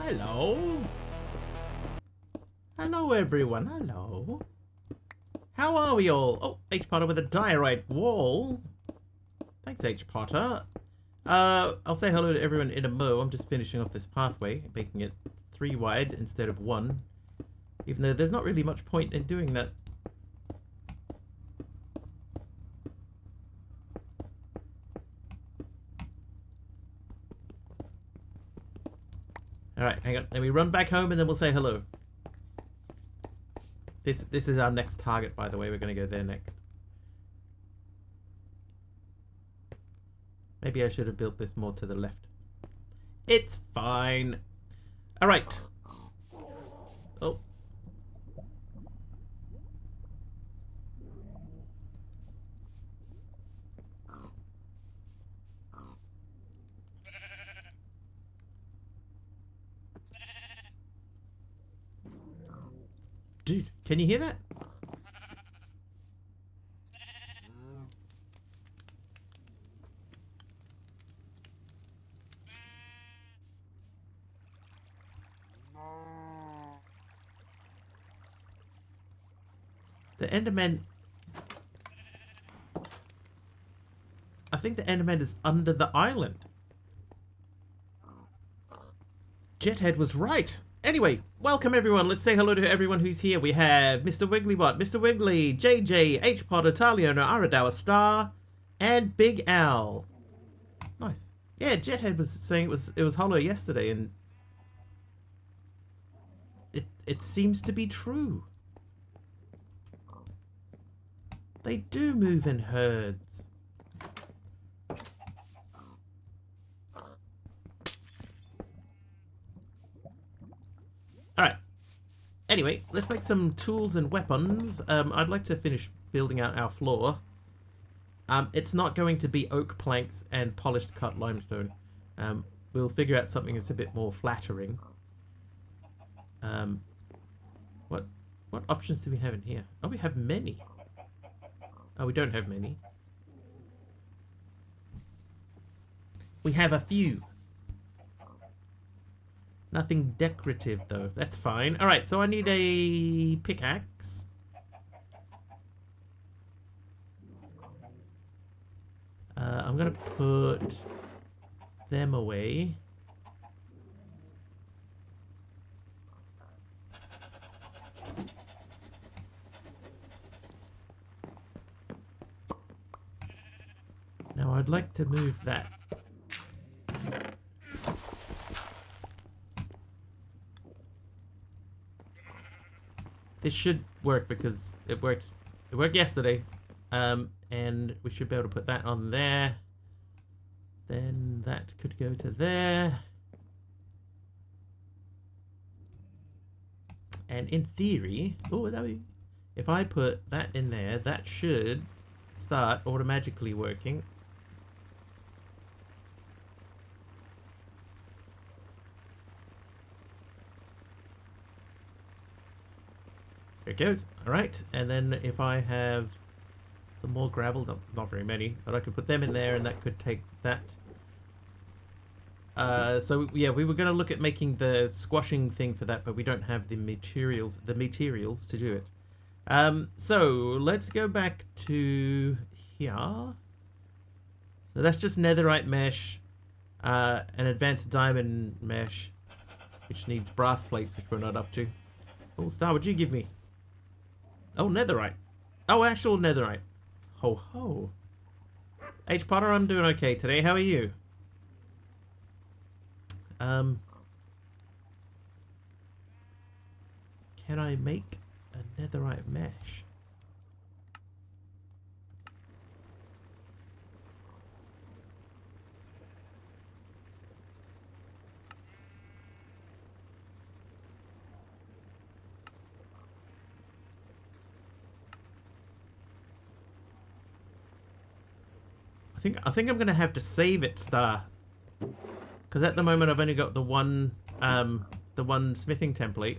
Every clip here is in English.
Hello. Hello, everyone. Hello. How are we all? Oh, H. Potter with a diorite wall. Thanks, H. Potter. I'll say hello to everyone in a mo. I'm just finishing off this pathway, making it 3 wide instead of 1. Even though there's not really much point in doing that. Alright, hang on. Let me run back home and then we'll say hello. This is our next target, by the way. We're going to go there next. Maybe I should have built this more to the left. It's fine. Alright. Oh. Dude, can you hear that? The Enderman... I think the Enderman is under the island. Jethead was right. Anyway, welcome everyone. Let's say hello to everyone who's here. We have Mr. Wigglybot, Mr. Wiggly, JJ, H. Potter, Taliona, Aradour Star, and Big Al. Nice. Yeah, Jethead was saying it was hollow yesterday, and it seems to be true. They do move in herds. Alright. Anyway, let's make some tools and weapons. I'd like to finish building out our floor. It's not going to be oak planks and polished cut limestone. We'll figure out something that's a bit more flattering. What options do we have in here? Oh, we have many. Oh, we don't have many. We have a few. Nothing decorative, though. That's fine. Alright, so I need a pickaxe. I'm going to put them away. Now, I'd like to move that. This should work because it worked yesterday. And we should be able to put that on there. Then that could go to there. And in theory, if I put that in there, that should start automatically working. There it goes. Alright, and then if I have some more gravel, not very many, but I could put them in there and that could take that. So yeah, we were going to look at making the squashing thing for that, but we don't have the materials to do it. So let's go back to here. So that's just netherite mesh, an advanced diamond mesh, which needs brass plates, which we're not up to. Oh, Star, what'd you give me? Oh, netherite. Oh, actual netherite. Ho ho. H. Potter, I'm doing okay today. How are you? Can I make a netherite mesh? I think I'm gonna have to save it, Star, because at the moment I've only got the one smithing template,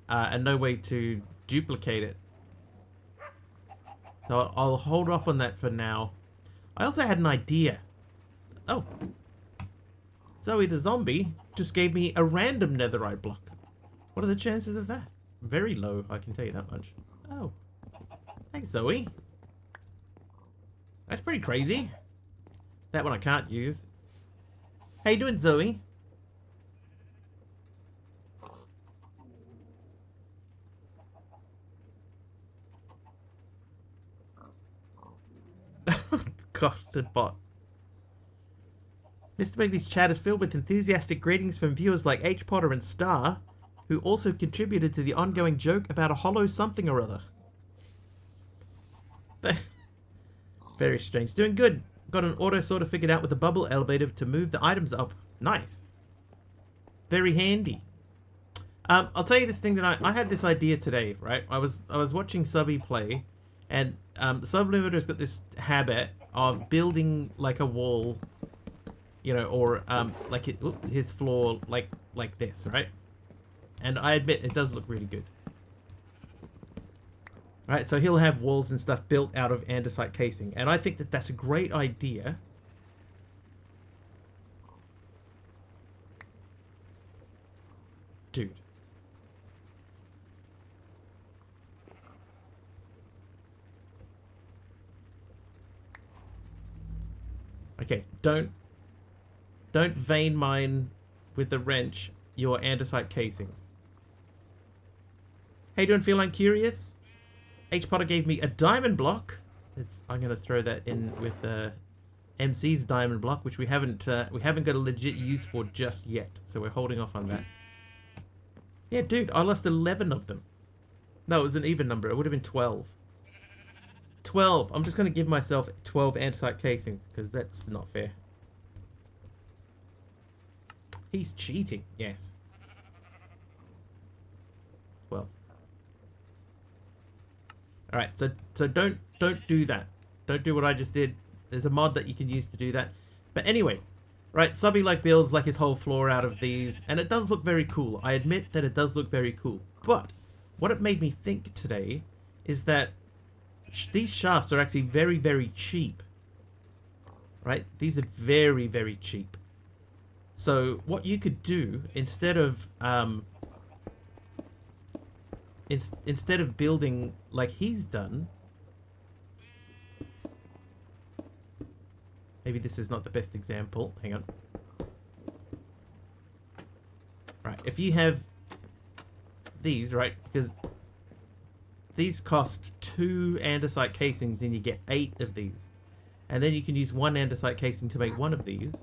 and no way to duplicate it. So I'll hold off on that for now. I also had an idea. Oh, Zoe the zombie, just gave me a random netherite block. What are the chances of that? Very low, I can tell you that much. Oh. Thanks, Zoe. That's pretty crazy. That one I can't use. How you doing, Zoe? God, the bot. Mr. Begley's chat is filled with enthusiastic greetings from viewers like H. Potter and Star, who also contributed to the ongoing joke about a hollow something or other. Very strange. Doing good. Got an auto sorter figured out with a bubble elevator to move the items up. Nice. Very handy. I'll tell you this thing that I had this idea today, right? I was watching Subby play, and Sublimiter's got this habit of building like a wall, you know, or like his floor like this, right? And I admit it does look really good. Right, so he'll have walls and stuff built out of andesite casing, and I think that that's a great idea. Dude. Okay, don't vein mine with the wrench your andesite casings. Hey, don't feel I'm curious? H. Potter gave me a diamond block. I'm gonna throw that in with MC's diamond block, which we haven't got a legit use for just yet, so we're holding off on that. Yeah, dude, I lost 11 of them. No, it was an even number. It would have been 12. 12. I'm just gonna give myself 12 andesite casings because that's not fair. He's cheating. Yes. 12. Alright, so don't do that. Don't do what I just did. There's a mod that you can use to do that. But anyway, right, Subby like builds like his whole floor out of these, and it does look very cool. I admit that it does look very cool. But what it made me think today is that these shafts are actually very, very cheap. Right? These are very, very cheap. So what you could do instead of building like he's done, maybe this is not the best example. Hang on. Right, if you have these, right, because these cost 2 andesite casings and you get 8 of these. And then you can use 1 andesite casing to make 1 of these.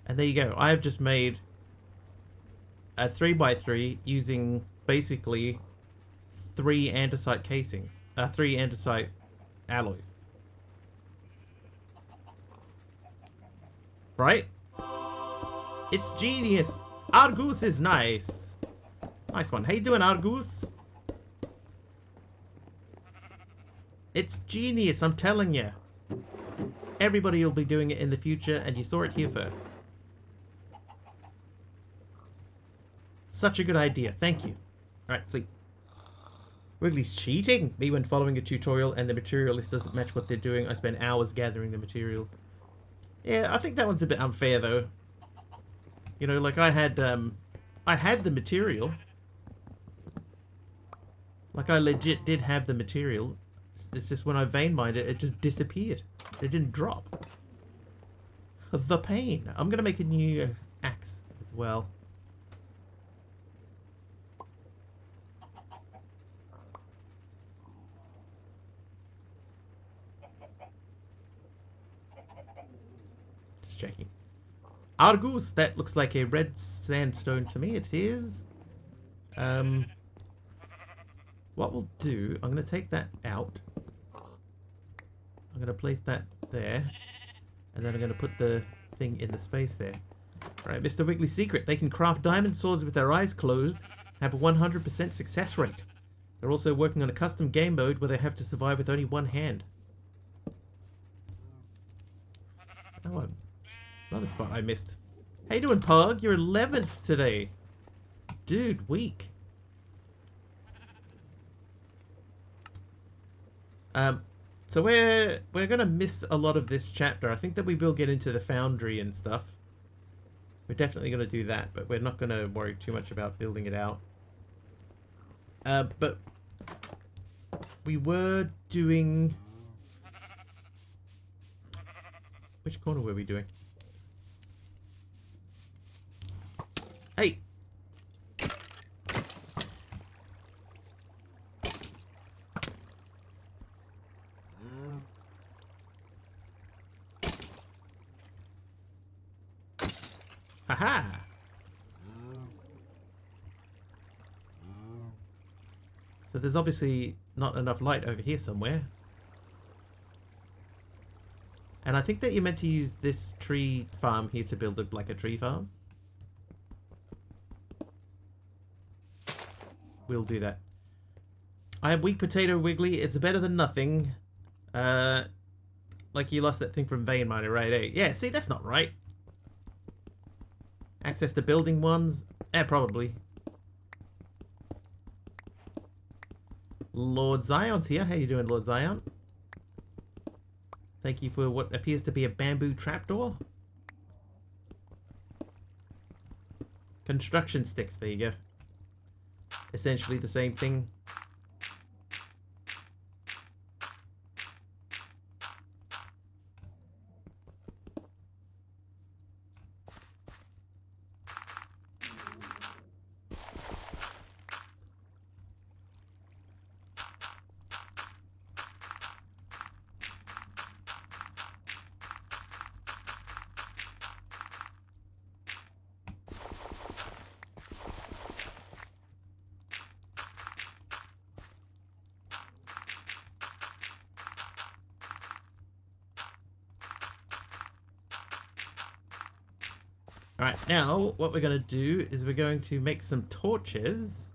And there you go. I have just made a 3x3 using basically 3 andesite casings. 3 andesite alloys. Right? It's genius. Argus is nice. Nice one. How you doing, Argus? It's genius, I'm telling you. Everybody will be doing it in the future, and you saw it here first. Such a good idea. Thank you. Alright, sleep. Wiggly's cheating me when following a tutorial and the material list doesn't match what they're doing. I spend hours gathering the materials. Yeah, I think that one's a bit unfair, though. You know, like I had the material. Like I legit did have the material. It's just when I vein mined it, it just disappeared. It didn't drop. The pain. I'm gonna make a new axe as well. Just checking. Argus, that looks like a red sandstone to me. It is. What we'll do, I'm going to take that out. I'm going to place that there. And then I'm going to put the thing in the space there. Alright, Mr. Wiggly's secret. They can craft diamond swords with their eyes closed. Have a 100% success rate. They're also working on a custom game mode where they have to survive with only one hand. Oh, another spot I missed. How you doing, Pog? You're 11th today. Dude, weak. So so we're gonna miss a lot of this chapter. I think that we will get into the foundry and stuff. We're definitely gonna do that, but we're not gonna worry too much about building it out. But we were doing... Which corner were we doing? Hey! Haha! So there's obviously not enough light over here somewhere. And I think that you're meant to use this tree farm here to build it like a tree farm. We'll do that. I am weak potato Wiggly. It's better than nothing. Like you lost that thing from Vein Miner, right? Eh? Yeah, see, that's not right. Access to building ones? Eh, probably. Lord Zion's here. How you doing, Lord Zion? Thank you for what appears to be a bamboo trapdoor. Construction sticks, there you go. Essentially the same thing. Alright, now what we're going to do is we're going to make some torches.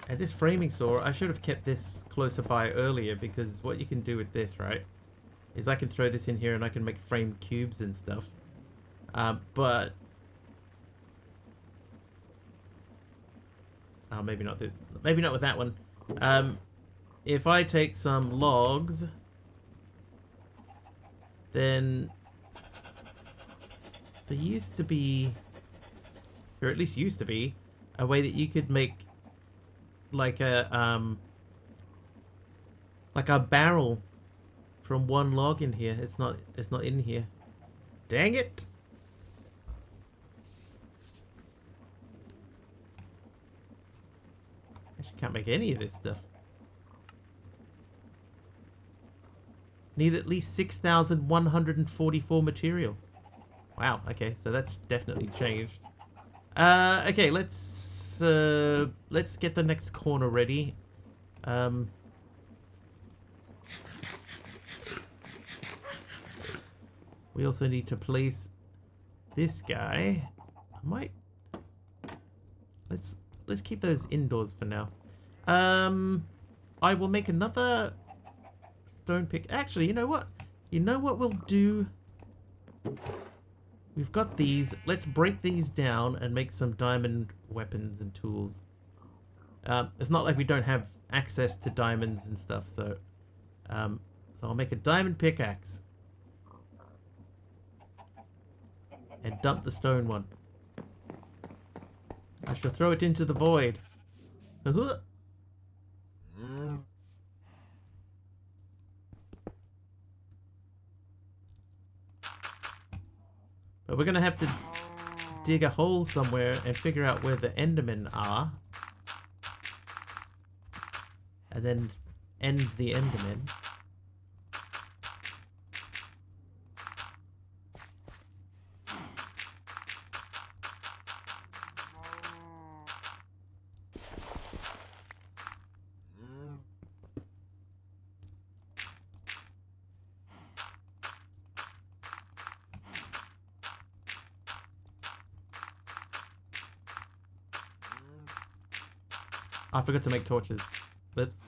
And this framing saw, I should have kept this closer by earlier, because what you can do with this, right, is I can throw this in here and I can make framed cubes and stuff. But... Oh, maybe not with that one. If I take some logs... Then there used to be, or at least used to be, a way that you could make like a barrel from one log in here. It's not in here. Dang it. Actually can't make any of this stuff. Need at least 6,144 material. Wow, okay, so that's definitely changed. Okay, let's get the next corner ready. We also need to place this guy. Let's keep those indoors for now. I will make another stone pick. Actually, you know what? You know what we'll do? We've got these. Let's break these down and make some diamond weapons and tools. It's not like we don't have access to diamonds and stuff, so I'll make a diamond pickaxe. And dump the stone one. I shall throw it into the void. But we're going to have to dig a hole somewhere and figure out where the Endermen are. And then end the Endermen. I forgot to make torches. Whoops.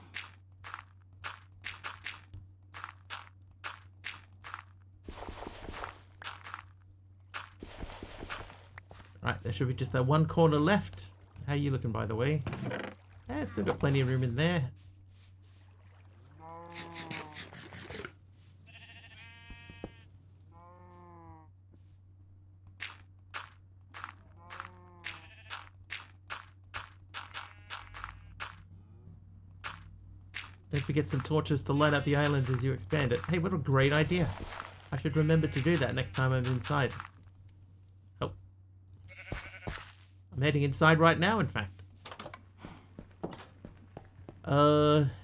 Right, there should be just that one corner left. How are you looking, by the way? Yeah, still got plenty of room in there. Don't forget some torches to light up the island as you expand it. Hey, what a great idea. I should remember to do that next time I'm inside. Oh. I'm heading inside right now, in fact.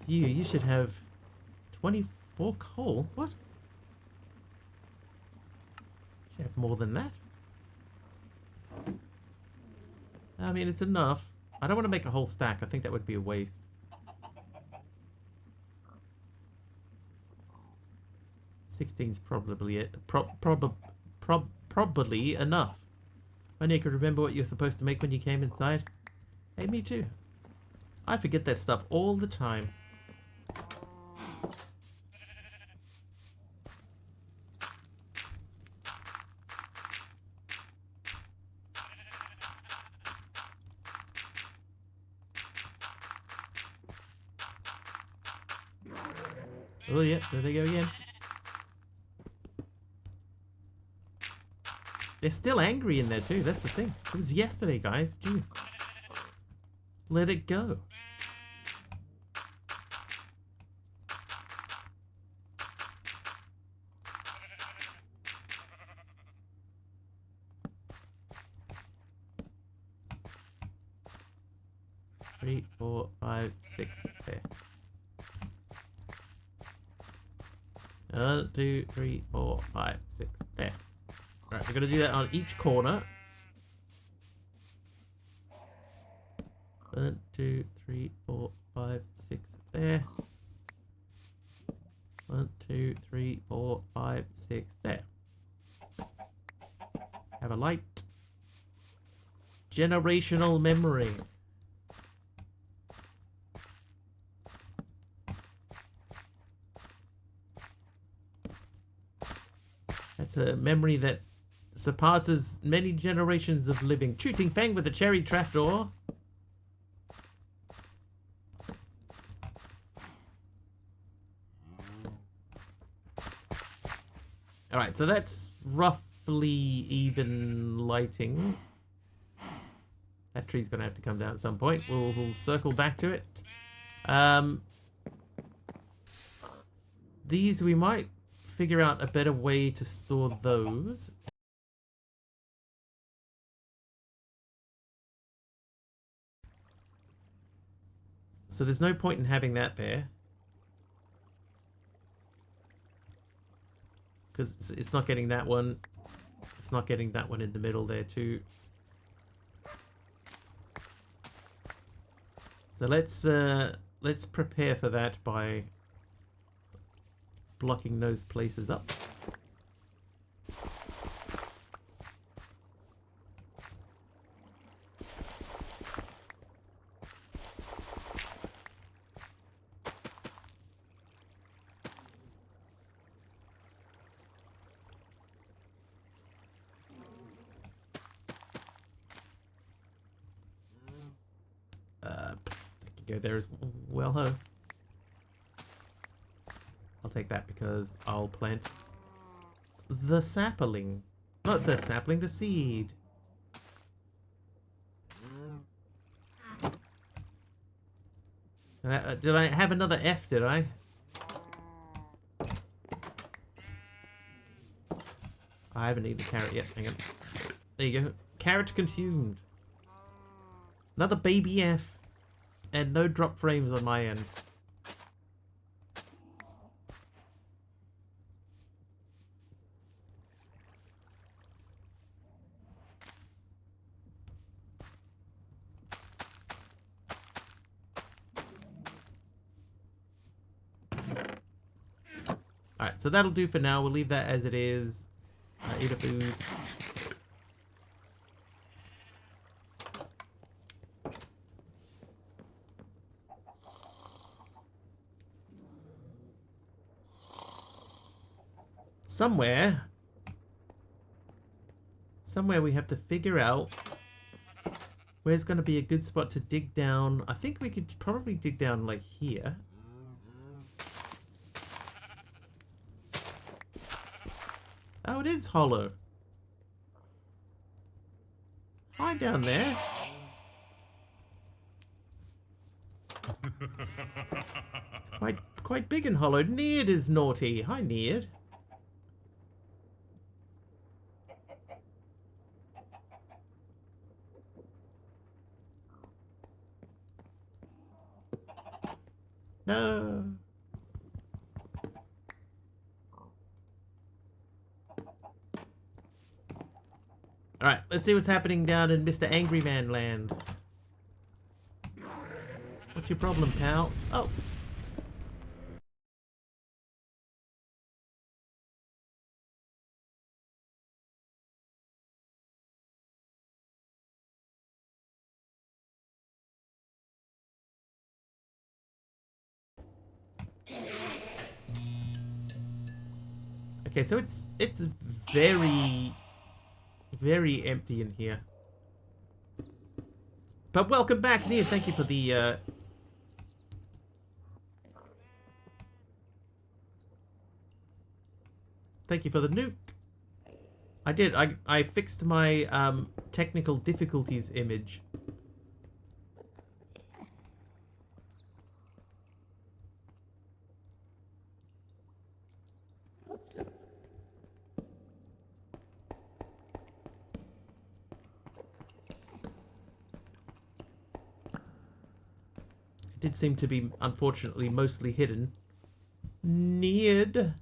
You should have 24 coal. What? Should have more than that. I mean, it's enough. I don't want to make a whole stack. I think that would be a waste. 16's probably it. Probably enough. Only I could remember what you were supposed to make when you came inside. Hey, me too. I forget that stuff all the time. Oh yeah, there they go again. They're still angry in there too, that's the thing. It was yesterday, guys. Jeez. Let it go. Three, 4, 5, 6. There. 1, 2, 3, 4, 5, 6. There. Right, we're going to do that on each corner. 1, 2, 3, 4, 5, 6. There. 1, 2, 3, 4, 5, 6. There. Have a light. Generational memory. That's a memory that surpasses many generations of living. Shooting Fang with a cherry trapdoor. Alright, so that's roughly even lighting. That tree's going to have to come down at some point. We'll circle back to it. These we might figure out a better way to store those. So there's no point in having that there. Because it's not getting that one. It's not getting that one in the middle there too. So let's prepare for that by blocking those places up. Go there as well. Ho. I'll take that because I'll plant the sapling. Not the sapling, the seed. Did I have another F, did I? I haven't eaten a carrot yet. Hang on. There you go. Carrot consumed. Another baby F. And no drop frames on my end. Alright, so that'll do for now. We'll leave that as it is. Eat a food. Somewhere we have to figure out where's going to be a good spot to dig down. I think we could probably dig down like here. Oh, it is hollow. Hi down there. It's Quite big and hollow. Neard is naughty. Hi, Neard. No. Alright, let's see what's happening down in Mr. Angry Man land. What's your problem, pal? Oh. Okay, so it's very empty in here. But welcome back, Near. Thank you for the thank you for the nuke. I did. I fixed my technical difficulties image. Did seem to be, unfortunately, mostly hidden. Neared.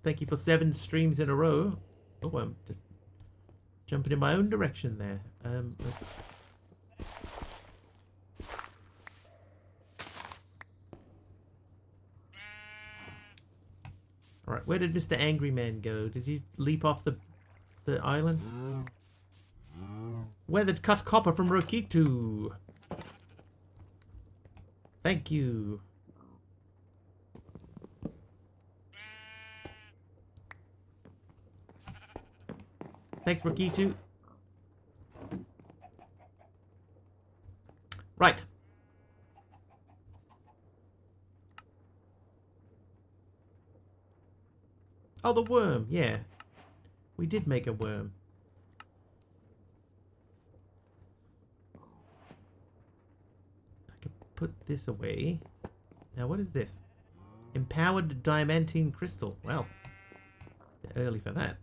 Thank you for 7 streams in a row. Oh, I'm just jumping in my own direction there. Let's... Alright, where did Mr. Angry Man go? Did he leap off the island? Weathered cut copper from Rokitu. Thank you. Thanks, Rokitu. Right. Oh, the worm. Yeah. We did make a worm. Put this away. Now, what is this? Empowered diamantine crystal. Well, bit early for that.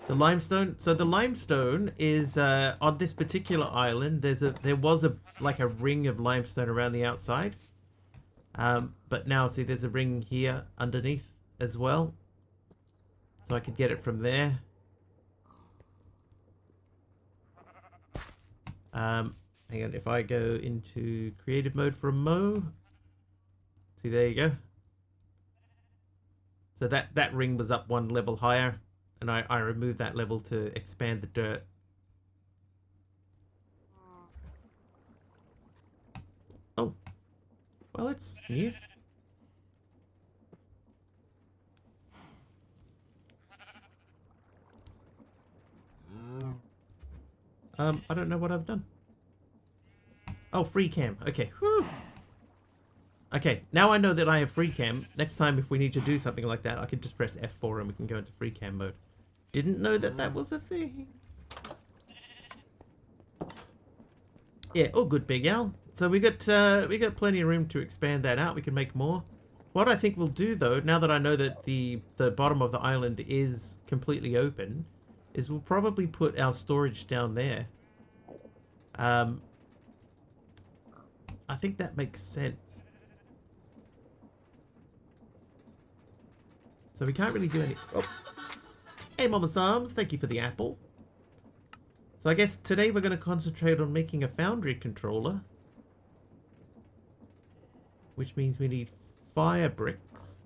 The limestone. So the limestone is on this particular island. There was a ring of limestone around the outside. But now see, there's a ring here underneath as well. So I could get it from there. Hang on, if I go into creative mode for a Mo, see, there you go. So that ring was up 1 level higher, and I removed that level to expand the dirt. Oh, well, it's new. I don't know what I've done. Oh, free cam. Okay. Whew. Okay, now I know that I have free cam. Next time if we need to do something like that, I can just press F4 and we can go into free cam mode. Didn't know that that was a thing. Yeah, all good, Big Al. So we got plenty of room to expand that out. We can make more. What I think we'll do, though, now that I know that the bottom of the island is completely open, is we'll probably put our storage down there. I think that makes sense. So we can't really do any... Oh. Hey, Mama Sams, thank you for the apple. So I guess today we're going to concentrate on making a foundry controller. Which means we need fire bricks.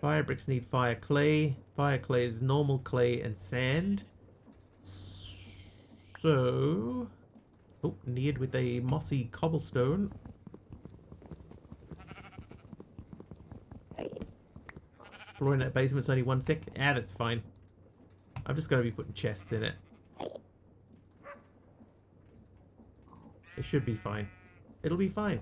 Fire bricks need fire clay. Fire clay is normal clay and sand. So... Oh, neared with a mossy cobblestone. Floor in that basement's only 1 thick. Ah, that's fine. I'm just going to be putting chests in it. It should be fine. It'll be fine.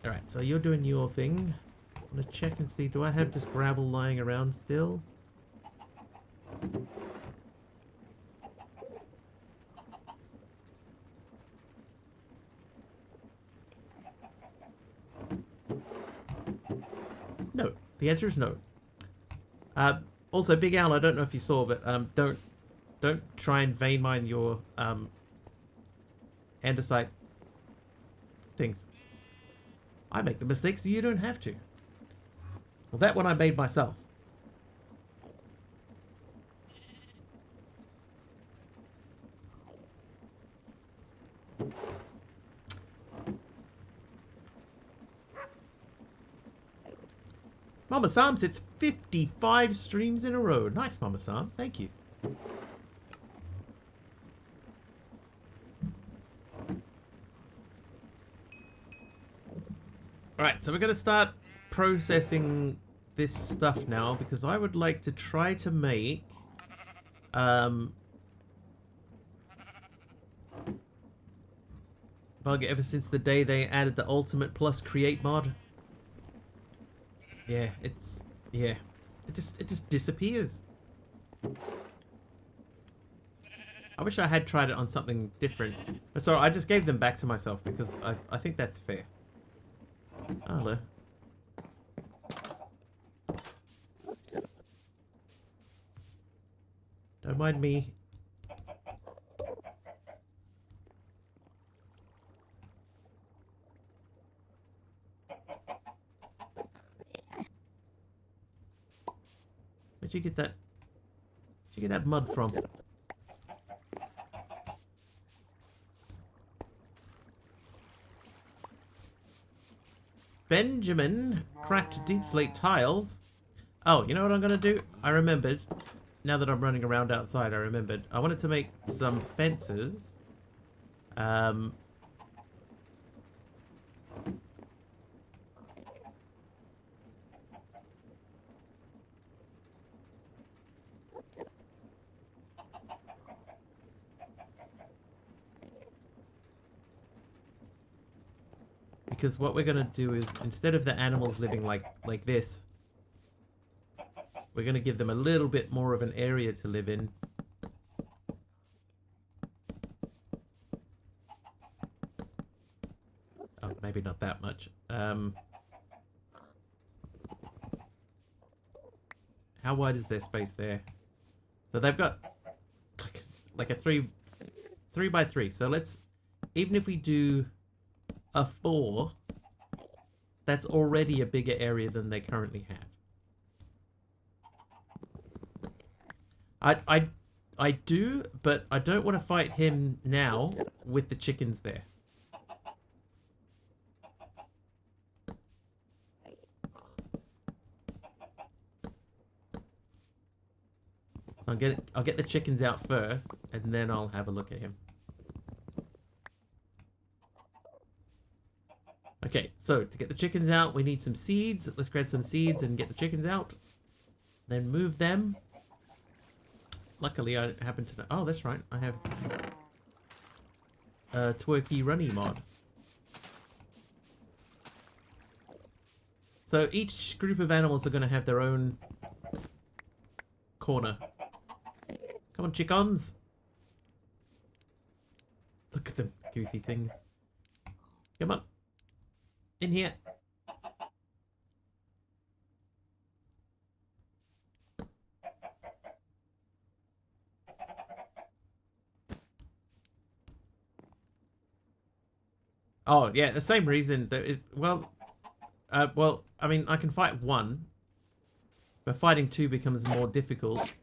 Alright, so you're doing your thing. I'm gonna check and see, do I have just gravel lying around still? The answer is no. Also, Big Al, I don't know if you saw, but don't try and vein mine your andesite things. I make the mistakes, so you don't have to. Well, that one I made myself. Mama Sams, it's 55 streams in a row. Nice, Mama Sams. Thank you. Alright, so we're going to start processing this stuff now because I would like to try to make bug ever since the day they added the Ultimate Plus Create mod. Yeah, it just disappears. I wish I had tried it on something different. But sorry, I just gave them back to myself because I think that's fair. Oh, hello. Don't mind me. Where'd you get that? Where'd you get that mud from? Benjamin cracked deep slate tiles. Oh, you know what I'm gonna do? I remembered. Now that I'm running around outside, I remembered. I wanted to make some fences. Because what we're gonna do is, instead of the animals living like this, we're gonna give them a little bit more of an area to live in. Oh, maybe not that much. How wide is their space there? So they've got like a 3 by 3. So let's, even if we do a 4, that's already a bigger area than they currently have. I do, but I don't want to fight him now with the chickens there. So I'll get the chickens out first, and then I'll have a look at him. Okay, so to get the chickens out, we need some seeds. Let's grab some seeds and get the chickens out. Then move them. Luckily, I happen to know... Oh, that's right. I have a Twerky Runny mod. So each group of animals are going to have their own corner. Come on, chickens. Look at them goofy things. Come on. In here. Oh, yeah, the same reason that it, well, I mean, I can fight 1, but fighting 2 becomes more difficult.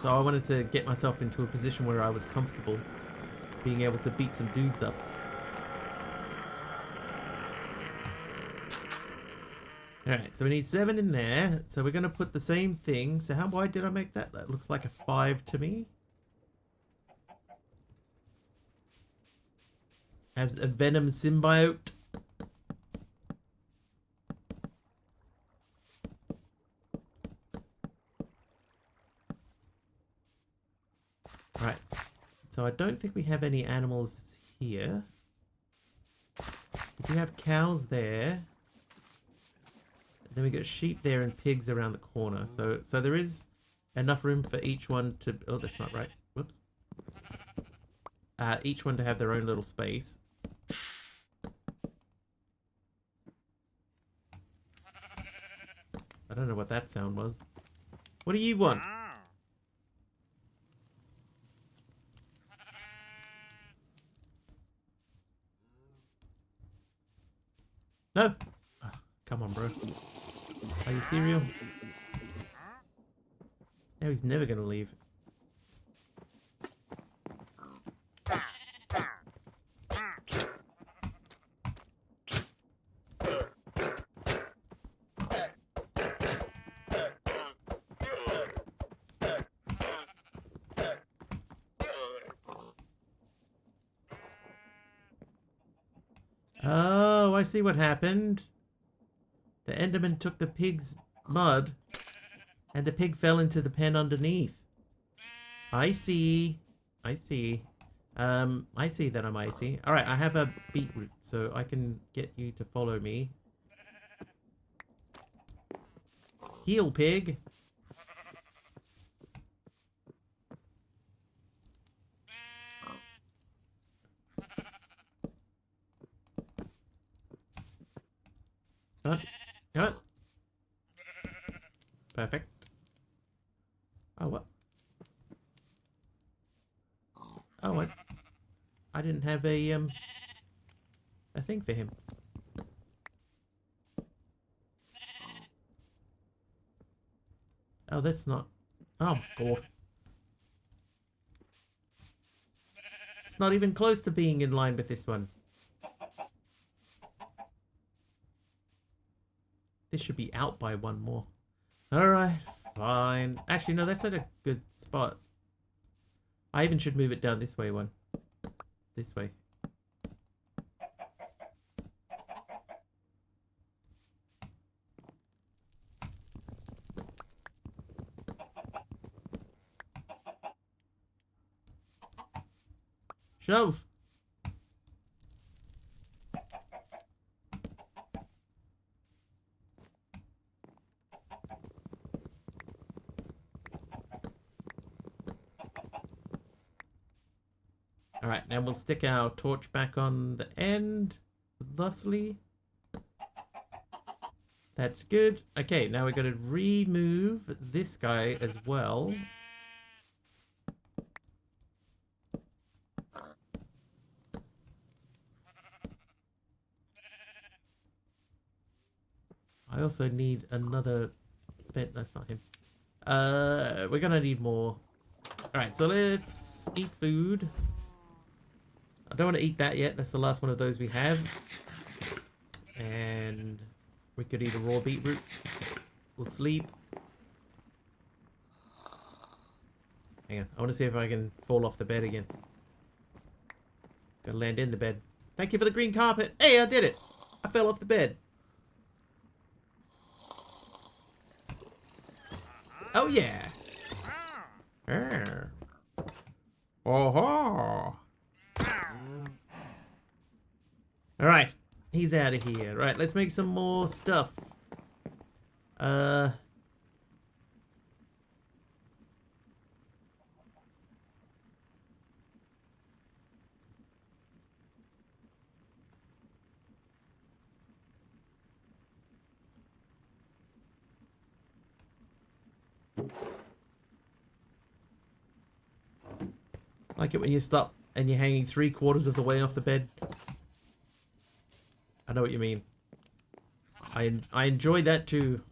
So I wanted to get myself into a position where I was comfortable being able to beat some dudes up. Alright, so we need 7 in there. So we're going to put the same thing. So how wide did I make that? That looks like a 5 to me. Has a venom symbiote. Right. So I don't think we have any animals here. We do have cows there. Then we got sheep there and pigs around the corner. So there is enough room for each one to... Oh, that's not right. Whoops. Each one to have their own little space. don't know what that sound was. What do you want? No! Oh, come on, bro. Are you serial? Now he's never gonna leave. Oh, I see what happened. The Enderman took the pig's mud, and the pig fell into the pen underneath. I see. I see. I see that I'm icy. Alright, I have a beetroot, so I can get you to follow me. Heal, pig! Come on. Come on. Perfect. Oh, what? Oh, what? I didn't have a thing for him. Oh, that's not... Oh, God. It's not even close to being in line with this one. This should be out by one more. Alright, fine. Actually, no, that's at a good spot. I even should move it down this way one. This way. Shove! Alright, now we'll stick our torch back on the end, thusly. That's good. Okay, now we're going to remove this guy as well. I also need another vent. That's not him. We're going to need more. Alright, so let's eat food. I don't want to eat that yet. That's the last one of those we have. And we could eat a raw beetroot. We'll sleep. Hang on. I want to see if I can fall off the bed again. Gotta land in the bed. Thank you for the green carpet. Hey, I did it. I fell off the bed. Oh, yeah. Oh-ho. Alright, he's out of here. Right, let's make some more stuff. Like it when you stop and you're hanging 3/4 of the way off the bed. I know what you mean. I enjoy that too.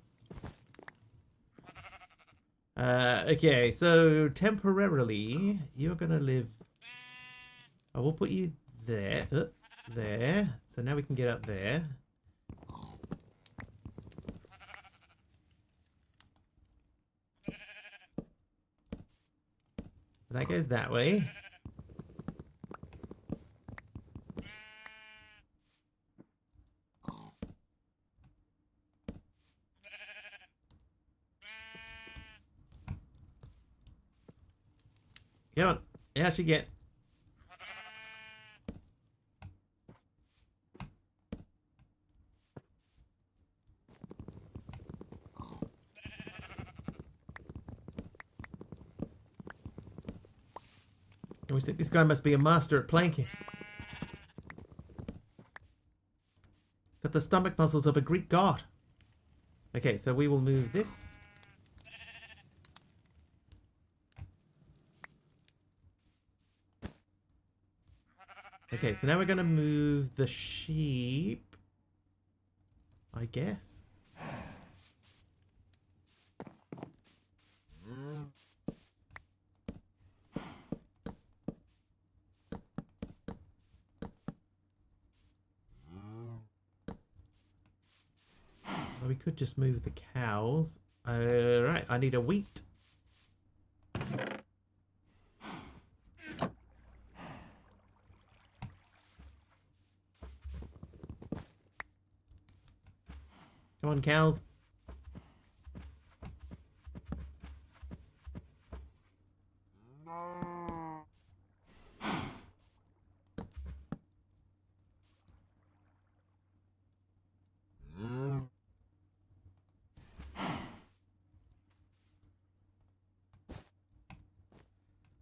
Okay, so temporarily you're gonna live. I will put you there, there. So now we can get up there. That goes that way. Come on. Yeah, she get. We think this guy must be a master at planking. Got the stomach muscles of a Greek god. Okay, so we will move this. Okay, so now we're going to move the sheep, I guess. Well, we could just move the cows. Right, I need a wheat. Come on, cows.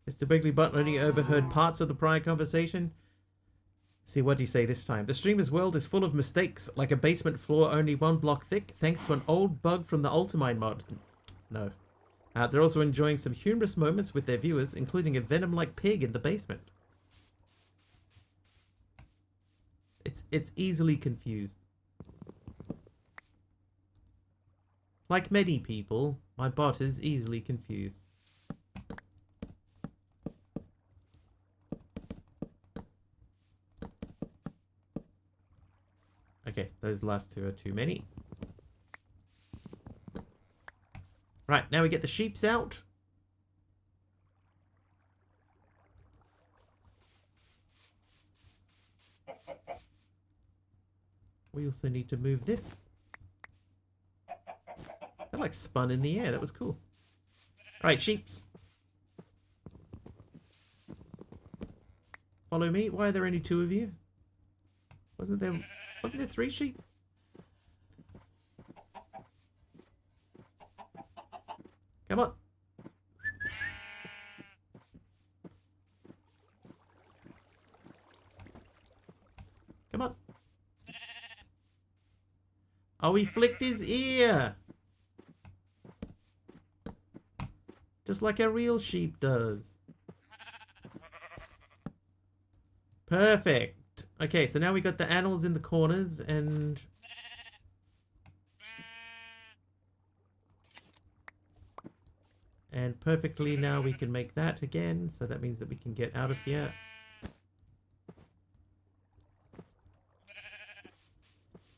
Mr. Bigglybutt only overheard parts of the prior conversation. See, what do you say this time? The streamer's world is full of mistakes, like a basement floor only 1 block thick, thanks to an old bug from the Ultimine mod. No. They're also enjoying some humorous moments with their viewers, including a venom-like pig in the basement. It's easily confused. Like many people, my bot is easily confused. Okay, those last two are too many. Right, now we get the sheeps out. We also need to move this. That like spun in the air. That was cool. Alright, sheeps. Follow me. Why are there only 2 of you? Wasn't there 3 sheep? Come on. Come on. Oh, he flicked his ear. Just like a real sheep does. Perfect. Okay, so now we got the animals in the corners and... And perfectly now we can make that again. So that means that we can get out of here.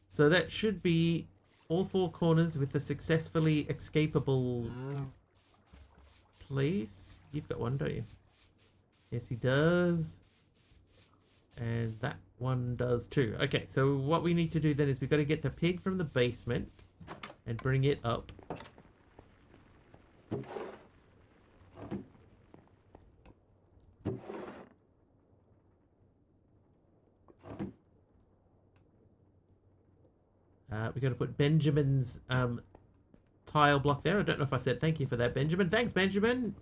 So that should be all 4 corners with a successfully escapable place. You've got one, don't you? Yes, he does. And that one does too. Okay, so what we need to do then is we've got to get the pig from the basement and bring it up. We've got to put Benjamin's tile block there. I don't know if I said thank you for that, Benjamin. Thanks, Benjamin.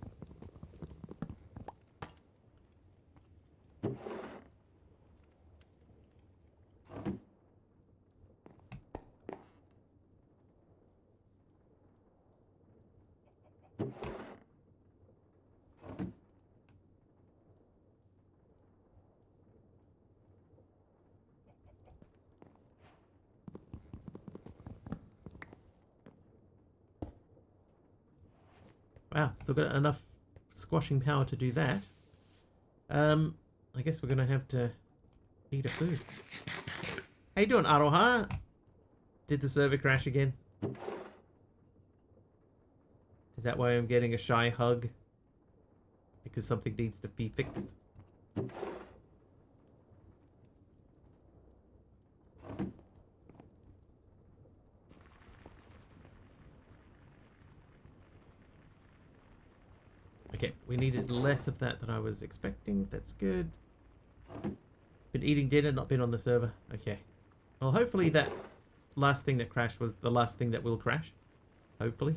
Wow, still got enough squashing power to do that. I guess we're gonna have to eat a food. How you doing, Aroha? Did the server crash again? Is that why I'm getting a shy hug? Because something needs to be fixed? Okay, we needed less of that than I was expecting. That's good. Been eating dinner, not been on the server. Okay. Well, hopefully that last thing that crashed was the last thing that will crash. Hopefully.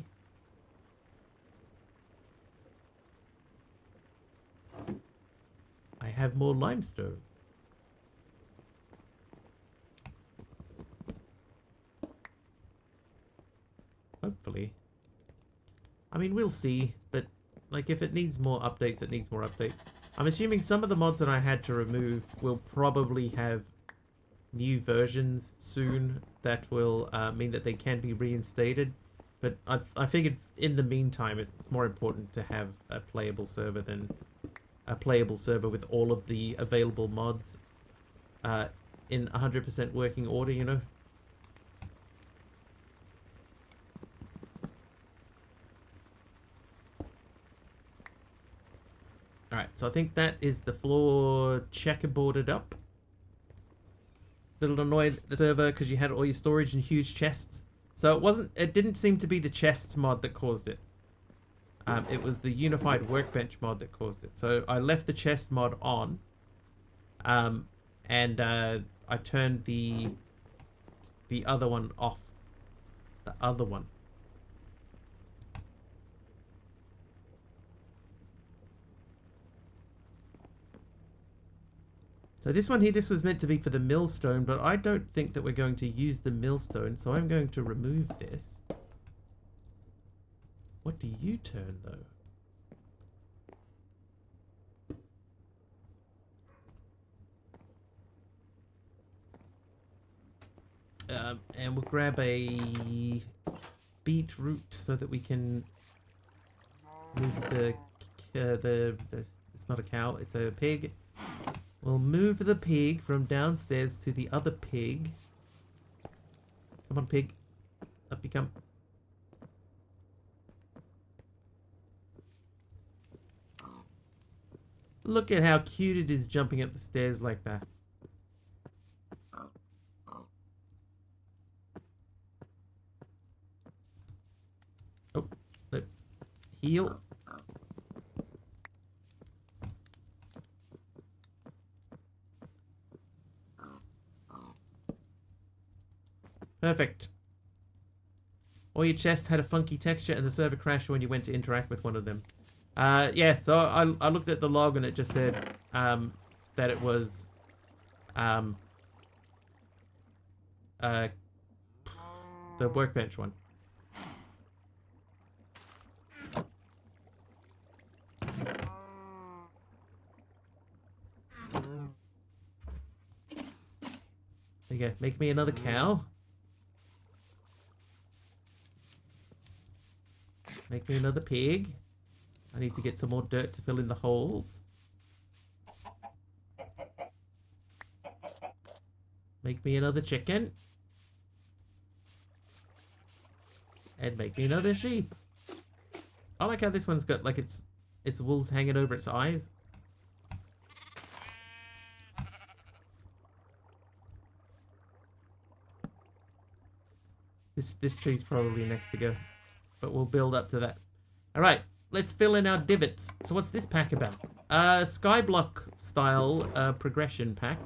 I have more limestone. I mean, we'll see, but like if it needs more updates, it needs more updates. I'm assuming some of the mods that I had to remove will probably have new versions soon that will mean that they can be reinstated. But I figured in the meantime, it's more important to have a playable server than a playable server with all of the available mods in 100% working order, you know? Alright, so I think that is the floor checkerboarded up. Little annoyed at the server because you had all your storage in huge chests. So it didn't seem to be the chests mod that caused it. It was the unified workbench mod that caused it. So I left the chest mod on. And I turned the other one off. The other one. So this one here, this was meant to be for the millstone, but I don't think that we're going to use the millstone, so I'm going to remove this. What do you turn, though? And we'll grab a beetroot so that we can move it's not a cow, it's a pig. We'll move the pig from downstairs to the other pig. Come on, pig. Up you come. Look at how cute it is jumping up the stairs like that. Oh, look. Heal. Perfect. All your chests had a funky texture and the server crashed when you went to interact with one of them. Yeah, so I looked at the log and it just said that it was the workbench one. There you go. Make me another cow. Make me another pig. I need to get some more dirt to fill in the holes. Make me another chicken. And make me another sheep. I like how this one's got like its wool's hanging over its eyes. This tree's probably next to go. But we'll build up to that. Alright, let's fill in our divots. So what's this pack about? Skyblock style progression pack.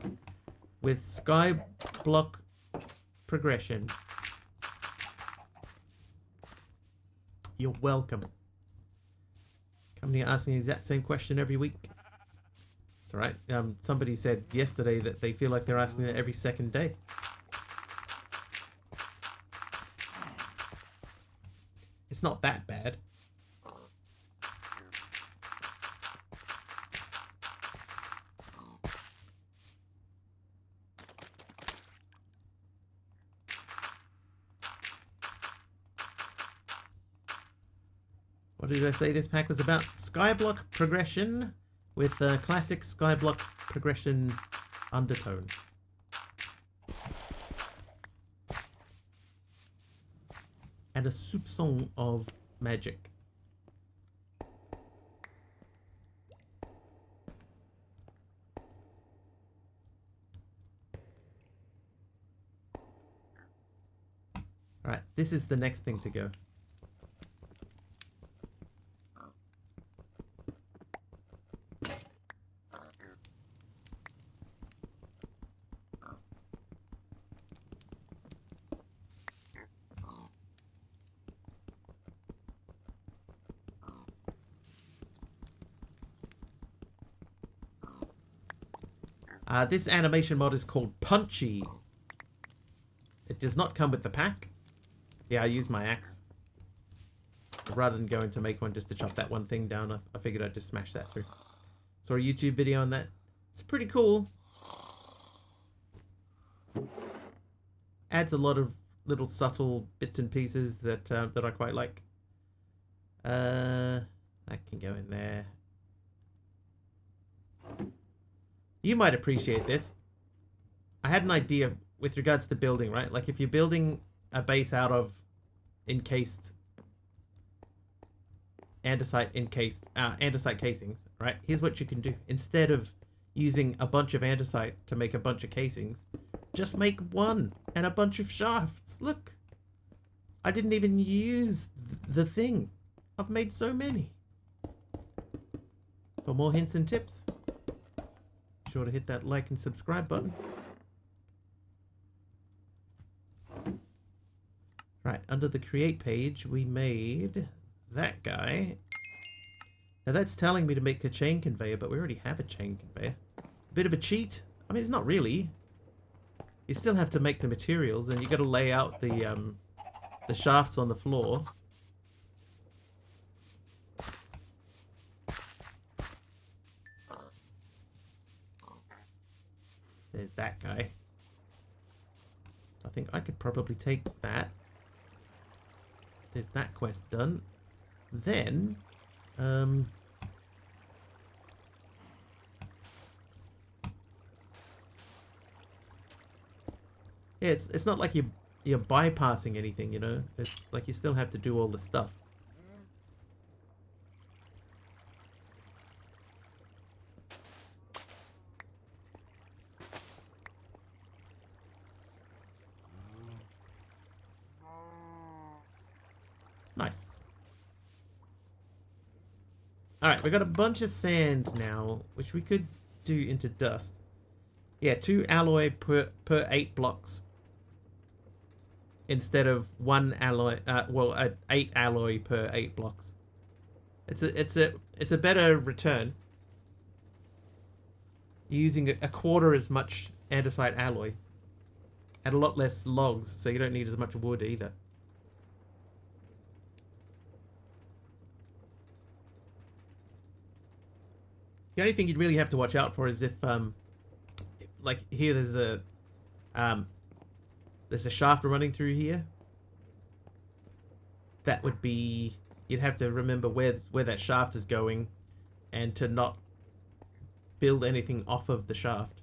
With Skyblock progression. You're welcome. Company asking the exact same question every week. It's alright. Somebody said yesterday that they feel like they're asking it every second day. It's not that bad. What did I say this pack was about? Skyblock progression with classic Skyblock progression undertone. And a soupçon of magic. Alright, this is the next thing to go. This animation mod is called Punchy. It does not come with the pack. Yeah, I use my axe. rather than going to make one just to chop that one thing down, I figured I'd just smash that through. Saw a YouTube video on that. It's pretty cool. Adds a lot of little subtle bits and pieces that that I quite like. That can go in there. You might appreciate this. I had an idea with regards to building, right? Like if you're building a base out of encased andesite casings, right? Here's what you can do. Instead of using a bunch of andesite to make a bunch of casings, just make one and a bunch of shafts. Look, I didn't even use the thing. I've made so many. For more hints and tips, be sure to hit that like and subscribe button. Right, under the create page, we made that guy. Now that's telling me to make a chain conveyor, but we already have a chain conveyor. Bit of a cheat. I mean, it's not really. You still have to make the materials, and you got to lay out the shafts on the floor. There's that guy. I think I could probably take that. There's that quest done. Then, yeah, it's not like you're bypassing anything, you know. It's like you still have to do all the stuff. Nice. Alright, we got a bunch of sand now, which we could do into dust. Yeah, 2 alloy per 8 blocks. Instead of 1 alloy, 8 alloy per 8 blocks. It's a better return. Using a quarter as much andesite alloy. And a lot less logs, so you don't need as much wood either. The only thing you'd really have to watch out for is if, like here, there's a shaft running through here. That would be, you'd have to remember where that shaft is going, and to not build anything off of the shaft.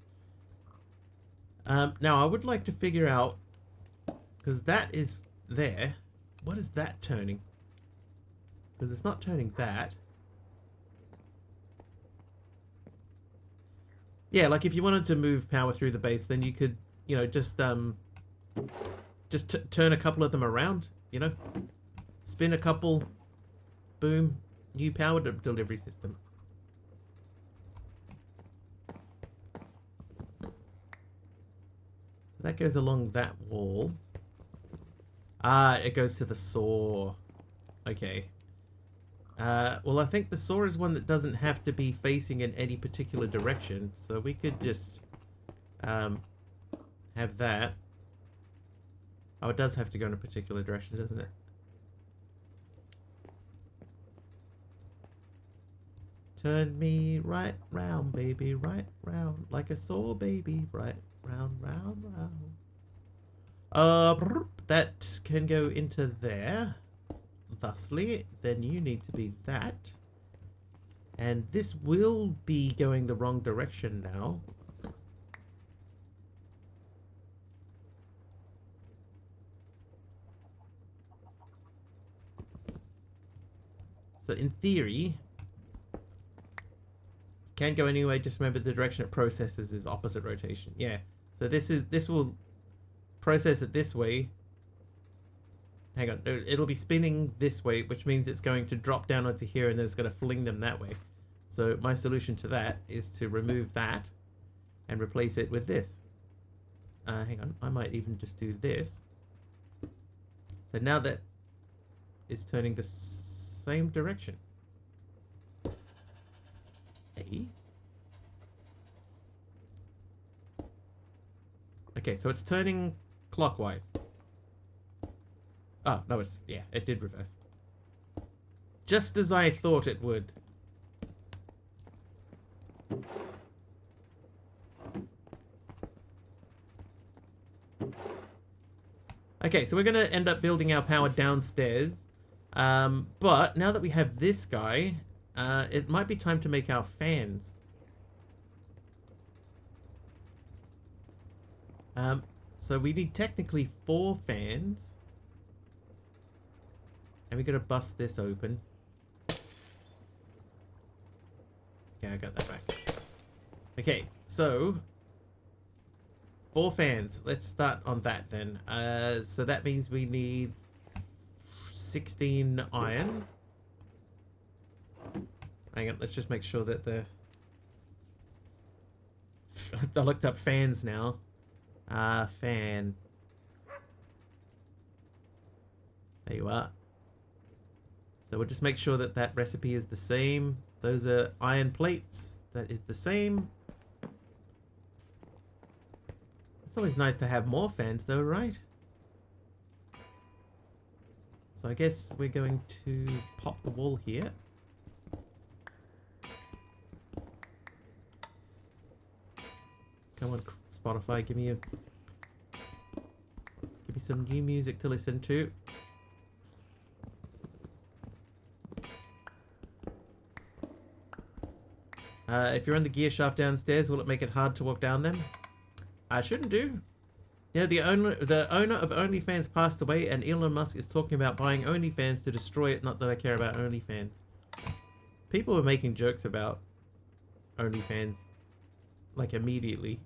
Now I would like to figure out, because that is there. What is that turning? Because it's not turning that. Yeah, like if you wanted to move power through the base, then you could, you know, just turn a couple of them around, you know? Spin a couple, boom, new power delivery system. So that goes along that wall. Ah, it goes to the saw. Okay. Well, I think the saw is one that doesn't have to be facing in any particular direction, so we could just have that. Oh, it does have to go in a particular direction, doesn't it? Turn me right round, baby, right round, like a saw, baby, right round, round, round. That can go into there. Thusly, then you need to be that. And this will be going the wrong direction now. So in theory, can't go anyway, just remember the direction it processes is opposite rotation. Yeah. So this will process it this way. Hang on, it'll be spinning this way, which means it's going to drop down onto here and then it's going to fling them that way. So my solution to that is to remove that and replace it with this. Hang on, I might even just do this. So now that is turning the same direction. Okay, so it's turning clockwise. Oh, no, it did reverse. Just as I thought it would. Okay, so we're going to end up building our power downstairs. But now that we have this guy, it might be time to make our fans. So we need technically 4 fans. And we're going to bust this open. Okay, I got that back. Okay, so 4 fans. Let's start on that then. So that means we need 16 iron. Hang on, let's just make sure that the... I looked up fans now. Fan. There you are. So we'll just make sure that that recipe is the same. Those are iron plates. That is the same. It's always nice to have more fans though, right? So I guess we're going to pop the wall here. Come on, Spotify, give me some new music to listen to. If you're on the gear shaft downstairs, will it make it hard to walk down them? I shouldn't do. Yeah, the owner of OnlyFans passed away, and Elon Musk is talking about buying OnlyFans to destroy it. Not that I care about OnlyFans. People were making jokes about OnlyFans, like, immediately.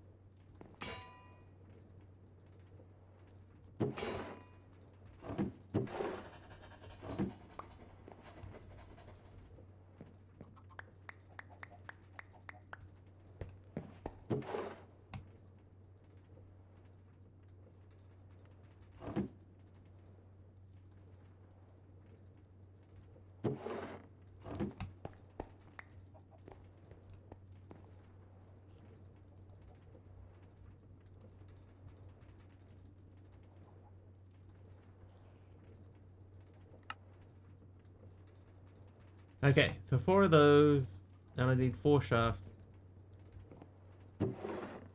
Okay, so 4 of those, and I need 4 shafts.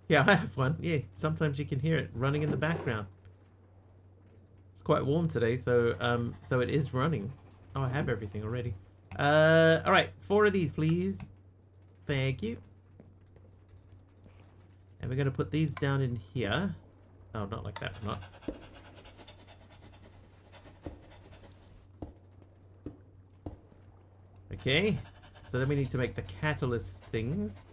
Yeah, I have one. Yeah, sometimes you can hear it running in the background. It's quite warm today, so it is running. Oh, I have everything already. All right, 4 of these, please. Thank you. And we're gonna put these down in here. Oh, not like that, not. Okay, so then we need to make the catalyst things.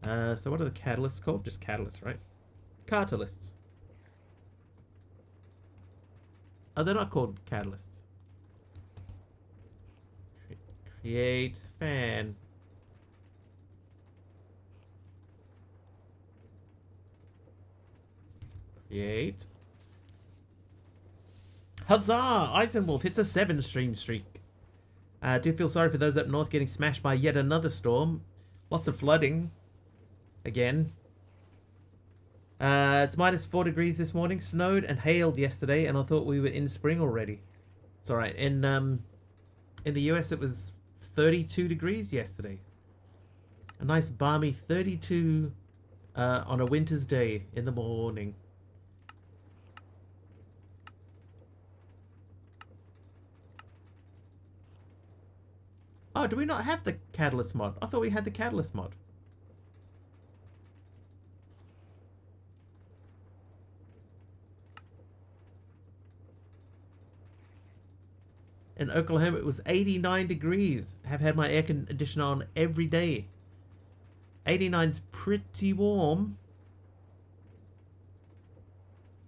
So what are the catalysts called? Just catalysts, right? Catalysts. Oh, they're not called catalysts. Create fan. Create. Huzzah! Eisenwolf hits a 7 stream streak. Do feel sorry for those up north getting smashed by yet another storm. Lots of flooding. Again. It's minus 4 degrees this morning. Snowed and hailed yesterday, and I thought we were in spring already. It's alright. In the US, it was 32 degrees yesterday. A nice balmy 32 on a winter's day in the morning. Oh, do we not have the catalyst mod? I thought we had the catalyst mod. In Oklahoma, it was 89 degrees. I have had my air conditioner on every day. 89's pretty warm.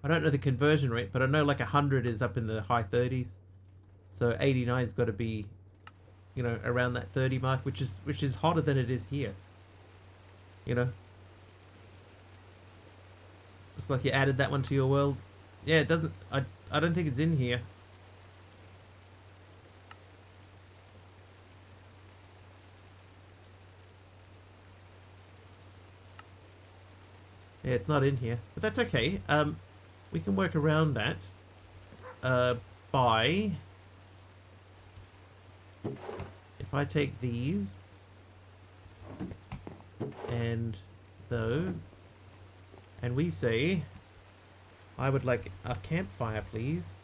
I don't know the conversion rate, but I know like 100 is up in the high 30s. So 89's got to be, you know, around that 30 mark, which is hotter than it is here. You know? Looks like you added that one to your world. Yeah, it doesn't... I don't think it's in here. Yeah, it's not in here. But that's okay. We can work around that. By... if I take these and those, and we say, I would like a campfire, please.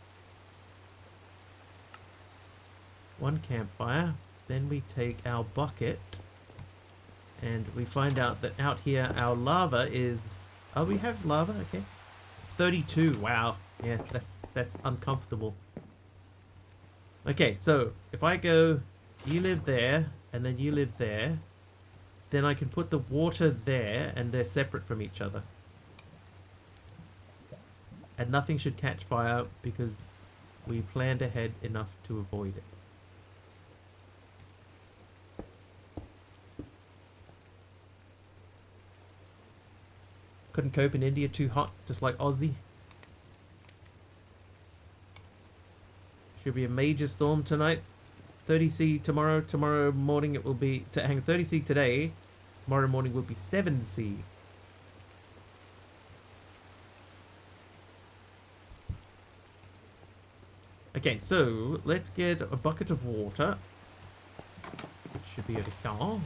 One campfire. Then we take our bucket, and we find out that out here our lava is... Oh, we have lava? Okay. 32. Wow. Yeah, that's uncomfortable. Okay, so if I go, you live there, and then you live there, then I can put the water there, and they're separate from each other. And nothing should catch fire because we planned ahead enough to avoid it. Couldn't cope in India, too hot, just like Aussie. Should be a major storm tonight. 30C tomorrow. Tomorrow morning it will be... 30C today. Tomorrow morning will be 7C. Okay, so let's get a bucket of water. It should be over here.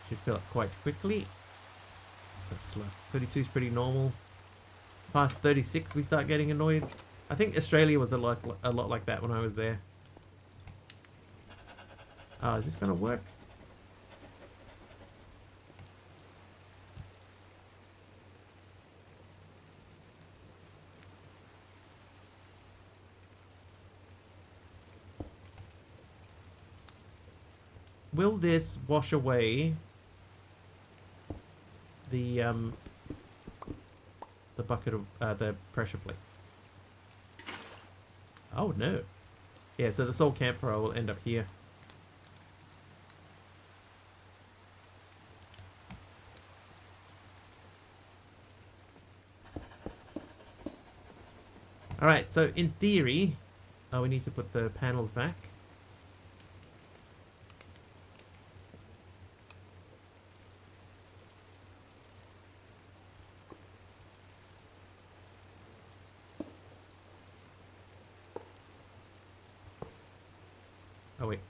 Should fill up quite quickly. So slow. 32 is pretty normal. Past 36 we start getting annoyed. I think Australia was a lot like that when I was there. Is this gonna work? Will this wash away the bucket of the pressure plate? Oh no. Yeah, so the soul campfire will end up here. Alright, so in theory, we need to put the panels back. Oh wait,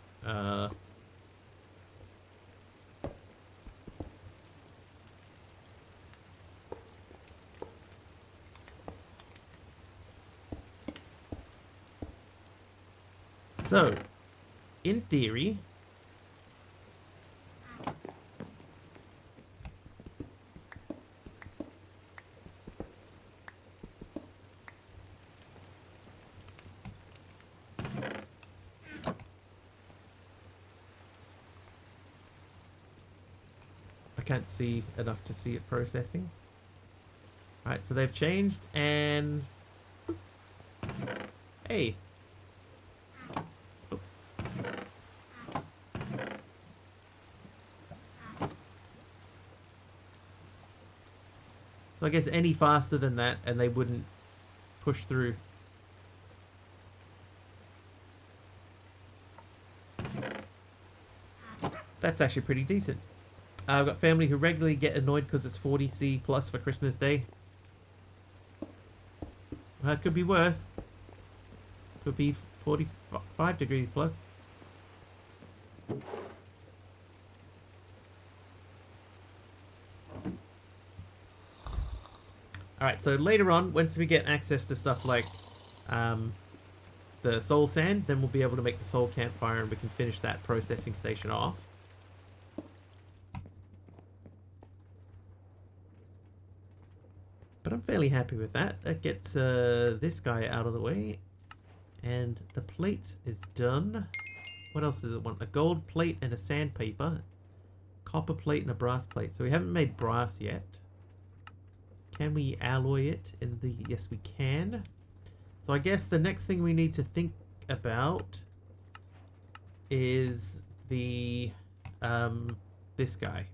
so, in theory, I can't see enough to see it processing. Alright, so they've changed and... Hey! So I guess any faster than that and they wouldn't push through. That's actually pretty decent. I've got family who regularly get annoyed because it's 40C plus for Christmas Day. Well, it could be worse. Could be 45 degrees plus. Alright, so later on, once we get access to stuff like the soul sand, then we'll be able to make the soul campfire and we can finish that processing station off. But I'm fairly happy with that. That gets this guy out of the way. And the plate is done. What else does it want? A gold plate and a sandpaper. Copper plate and a brass plate. So we haven't made brass yet. Can we alloy it in the... Yes, we can. So I guess the next thing we need to think about is the... this guy.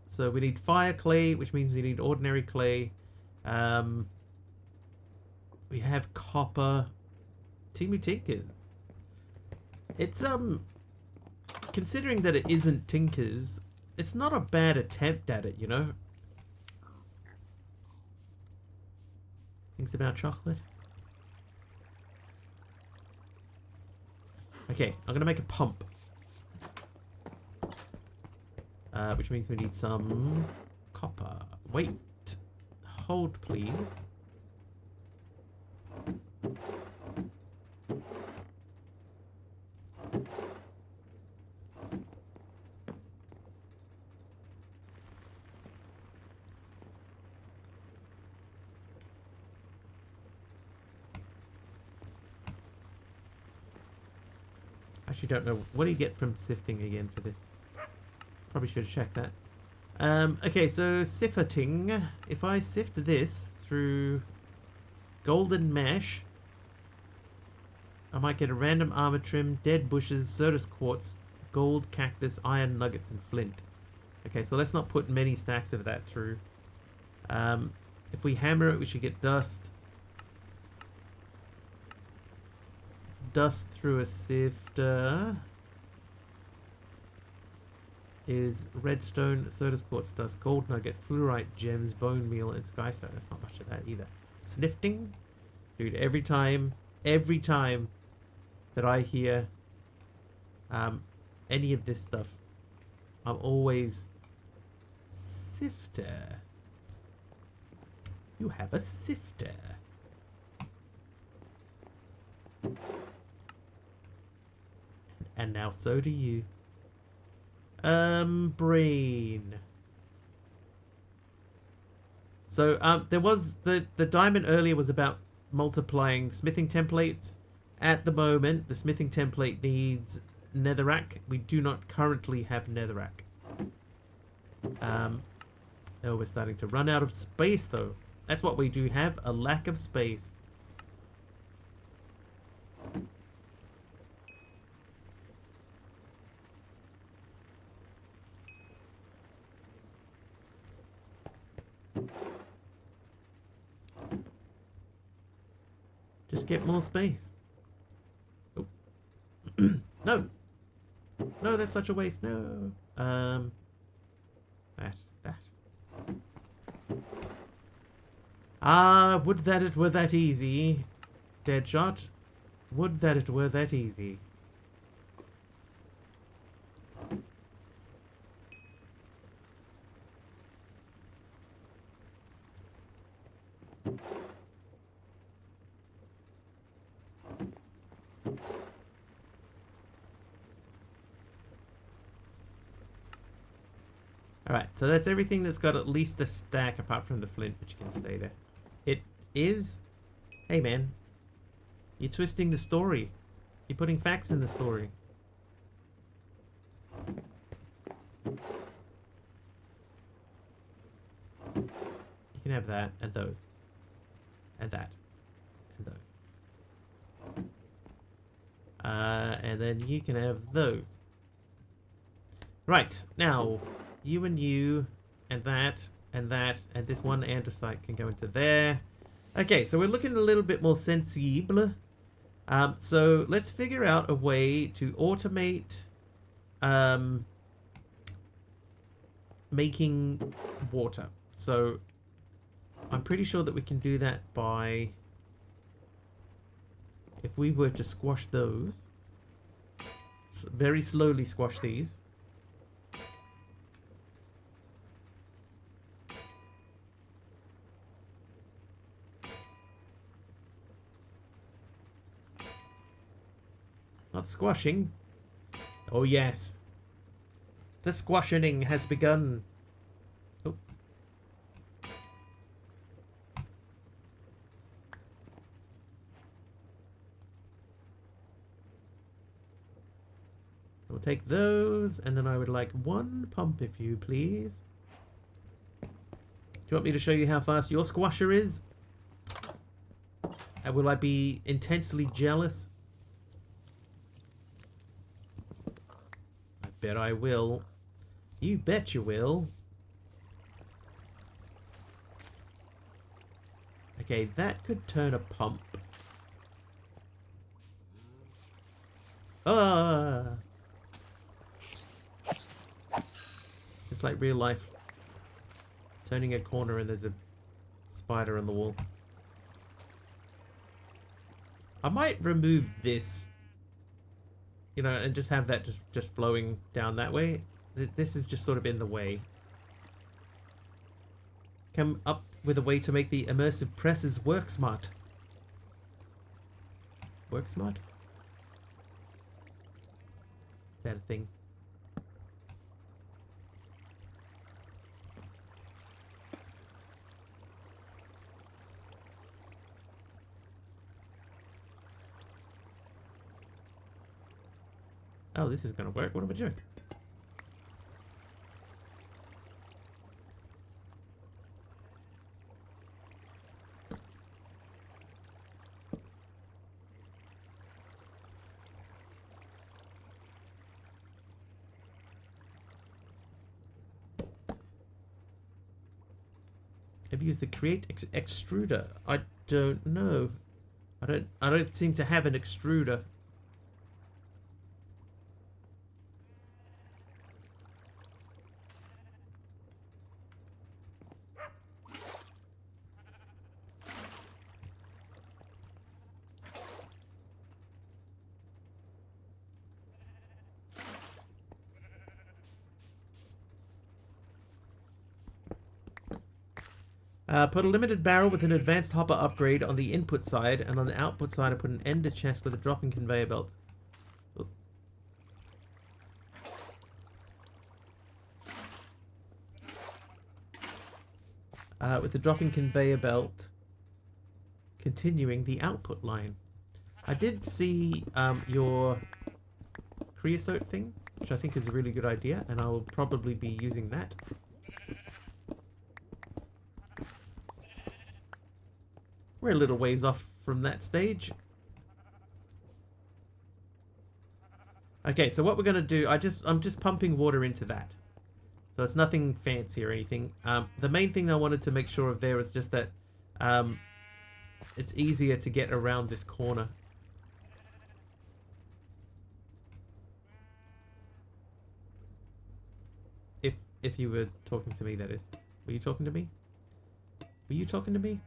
So we need fire clay, which means we need ordinary clay. We have copper. Timu Tinkers. It's, considering that it isn't Tinkers, it's not a bad attempt at it, you know? Things about chocolate. Okay, I'm gonna make a pump. Which means we need some copper. Wait. Hold, please. Actually don't know. What do you get from sifting again for this? Probably should have checked that. Okay, so sifting. If I sift this through golden mesh, I might get a random armor trim, dead bushes, Certus quartz, gold cactus, iron nuggets, and flint. Okay, so let's not put many stacks of that through. If we hammer it, we should get dust. Dust through a sifter is redstone, Certus quartz dust, gold nugget, fluorite, gems, bone meal, and skystone. That's not much of that either. Snifting? Dude, every time that I hear any of this stuff, I'm always sifter. You have a sifter. And now so do you. Brain. So there was the diamond earlier was about multiplying smithing templates. At the moment, the smithing template needs netherrack. We do not currently have netherrack. Oh, we're starting to run out of space though. That's what we do have, a lack of space. Just get more space. Oh. No. No, that's such a waste. No. That. Ah, would that it were that easy. Deadshot. Would that it were that easy. Alright, so that's everything that's got at least a stack apart from the flint, which can stay there. It is... Hey man, you're twisting the story. You're putting facts in the story. You can have that, and those. And that. And those. And then you can have those. Right, now... You and you, and that, and that, and this one andesite can go into there. Okay, so we're looking a little bit more sensible. So let's figure out a way to automate making water. So I'm pretty sure that we can do that by, if we were to squash those, very slowly squash these. Not squashing. Oh yes. The squashing has begun. Oh. We'll take those, and then I would like one pump if you please. Do you want me to show you how fast your squasher is? And will I be intensely jealous? Bet I will. You bet you will. Okay, that could turn a pump. Ah! It's just like real life. Turning a corner and there's a spider on the wall. I might remove this, you know, and just have that just flowing down that way. This is just sort of in the way. Come up with a way to make the immersive presses work smart. Work smart? Is that a thing? Oh, this is gonna work. What am I doing? Have you used the create extruder? I don't know. I don't seem to have an extruder. Put a limited barrel with an advanced hopper upgrade on the input side, and on the output side I put an ender chest with a dropping conveyor belt. With the dropping conveyor belt continuing the output line. I did see your creosote thing, which I think is a really good idea, and I will probably be using that. We're a little ways off from that stage. Okay, so what we're gonna do, I'm just pumping water into that. So it's nothing fancy or anything. The main thing I wanted to make sure of there was just that it's easier to get around this corner. If you were talking to me, that is. Were you talking to me? Were you talking to me?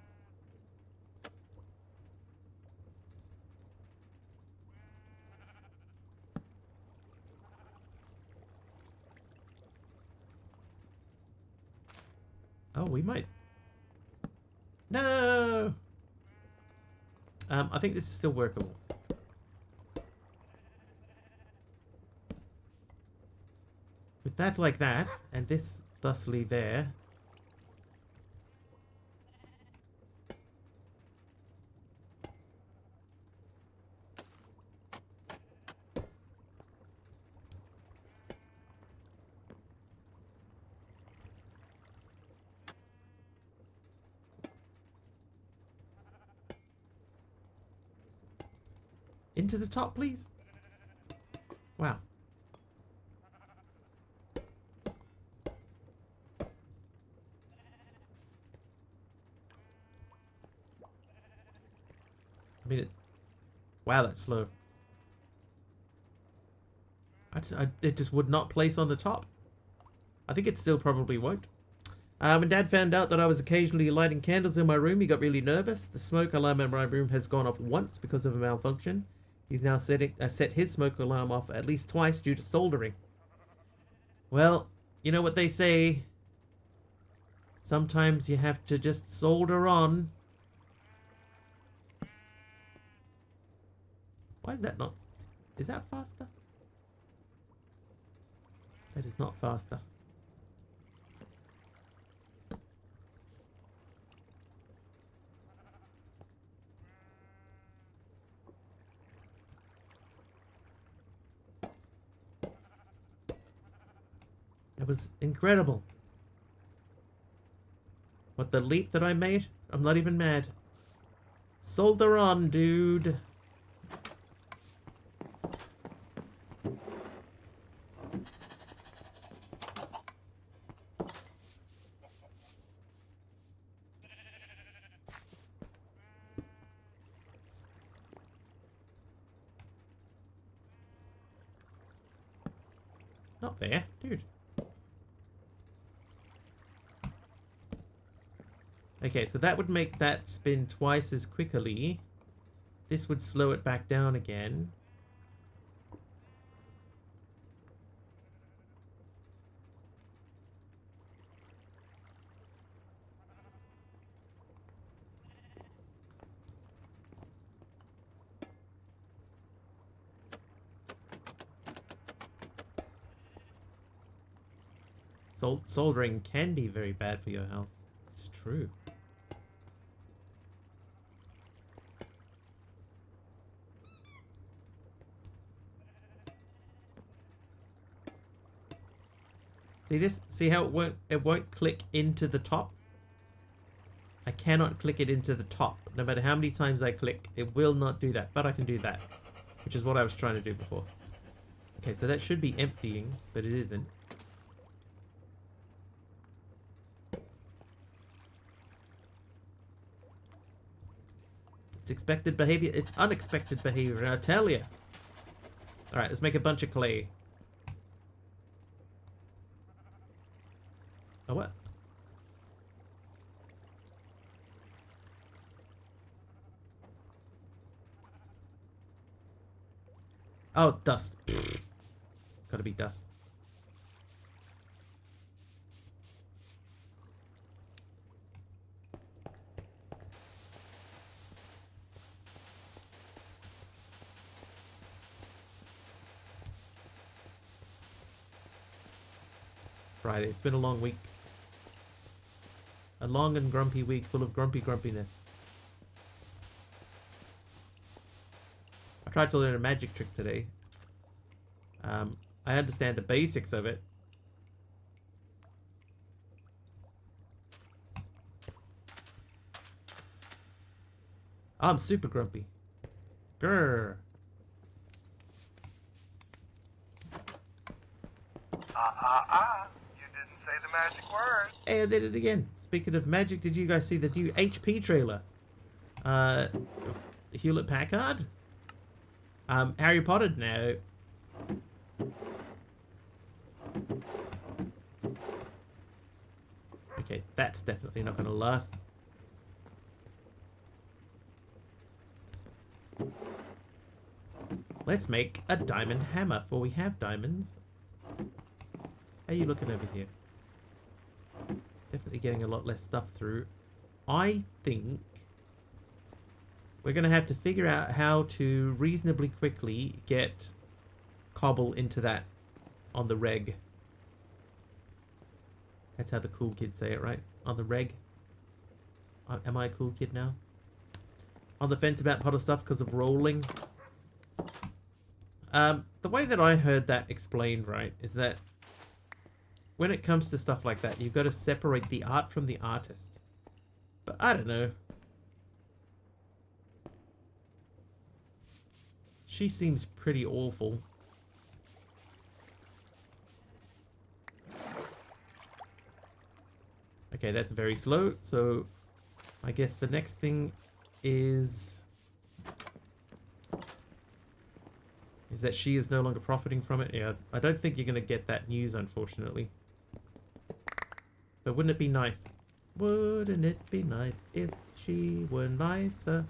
Oh, we might. No! I think this is still workable. With that like that, and this thusly there. Into the top, please. Wow. I mean, wow, that's slow. It just would not place on the top. I think it still probably won't. When Dad found out that I was occasionally lighting candles in my room, he got really nervous. The smoke alarm in my room has gone off once because of a malfunction. He's now set his smoke alarm off at least twice due to soldering. Well, you know what they say. Sometimes you have to just solder on. Why is that not... Is that faster? That is not faster. That was incredible. What, the leap that I made? I'm not even mad. Solder on, dude. Not there, dude. Okay, so that would make that spin twice as quickly. This would slow it back down again. Soldering can be very bad for your health. It's true. See this? See how it won't click into the top? I cannot click it into the top. No matter how many times I click, it will not do that. But I can do that, which is what I was trying to do before. Okay, so that should be emptying, but it isn't. It's expected behavior. It's unexpected behavior, I tell you. Alright, let's make a bunch of clay. Oh, what? Oh, it's dust. Gotta be dust. Friday. It's been a long week. A long and grumpy week full of grumpiness. I tried to learn a magic trick today. I understand the basics of it. I'm super grumpy. Grrr. You didn't say the magic word. Hey, I did it again. Speaking of magic, did you guys see the new HP trailer? Hewlett Packard? Harry Potter now. Okay, that's definitely not going to last. Let's make a diamond hammer, for we have diamonds. How are you looking over here? Definitely getting a lot less stuff through. I think we're going to have to figure out how to reasonably quickly get cobble into that on the reg. That's how the cool kids say it, right? On the reg. Am I a cool kid now? On the fence about Potter stuff because of rolling. The way that I heard that explained, right, is that when it comes to stuff like that, you've got to separate the art from the artist. But I don't know. She seems pretty awful. Okay, that's very slow, so I guess the next thing is that she is no longer profiting from it. Yeah, I don't think you're going to get that news, unfortunately. But wouldn't it be nice? Wouldn't it be nice if she were nicer?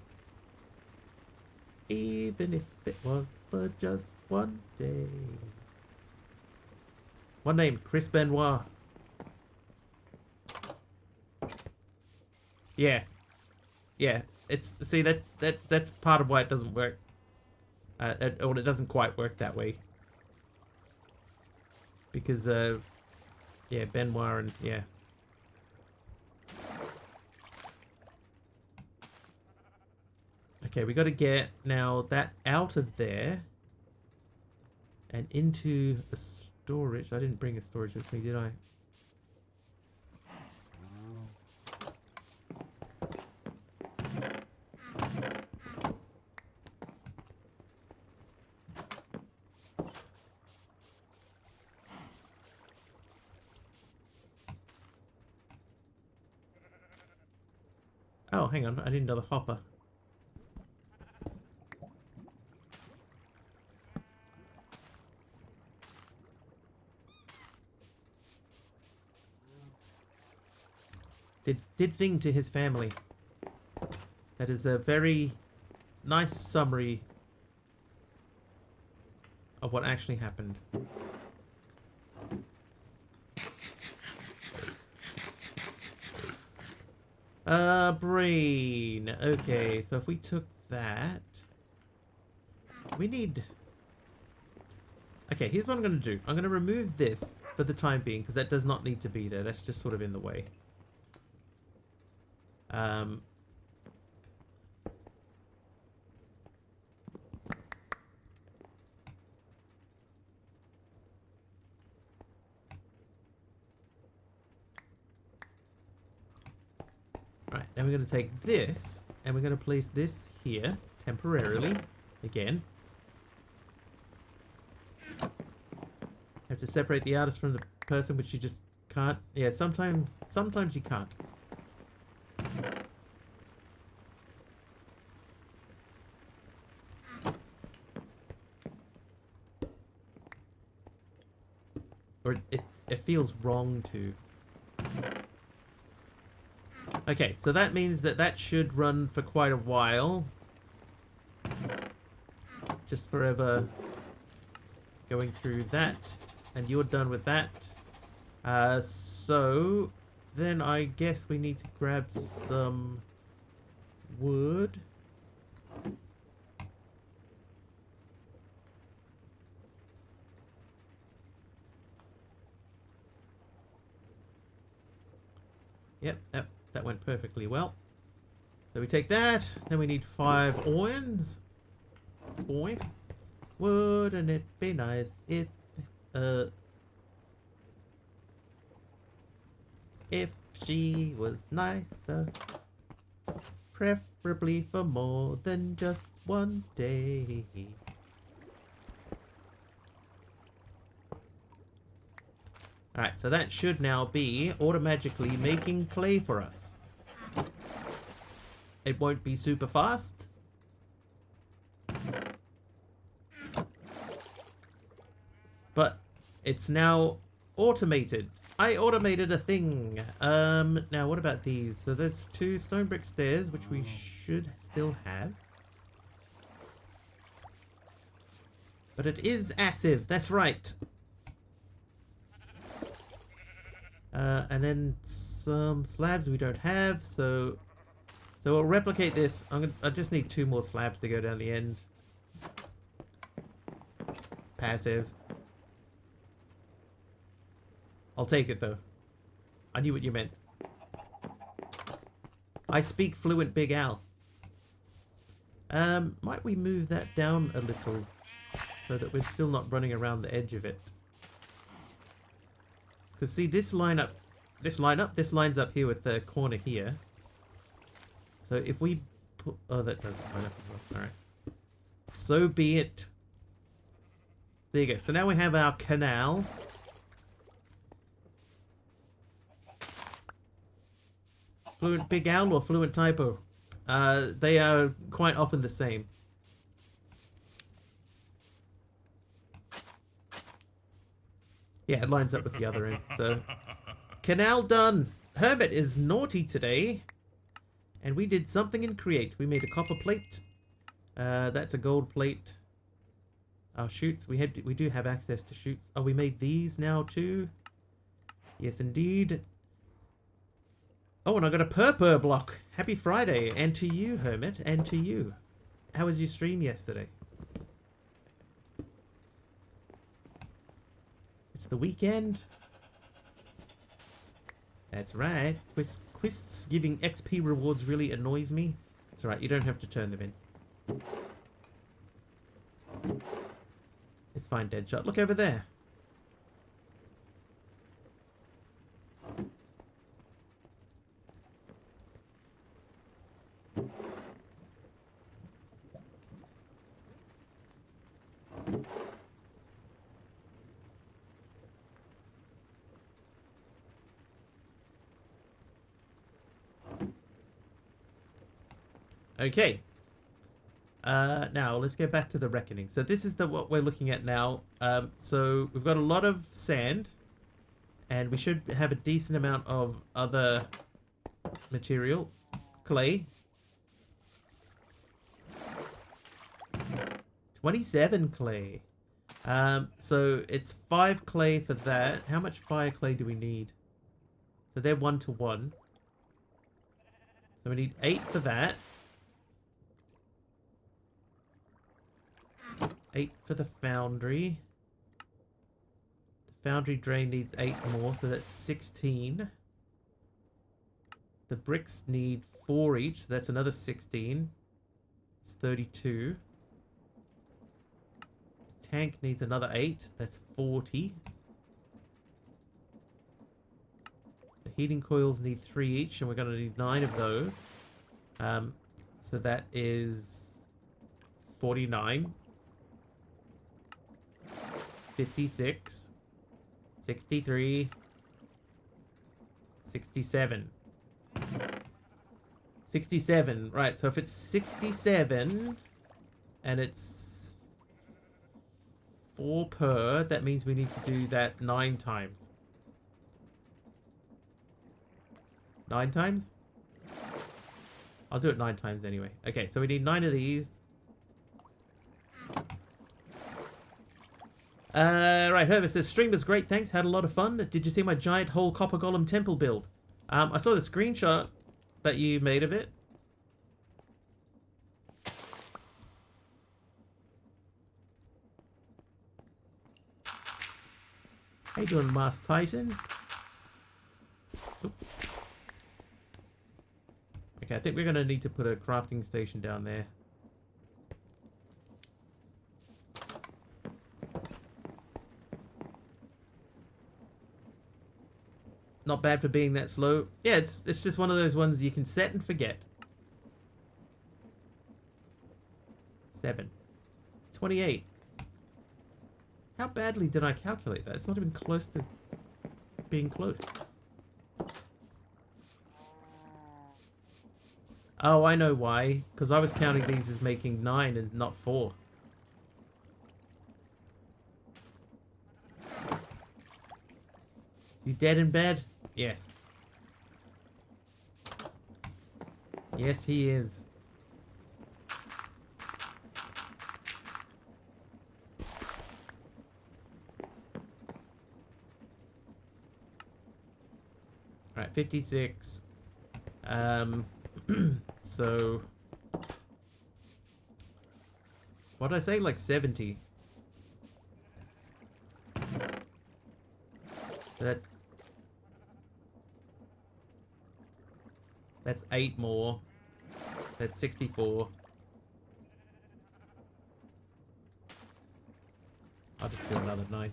Even if it was for just one day. One name, Chris Benoit. Yeah. Yeah. It's, see, that's part of why it doesn't work. Or it doesn't quite work that way. Because, yeah, Benoit and, yeah. Okay, we got to get now that out of there and into a storage. I didn't bring a storage with me, did I? Oh, hang on. I need another hopper. Did thing to his family. That is a very nice summary of what actually happened. Brain. Okay, so if we took that, we need... Okay, here's what I'm going to do. I'm going to remove this for the time being, because that does not need to be there. That's just sort of in the way. Right, now we're going to take this, and we're going to place this here, temporarily, again. Have to separate the artist from the person, which you just can't. Yeah, sometimes you can't. Or it feels wrong to. Okay, so that means that should run for quite a while. Just forever going through that. And you're done with that. So then I guess we need to grab some wood. Yep, that went perfectly well. So we take that, then we need 5 iron. 5. Wouldn't it be nice if she was nicer, preferably for more than just one day. Alright, so that should now be automatically making clay for us. It won't be super fast. But it's now automated. I automated a thing. Now what about these? So there's 2 stone brick stairs, which we should still have. But it is active, that's right. And then some slabs we don't have, so we'll replicate this. I just need 2 more slabs to go down the end. Passive. I'll take it though. I knew what you meant. I speak fluent Big Al. Might we move that down a little so that we're still not running around the edge of it? Because see, this lines up here with the corner here. So if we put, oh, that doesn't line up as well. All right. So be it. There you go. So now we have our canal. Fluent Big Al or Fluent Typo? They are quite often the same. Yeah, it lines up with the other end. So, canal done. Hermit is naughty today. And we did something in Create. We made a copper plate. That's a gold plate. Our chutes. We do have access to chutes. Oh, we made these now too. Yes, indeed. Oh, and I got a purple block. Happy Friday. And to you, Hermit. And to you. How was your stream yesterday? It's the weekend. That's right. Quests giving XP rewards really annoys me. It's alright, you don't have to turn them in. It's fine, Deadshot. Look over there. Okay. Now let's get back to the reckoning. So this is what we're looking at now. So we've got a lot of sand, and we should have a decent amount of other material, clay. 27 clay. So it's 5 clay for that. How much fire clay do we need? So they're 1 to 1. So we need 8 for that. 8 for the foundry. The foundry drain needs 8 more, so that's 16. The bricks need 4 each, so that's another 16. It's 32. The tank needs another 8, that's 40. The heating coils need 3 each, and we're going to need 9 of those. So that is 49. 56. 63. 67. 67. Right, so if it's 67 and it's 4 per, that means we need to do that 9 times. 9 times? I'll do it 9 times anyway. Okay, so we need 9 of these. Right, Herbert says, stream was great, thanks, had a lot of fun. Did you see my giant whole copper golem temple build? I saw the screenshot that you made of it. How you doing, Mars Titan? Oop. Okay, I think we're going to need to put a crafting station down there. Not bad for being that slow. Yeah, it's just one of those ones you can set and forget. 7. 28. How badly did I calculate that? It's not even close to being close. Oh, I know why. Because I was counting these as making 9 and not 4. Is he dead in bed? Yes. Yes, he is. Alright, 56. So... what did I say? Like 70. That's 8 more. That's 64. I'll just do another 9.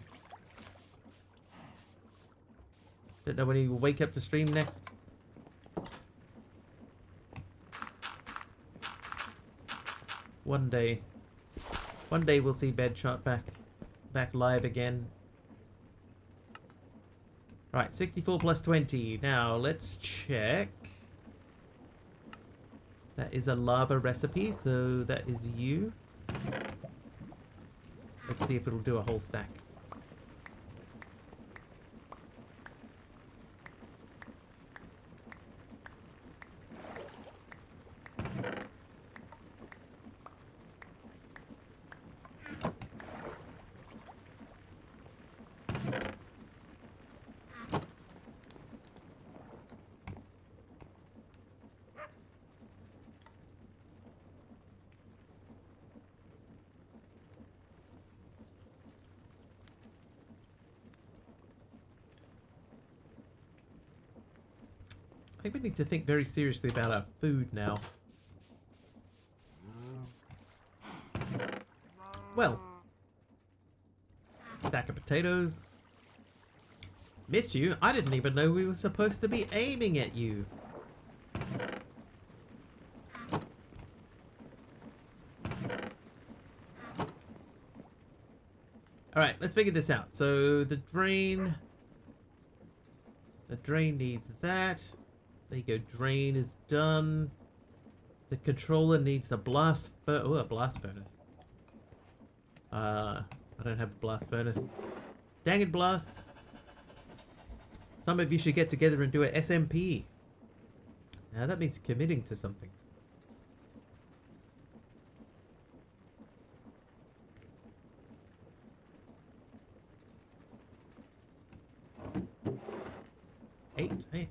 Don't know when he will wake up to stream next. One day we'll see Bedshot back live again. Right, 64 plus 20. Now let's check. That is a lava recipe, so that is you. Let's see if it'll do a whole stack. I think we need to think very seriously about our food now. Well. Stack of potatoes. Miss you? I didn't even know we were supposed to be aiming at you. Alright, let's figure this out. So the drain needs that. There you go, drain is done. The controller needs a blast furnace. I don't have a blast furnace. Dang it, Blast. Some of you should get together and do a SMP. Now that means committing to something. 8. Hey,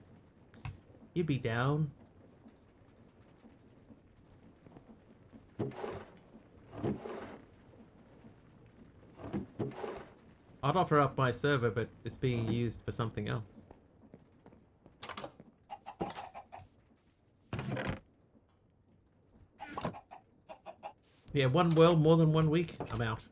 you'd be down. I'd offer up my server, but it's being used for something else. Yeah, one world, more than 1 week, I'm out.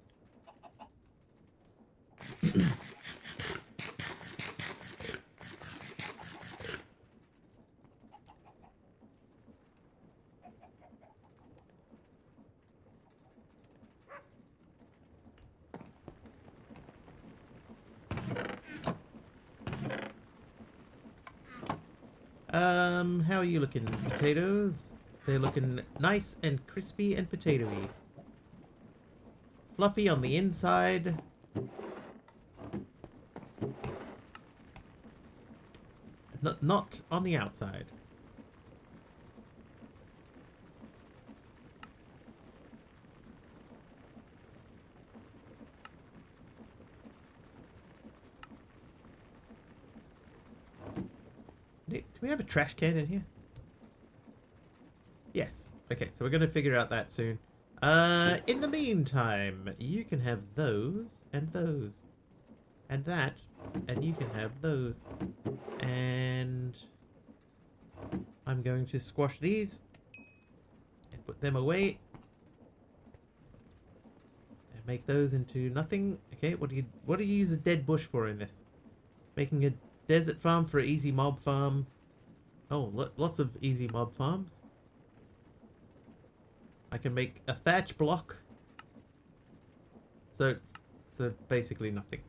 How are you looking, potatoes? They're looking nice and crispy and potatoey. Fluffy on the inside. Not on the outside. Do we have a trash can in here? Yes. Okay, so we're going to figure out that soon. In the meantime, you can have those and those. And that. And you can have those. And I'm going to squash these. And put them away. And make those into nothing. Okay, what do you use a dead bush for in this? Making a desert farm for an easy mob farm. Oh, lots of easy mob farms. I can make a thatch block. So basically nothing.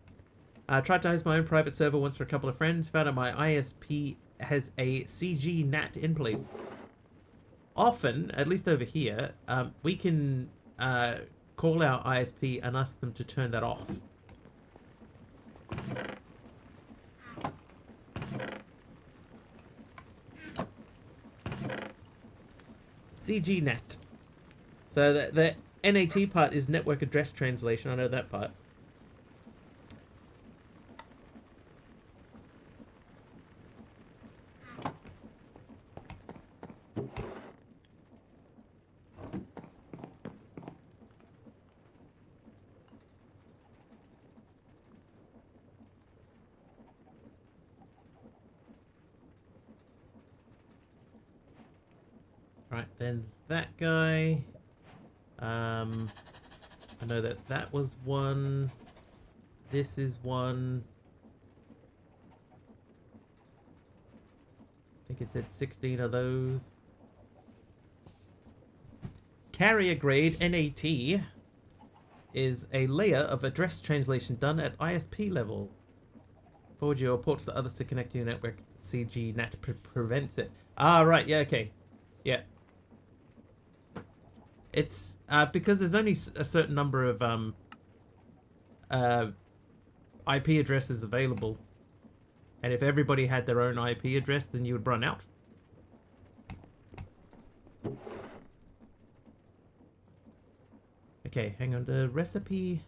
I tried to host my own private server once for a couple of friends. Found out my ISP has a CG NAT in place. Often, at least over here, we can call our ISP and ask them to turn that off. CGNAT. So the NAT part is network address translation. I know that part. Right, then that guy. I know that was one. This is one. I think it said 16 of those. Carrier grade NAT is a layer of address translation done at ISP level. Forward your ports to others to connect to your network. CG NAT prevents it. Ah, right. Yeah, okay. Yeah. It's because there's only a certain number of IP addresses available, and if everybody had their own IP address, then you would run out. Okay, hang on. The recipe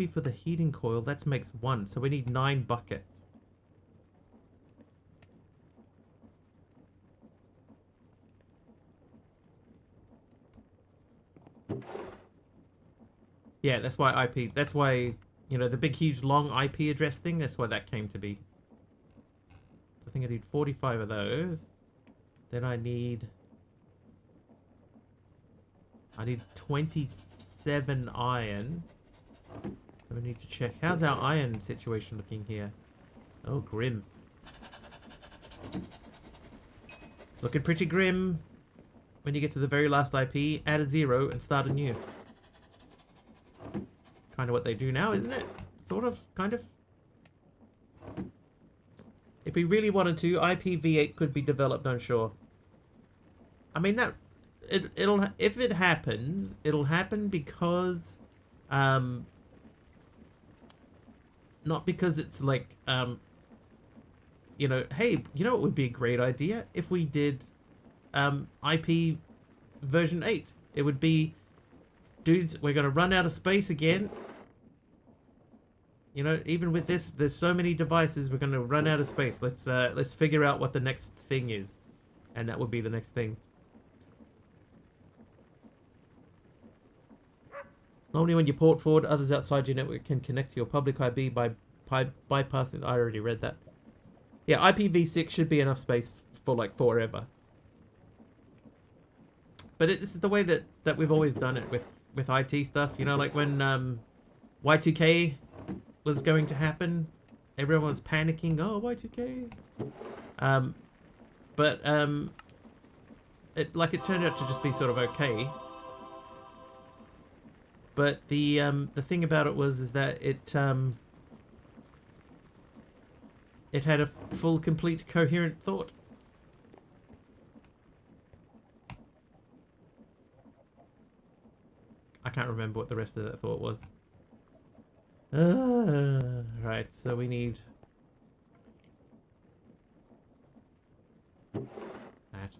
for the heating coil, that makes 1, so we need 9 buckets. Yeah, that's why IP, that's why, you know, the big, huge, long IP address thing, that's why that came to be. I think I need 45 of those. Then I need 27 iron. So we need to check. How's our iron situation looking here? Oh, grim. It's looking pretty grim. When you get to the very last IP, add a 0 and start anew. Kind of what they do now, isn't it? Sort of, kind of. If we really wanted to, IPv8 could be developed, I'm sure. I mean, that it'll if it happens, it'll happen because not because it's like you know, hey, you know what would be a great idea if we did IP version 8. It would be, dudes, we're going to run out of space again. You know, even with this, there's so many devices, we're going to run out of space. Let's figure out what the next thing is. And that would be the next thing. Normally when you port forward, others outside your network can connect to your public IP by bypassing... I already read that. Yeah, IPv6 should be enough space for like forever. But this is the way that we've always done it with IT stuff. You know, like when Y2K was going to happen, everyone was panicking. Oh, Y2K. It turned out to just be sort of okay. But the thing about it is that it had a full, complete, coherent thought. I can't remember what the rest of that thought was. Right, so we need that.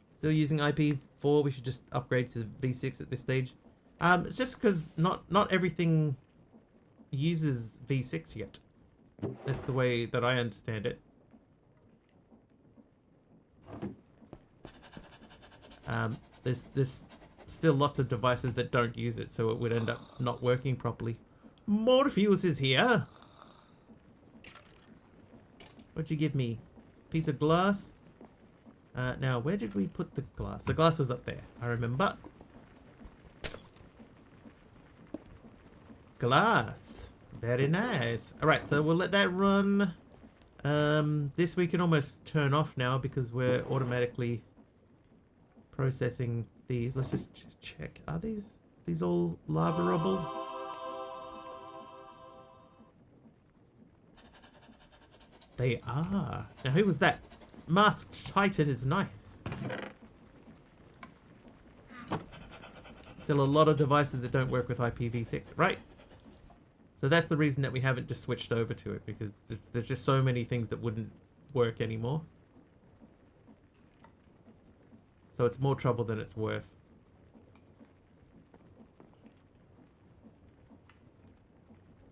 Still using IP4, we should just upgrade to V6 at this stage. It's just because not everything uses V6 yet. That's the way that I understand it. There's still lots of devices that don't use it, so it would end up not working properly. Morpheus is here. What'd you give me? Piece of glass. Now, where did we put the glass? The glass was up there, I remember. Glass. Very nice. Alright, so we'll let that run. This we can almost turn off now because we're automatically processing these. Let's just check. Are these all lavaable? They are. Now, who was that? Masked Titan is nice. Still a lot of devices that don't work with IPv6. Right. So that's the reason that we haven't just switched over to it, because there's just so many things that wouldn't work anymore. So it's more trouble than it's worth.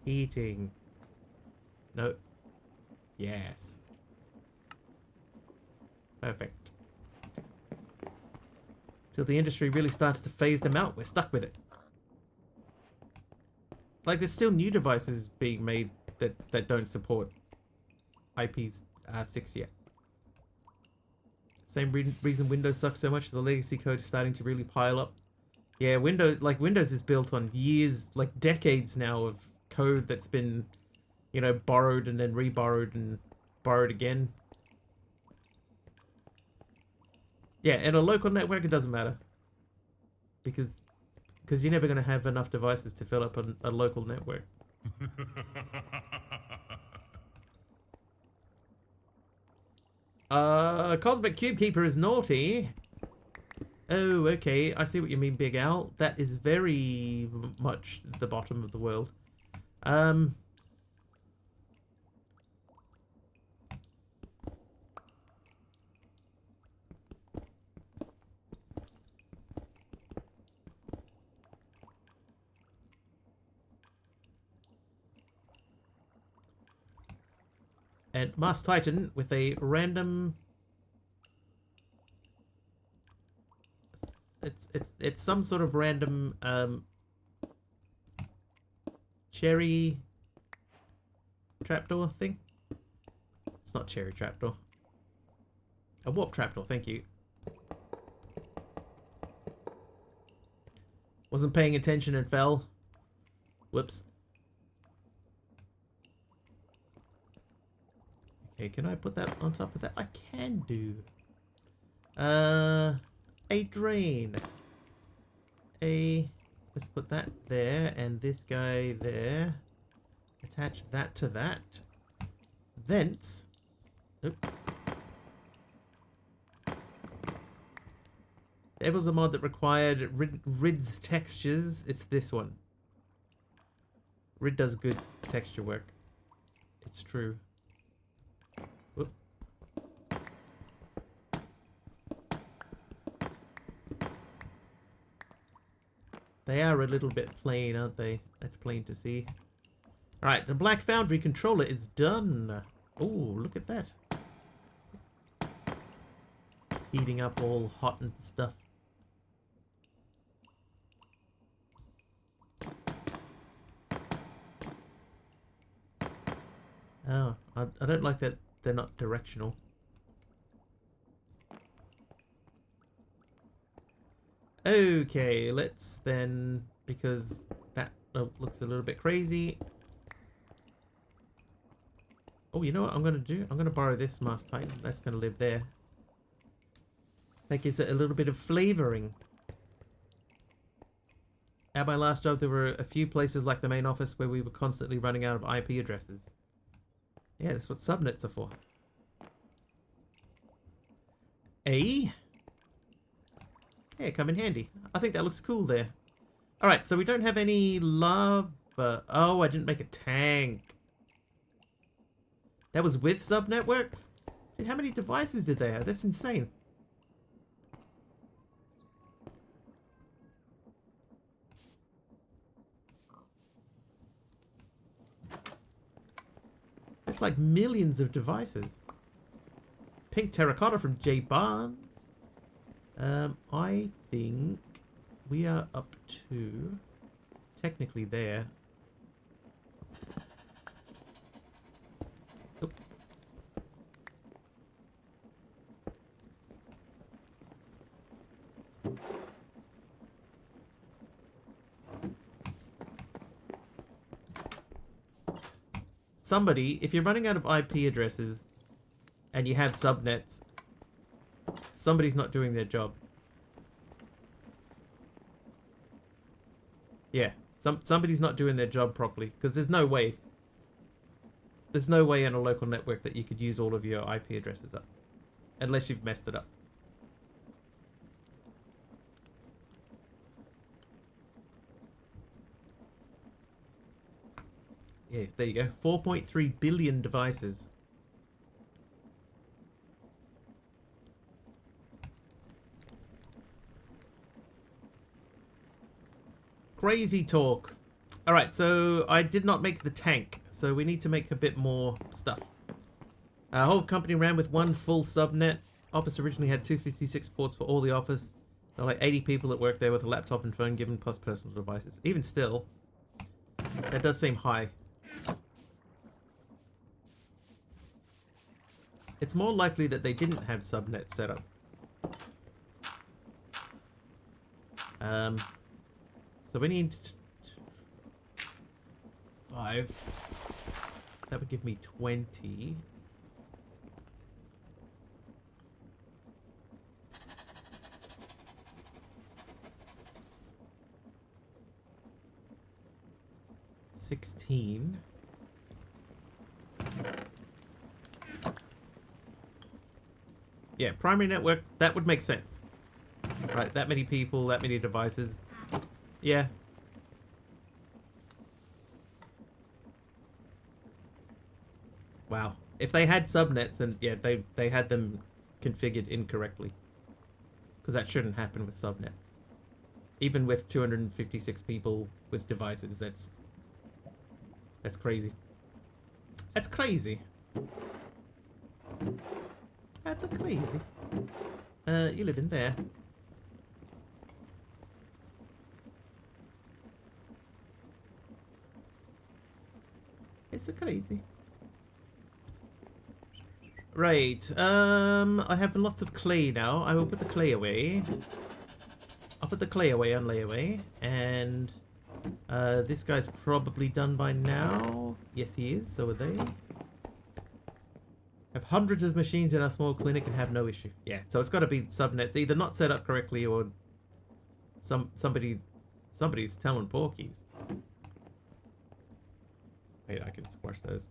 Eating. No. Yes. Perfect. Till the industry really starts to phase them out, we're stuck with it. Like, there's still new devices being made that don't support IPv6 yet. Same reason Windows sucks so much, the legacy code is starting to really pile up. Yeah, Windows is built on years, like decades now of code that's been, you know, borrowed and then re-borrowed and borrowed again. Yeah, and a local network, it doesn't matter. Because you're never going to have enough devices to fill up a local network. Cosmic Cube Keeper is naughty. Oh, okay. I see what you mean, Big Al. That is very much the bottom of the world. And Masked Titan with a random... It's some sort of random cherry trapdoor thing. It's not cherry trapdoor. A warp trapdoor, thank you. Wasn't paying attention and fell. Whoops. Okay, can I put that on top of that? I can do. A drain. Let's put that there and this guy there. Attach that to that. Thence. Oop. There was a mod that required RID's textures. It's this one. RID does good texture work. It's true. Whoop. They are a little bit plain, aren't they? That's plain to see. Alright, the Black Foundry controller is done. Oh, look at that. Heating up all hot and stuff. Oh, I don't like that they're not directional. Okay, let's then, because that looks a little bit crazy. Oh, you know what I'm going to do? I'm going to borrow this Mast Titan. That's going to live there. That gives it a little bit of flavouring. At my last job, there were a few places like the main office where we were constantly running out of IP addresses. Yeah, that's what subnets are for. A? Yeah, come in handy. I think that looks cool there. Alright, so we don't have any lava. Oh, I didn't make a tank. That was with subnetworks? Dude, how many devices did they have? That's insane. That's like millions of devices. Pink terracotta from J Barnes. I think we are up to technically there. Oop. Somebody, if you're running out of IP addresses and you have subnets, somebody's not doing their job. Yeah, somebody's not doing their job properly, because there's no way in a local network that you could use all of your IP addresses up, unless you've messed it up. Yeah, there you go. 4.3 billion devices. Crazy talk. Alright, so I did not make the tank, so we need to make a bit more stuff. Our whole company ran with one full subnet. Office originally had 256 ports for all the office. There were like 80 people that worked there with a laptop and phone given, plus personal devices. Even still, that does seem high. It's more likely that they didn't have subnet set up. So we need 5. That would give me 20. $16. Yeah, primary network, that would make sense. Right, that many people, that many devices. Yeah. Wow. If they had subnets, then yeah, they had them configured incorrectly. Because that shouldn't happen with subnets. Even with 256 people with devices, that's crazy. That's crazy. That's crazy. You live in there. It's a crazy. Right. I have lots of clay now. I will put the clay away. I'll put the clay away on layaway. And this guy's probably done by now. Yes, he is. So are they. Have hundreds of machines in our small clinic and have no issue. Yeah, so it's got to be subnets either not set up correctly or somebody's telling porkies. Wait, I can squash those.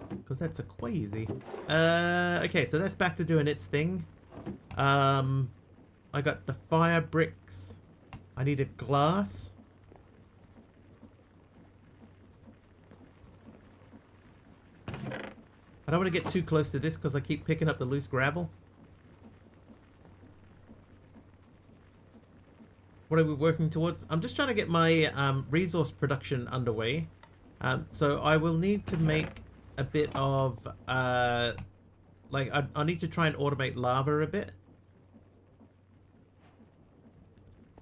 Because that's a quasi. Okay, so that's back to doing its thing. I got the fire bricks. I need a glass. I don't want to get too close to this because I keep picking up the loose gravel. what are we working towards? I'm just trying to get my resource production underway. So I will need to make a bit of like I need to try and automate lava a bit.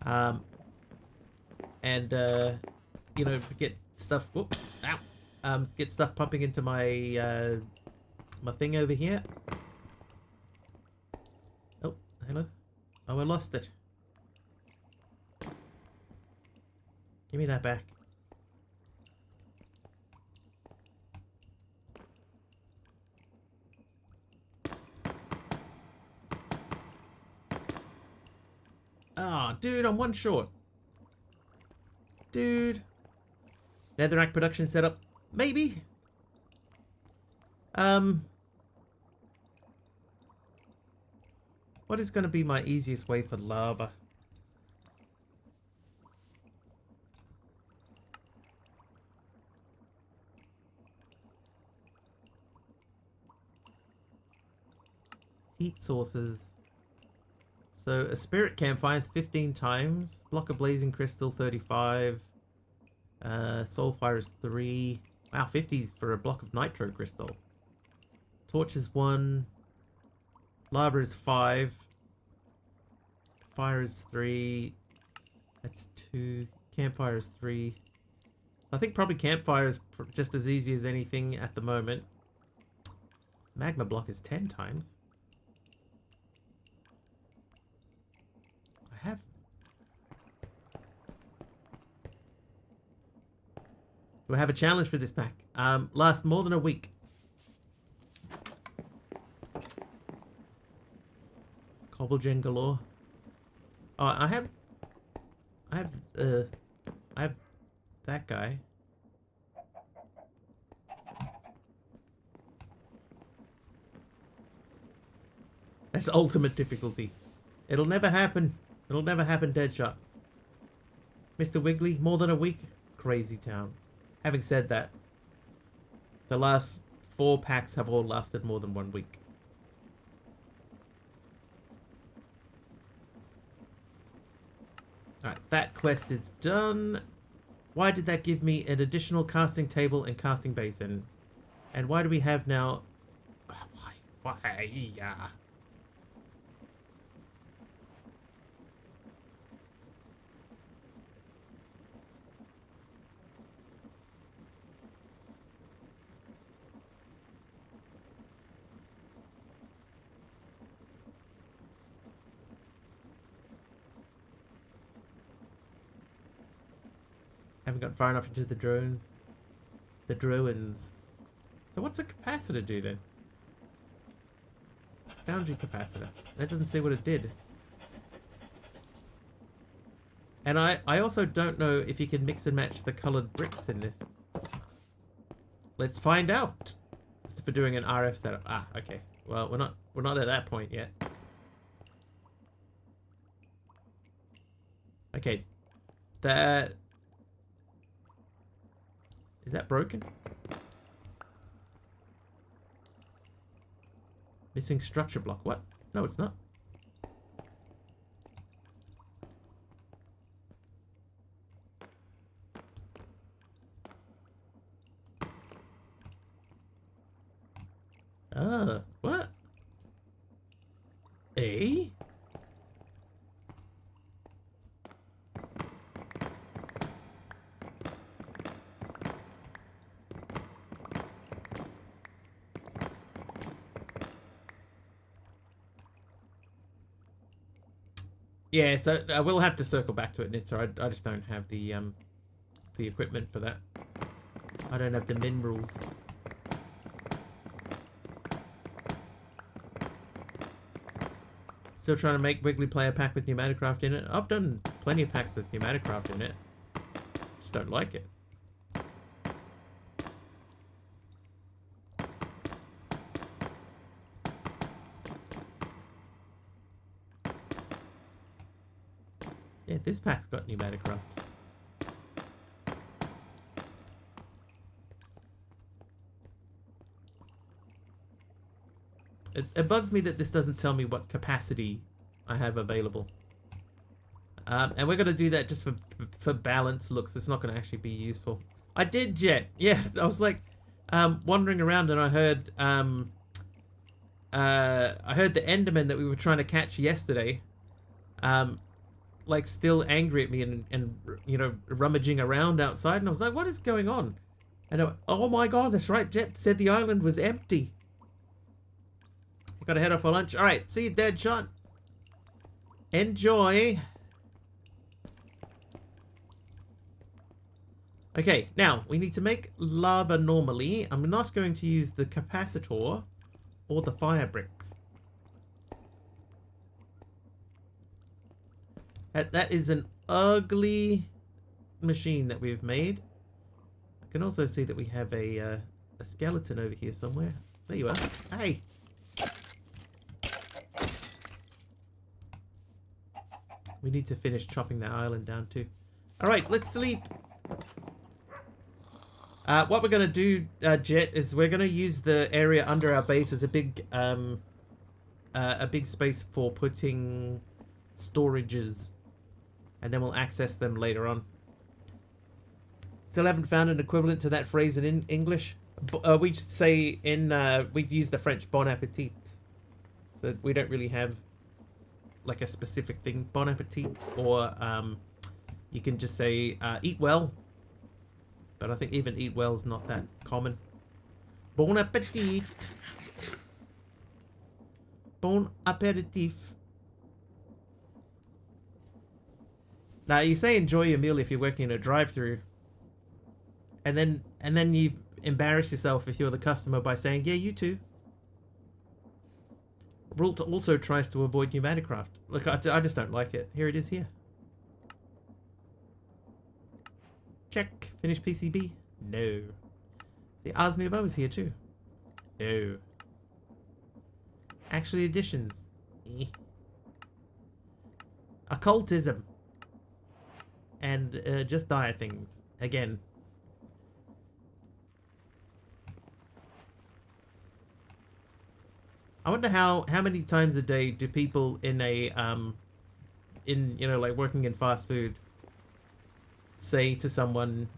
And you know, get stuff. Whoop, ow. Get stuff pumping into my my thing over here. Oh, hello. Oh, I lost it. Give me that back. Ah, oh, dude, I'm one short. Dude. Netherrack production setup. Maybe. What is going to be my easiest way for lava? Heat sources. So a spirit campfire is 15 times. Block of blazing crystal 35. Soulfire is 3. Wow, 50 for a block of nitro crystal. Torch is 1. Lava is 5. Fire is 3. That's 2. Campfire is 3. I think probably campfire is just as easy as anything at the moment. Magma block is 10 times. I have... Do I have a challenge for this pack? Last more than a week. Cobblegen galore. Oh, I have that guy. That's ultimate difficulty. It'll never happen. It'll never happen, Deadshot. Mr. Wiggly, more than a week? Crazy town. Having said that, the last 4 packs have all lasted more than 1 week. Alright, that quest is done. Why did that give me an additional casting table and casting basin? And why do we have now... Why? Yeah. Haven't got far enough into the drones. The drones. So what's the capacitor do then? Boundary capacitor. That doesn't say what it did. And I also don't know if you can mix and match the colored bricks in this. Let's find out. It's for doing an RF setup. Ah, okay. Well, we're not at that point yet. Okay. That... Is that broken? Missing structure block. What? No, it's not. What? A? Yeah, so I will have to circle back to it, Nitsa. I just don't have the equipment for that. I don't have the minerals. Still trying to make Wiggly play a pack with Pneumaticraft in it. I've done plenty of packs with Pneumaticraft in it. Just don't like it. Yeah, this pack's got Pneumaticraft. It bugs me that this doesn't tell me what capacity I have available. And we're going to do that just for balance looks. It's not going to actually be useful. I did jet. Yeah, I was like wandering around and I heard the Enderman that we were trying to catch yesterday, like still angry at me and you know, rummaging around outside. And I was like, what is going on? And I went, oh my god, that's right. Jet said the island was empty. Gotta head off for lunch. All right, see you, Deadshot. Enjoy. Okay, now we need to make lava normally. I'm not going to use the capacitor or the fire bricks. That is an ugly machine that we've made. I can also see that we have a skeleton over here somewhere. There you are. Hey. We need to finish chopping that island down too. All right, let's sleep. What we're going to do, Jet, is we're going to use the area under our base as a big space for putting storages, and then we'll access them later on. Still haven't found an equivalent to that phrase in English. We say we'd use the French bon appetit, so we don't really have like a specific thing. Bon appetit, or you can just say eat well. But I think even eat well is not that common. Bon appetit. Bon aperitif. Now you say enjoy your meal if you're working in a drive-through, and then you embarrass yourself if you're the customer by saying, yeah, you too. Rult also tries to avoid Humanicraft. Look, I just don't like it. Here it is here. Check. Finish PCB? No. See, Ars Nouveau is here too. No. Actually, additions. Occultism. And just dire things. Again. I wonder how many times a day do people in a you know, like working in fast food say to someone,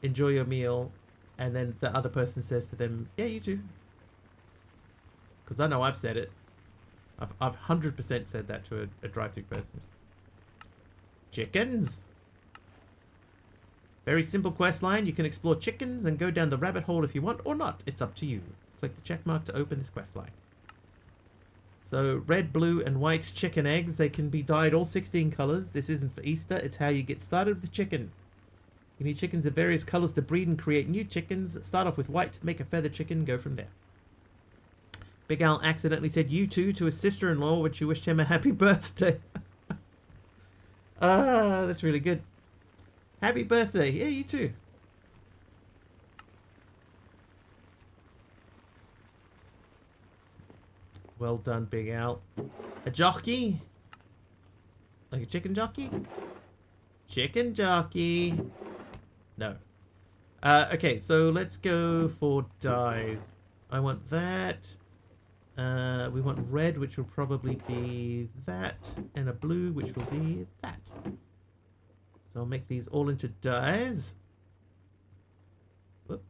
enjoy your meal, and then the other person says to them, yeah, you too. Because I know I've said it. I've 100% said that to a drive-thru person. Chickens. Very simple quest line. You can explore chickens and go down the rabbit hole if you want or not. It's up to you. Click the check mark to open this quest line. So red, blue, and white chicken eggs. They can be dyed all 16 colors. This isn't for Easter. It's how you get started with chickens. You need chickens of various colors to breed and create new chickens. Start off with white, make a feather chicken, go from there. Big Al accidentally said you too to his sister-in-law when she wished him a happy birthday. Ah, that's really good. Happy birthday. Yeah, you too. Well done, Big Al. A jockey? Like a chicken jockey? Chicken jockey. No. Okay, so let's go for dyes. I want that. We want red, which will probably be that. And a blue, which will be that. So I'll make these all into dyes. Whoop.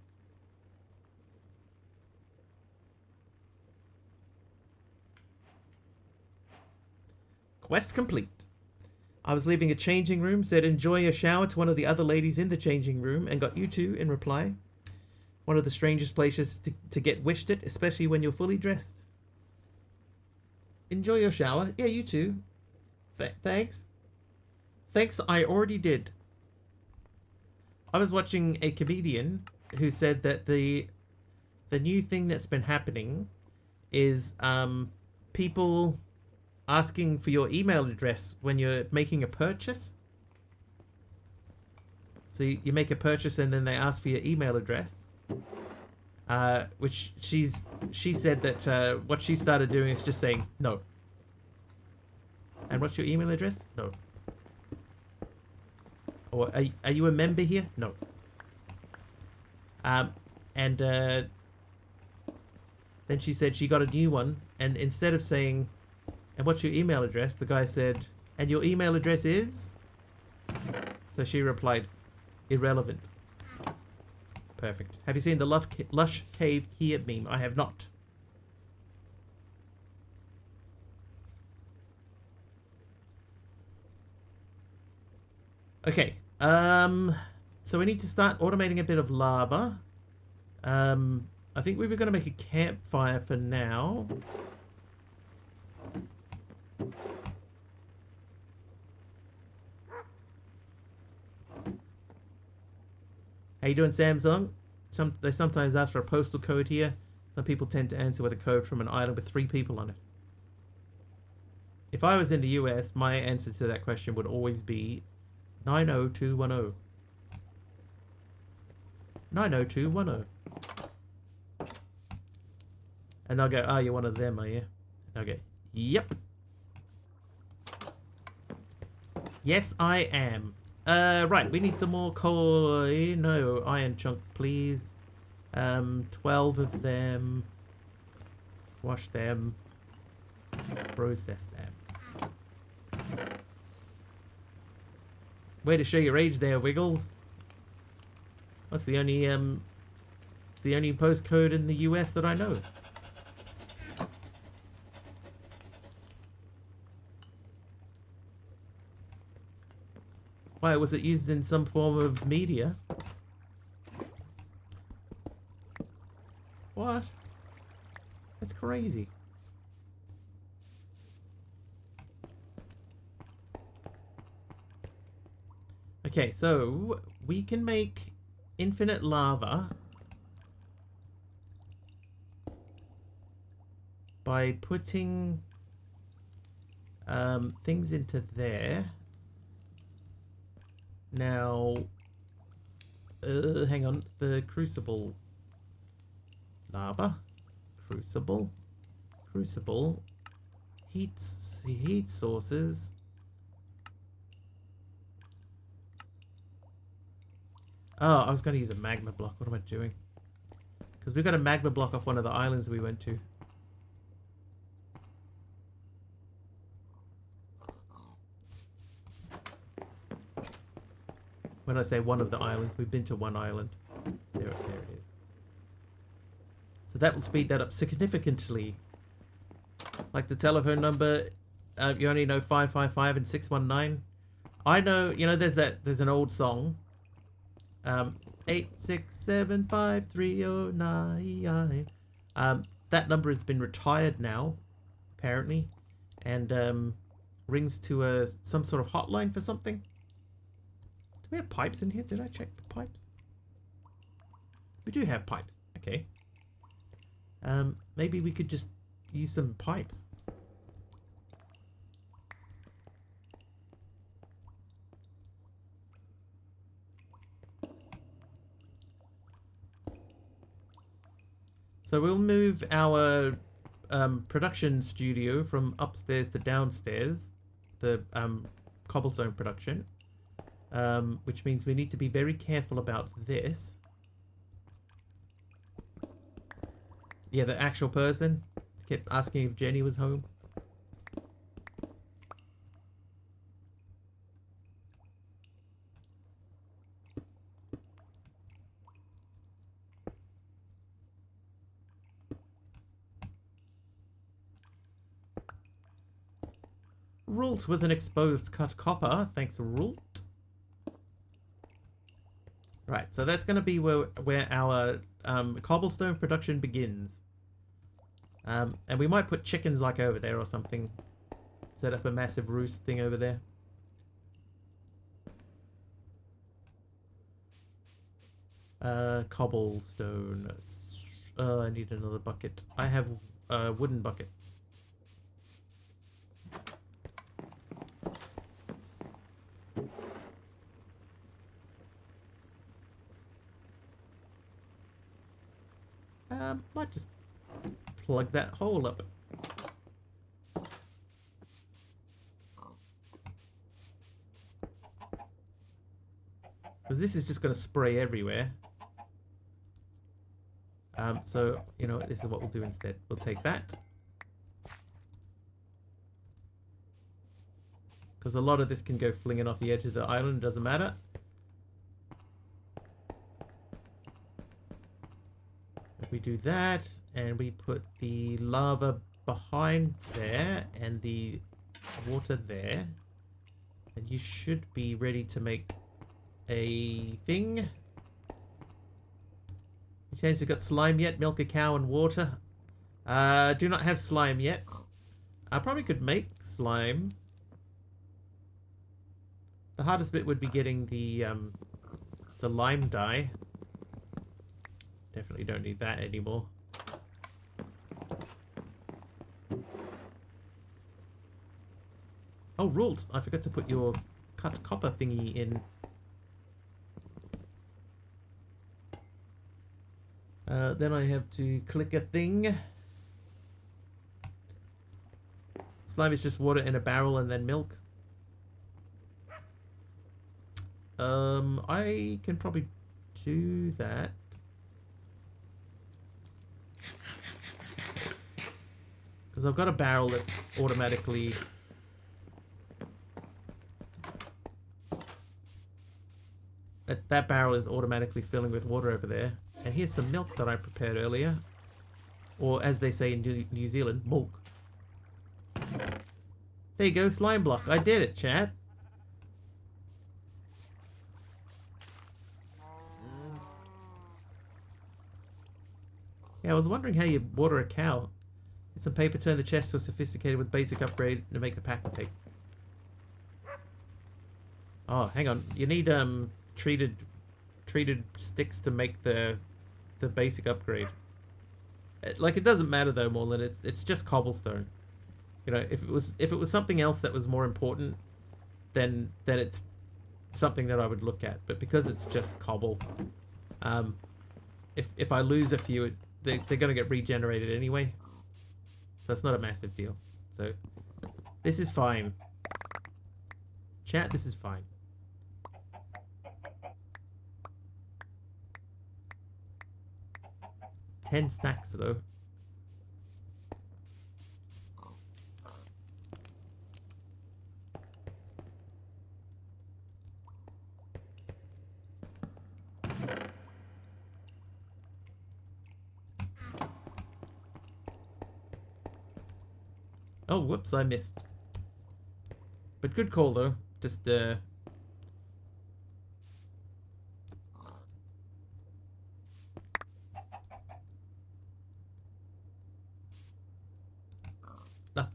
Quest complete. I was leaving a changing room, said enjoy your shower to one of the other ladies in the changing room, and got you two in reply. One of the strangest places to get wished at, especially when you're fully dressed. Enjoy your shower. Yeah, you too. Thanks. Thanks, I already did. I was watching a comedian who said that the new thing that's been happening is people asking for your email address when you're making a purchase. So you make a purchase and then they ask for your email address. Which she said that what she started doing is just saying no. And what's your email address? No. Or are you a member here? No. And then she said she got a new one, and instead of saying, and what's your email address? The guy said, and your email address is? So she replied, irrelevant. Perfect. Have you seen the Lush Cave here meme? I have not. Okay. So we need to start automating a bit of lava. I think we were going to make a campfire for now. How you doing, Samsung? They sometimes ask for a postal code here. Some people tend to answer with a code from an island with 3 people on it. If I was in the US, my answer to that question would always be 90210. 90210. And they'll go, oh, you're one of them, are you? And I'll go, yep. Yes, I am. Right, we need some more coal. No, iron chunks, please. 12 of them. Squash them. Process them. Way to show your age there, Wiggles. That's the only postcode in the US that I know. Why, was it used in some form of media? What? That's crazy. Okay, so we can make infinite lava by putting things into there. Now, hang on, the crucible lava, crucible, heat sources. Oh, I was going to use a magma block. What am I doing? Because we got a magma block off one of the islands we went to. When I say one of the islands, we've been to one island. There it is. So that will speed that up significantly. Like the telephone number, you only know 555 and 619. I know, you know, there's an old song. 8675309. That number has been retired now, apparently, and rings to some sort of hotline for something. Do we have pipes in here? Did I check the pipes? We do have pipes. Okay. Maybe we could just use some pipes. So we'll move our production studio from upstairs to downstairs, the cobblestone production, which means we need to be very careful about this. Yeah, the actual person kept asking if Jenny was home. Rult with an exposed cut copper. Thanks, Rult. Right, so that's going to be where our cobblestone production begins. And we might put chickens like over there or something. Set up a massive roost thing over there. Cobblestone. I need another bucket. I have wooden buckets. Might just plug that hole up. Because this is just going to spray everywhere. So, you know, this is what we'll do instead. We'll take that. Because a lot of this can go flinging off the edge of the island, doesn't matter. We do that, and we put the lava behind there, and the water there. And you should be ready to make a thing. Any chance you've got slime yet? Milk a cow and water. Do not have slime yet. I probably could make slime. The hardest bit would be getting the lime dye. Definitely don't need that anymore. Oh, rules! I forgot to put your cut copper thingy in. Then I have to click a thing. Slime is just water in a barrel and then milk. I can probably do that. Because I've got a barrel that's automatically... That barrel is automatically filling with water over there. And here's some milk that I prepared earlier. Or as they say in New Zealand, milk. There you go, slime block. I did it, chat. Yeah, I was wondering how you water a cow. Get some paper, turn the chest to a sophisticated with basic upgrade to make the pack take. Oh, hang on. You need treated sticks to make the basic upgrade. Like, it doesn't matter though, Morlin. It's just cobblestone. You know, if it was something else that was more important, then it's something that I would look at. But because it's just cobble, if I lose a few, they're gonna get regenerated anyway. So it's not a massive deal. So this is fine. Chat, this is fine. Ten stacks though. Oh, whoops, I missed. But good call, though. Just,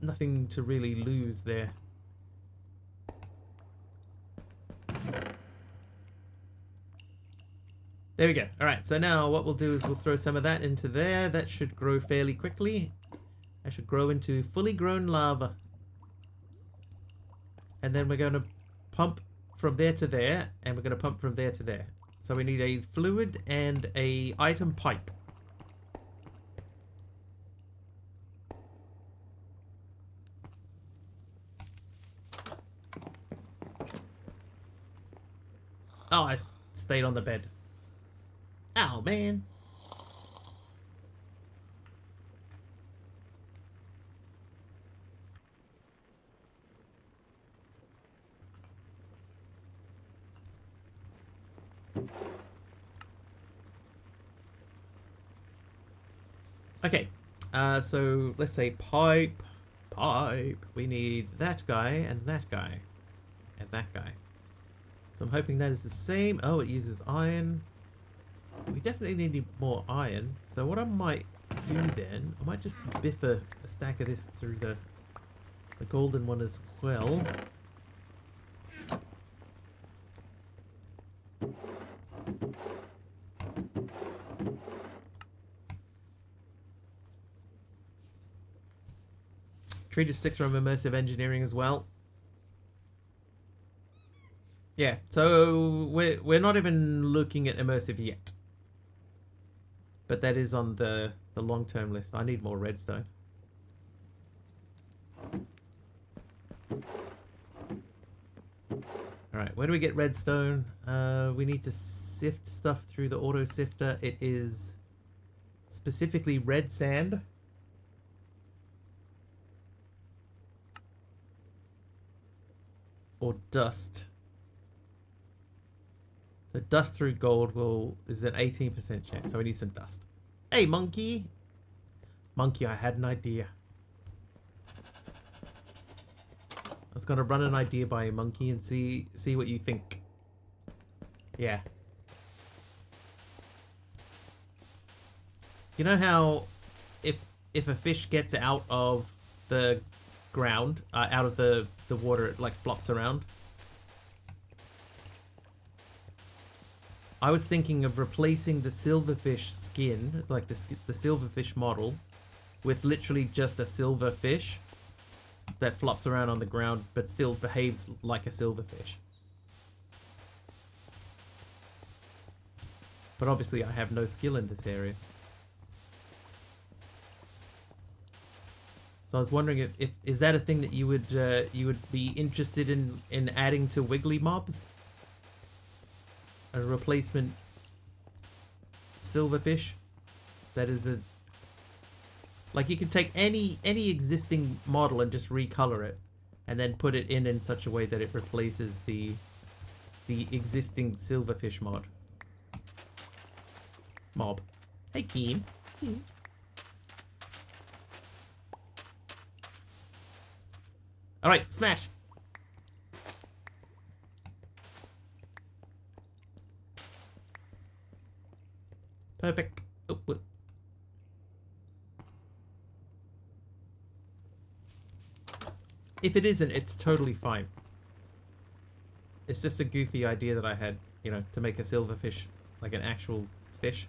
nothing to really lose there. There we go. Alright, so now what we'll do is we'll throw some of that into there. That should grow fairly quickly. That should grow into fully grown lava. And then we're going to pump from there to there, and we're going to pump from there to there. So we need a fluid and a item pipe. Oh, I stayed on the bed. Oh, man. Okay, so let's say pipe. We need that guy and that guy and that guy. So I'm hoping that is the same. Oh, it uses iron. We definitely need more iron. So what I might do then, I might just biff a stack of this through the golden one as well. Treated sticks from immersive engineering as well. Yeah, so we're not even looking at immersive yet. But that is on the long-term list. I need more redstone. Alright, where do we get redstone? We need to sift stuff through the auto sifter. It is specifically red sand. Or dust. So dust through gold is an 18% chance. So we need some dust. Hey, monkey. Monkey, I had an idea. I was gonna run an idea by you, monkey, and see what you think. Yeah. You know how if a fish gets out of the ground, out of the water, it like flops around? I was thinking of replacing the silverfish skin, like the silverfish model, with literally just a silver fish that flops around on the ground but still behaves like a silverfish. But obviously I have no skill in this area. So I was wondering if is that a thing that you would be interested in adding to Wiggly Mobs? A replacement silverfish that is a, like, you could take any existing model and just recolor it and then put it in such a way that it replaces the existing silverfish mob. Hey, Keen. All right, smash. Perfect. Oh, what? If it isn't, it's totally fine. It's just a goofy idea that I had, you know, to make a silverfish like an actual fish.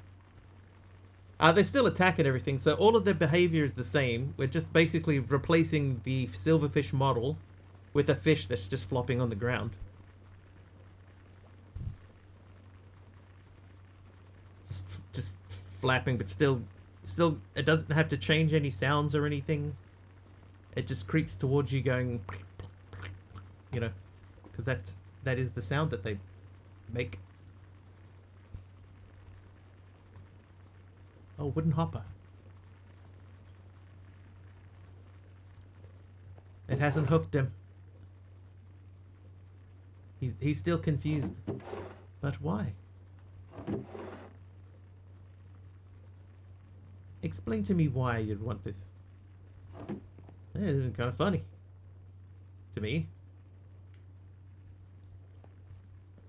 They still attack and everything, so all of their behavior is the same. We're just basically replacing the silverfish model with a fish that's just flopping on the ground. Just flapping, but still, it doesn't have to change any sounds or anything. It just creeps towards you going, you know, because that is the sound that they make. Oh, wooden hopper. It hasn't hooked him. He's still confused. But why? Explain to me why you'd want this. It's kind of funny. To me.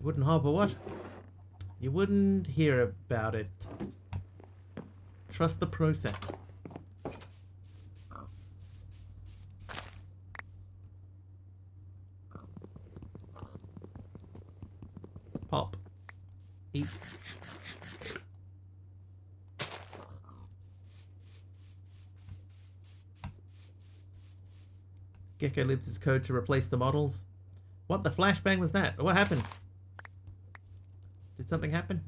Wooden hopper what? You wouldn't hear about it. Trust the process. Pop. Eat. Gecko libs his code to replace the models. What the flashbang was that? What happened? Did something happen?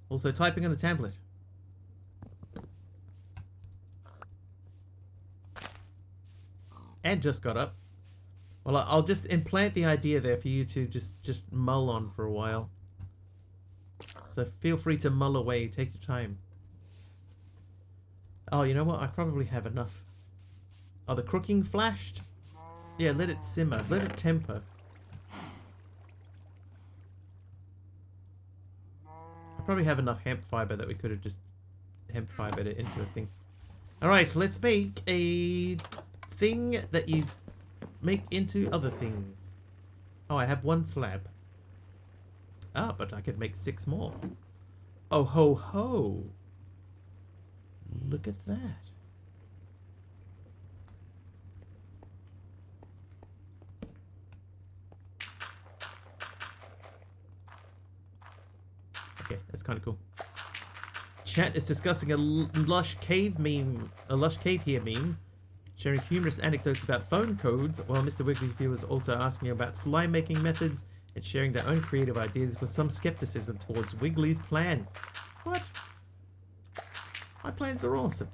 Also typing on a tablet. And just got up. Well, I'll just implant the idea there for you to just mull on for a while. So feel free to mull away. Take your time. Oh, you know what? I probably have enough. Oh, the cooking flashed? Yeah, let it simmer. Let it temper. I probably have enough hemp fiber that we could have just hemp fibered it into a thing. Alright, let's make a thing that you make into other things. Oh, I have one slab. Ah, but I could make 6 more. Oh, ho, ho. Look at that. Okay, that's kind of cool. Chat is discussing a lush cave meme, a lush cave here meme, sharing humorous anecdotes about phone codes, while Mr. Wiggly's viewers also asking about slime making methods and sharing their own creative ideas with some skepticism towards Wiggly's plans. What? My plans are awesome.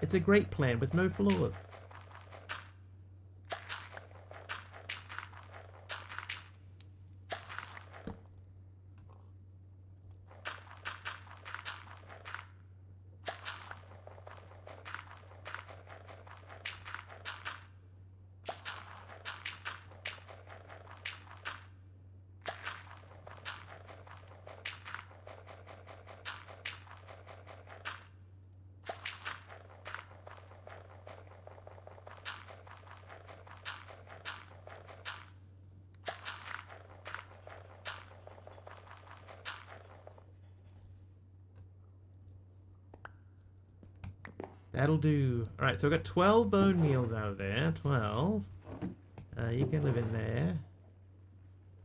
It's a great plan with no flaws. That'll do. Alright, so we've got 12 bone meals out of there. 12. You can live in there.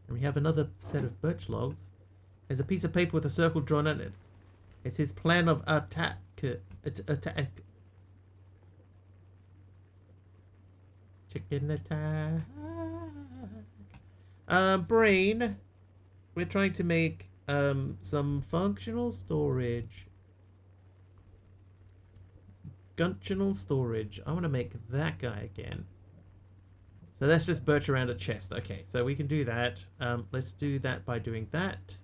And we have another set of birch logs. There's a piece of paper with a circle drawn on it. It's his plan of attack. Attack. Chicken attack. Brain. We're trying to make some functional storage. Functional storage. I want to make that guy again. So let's just birch around a chest. Okay, so we can do that. Let's do that by doing that.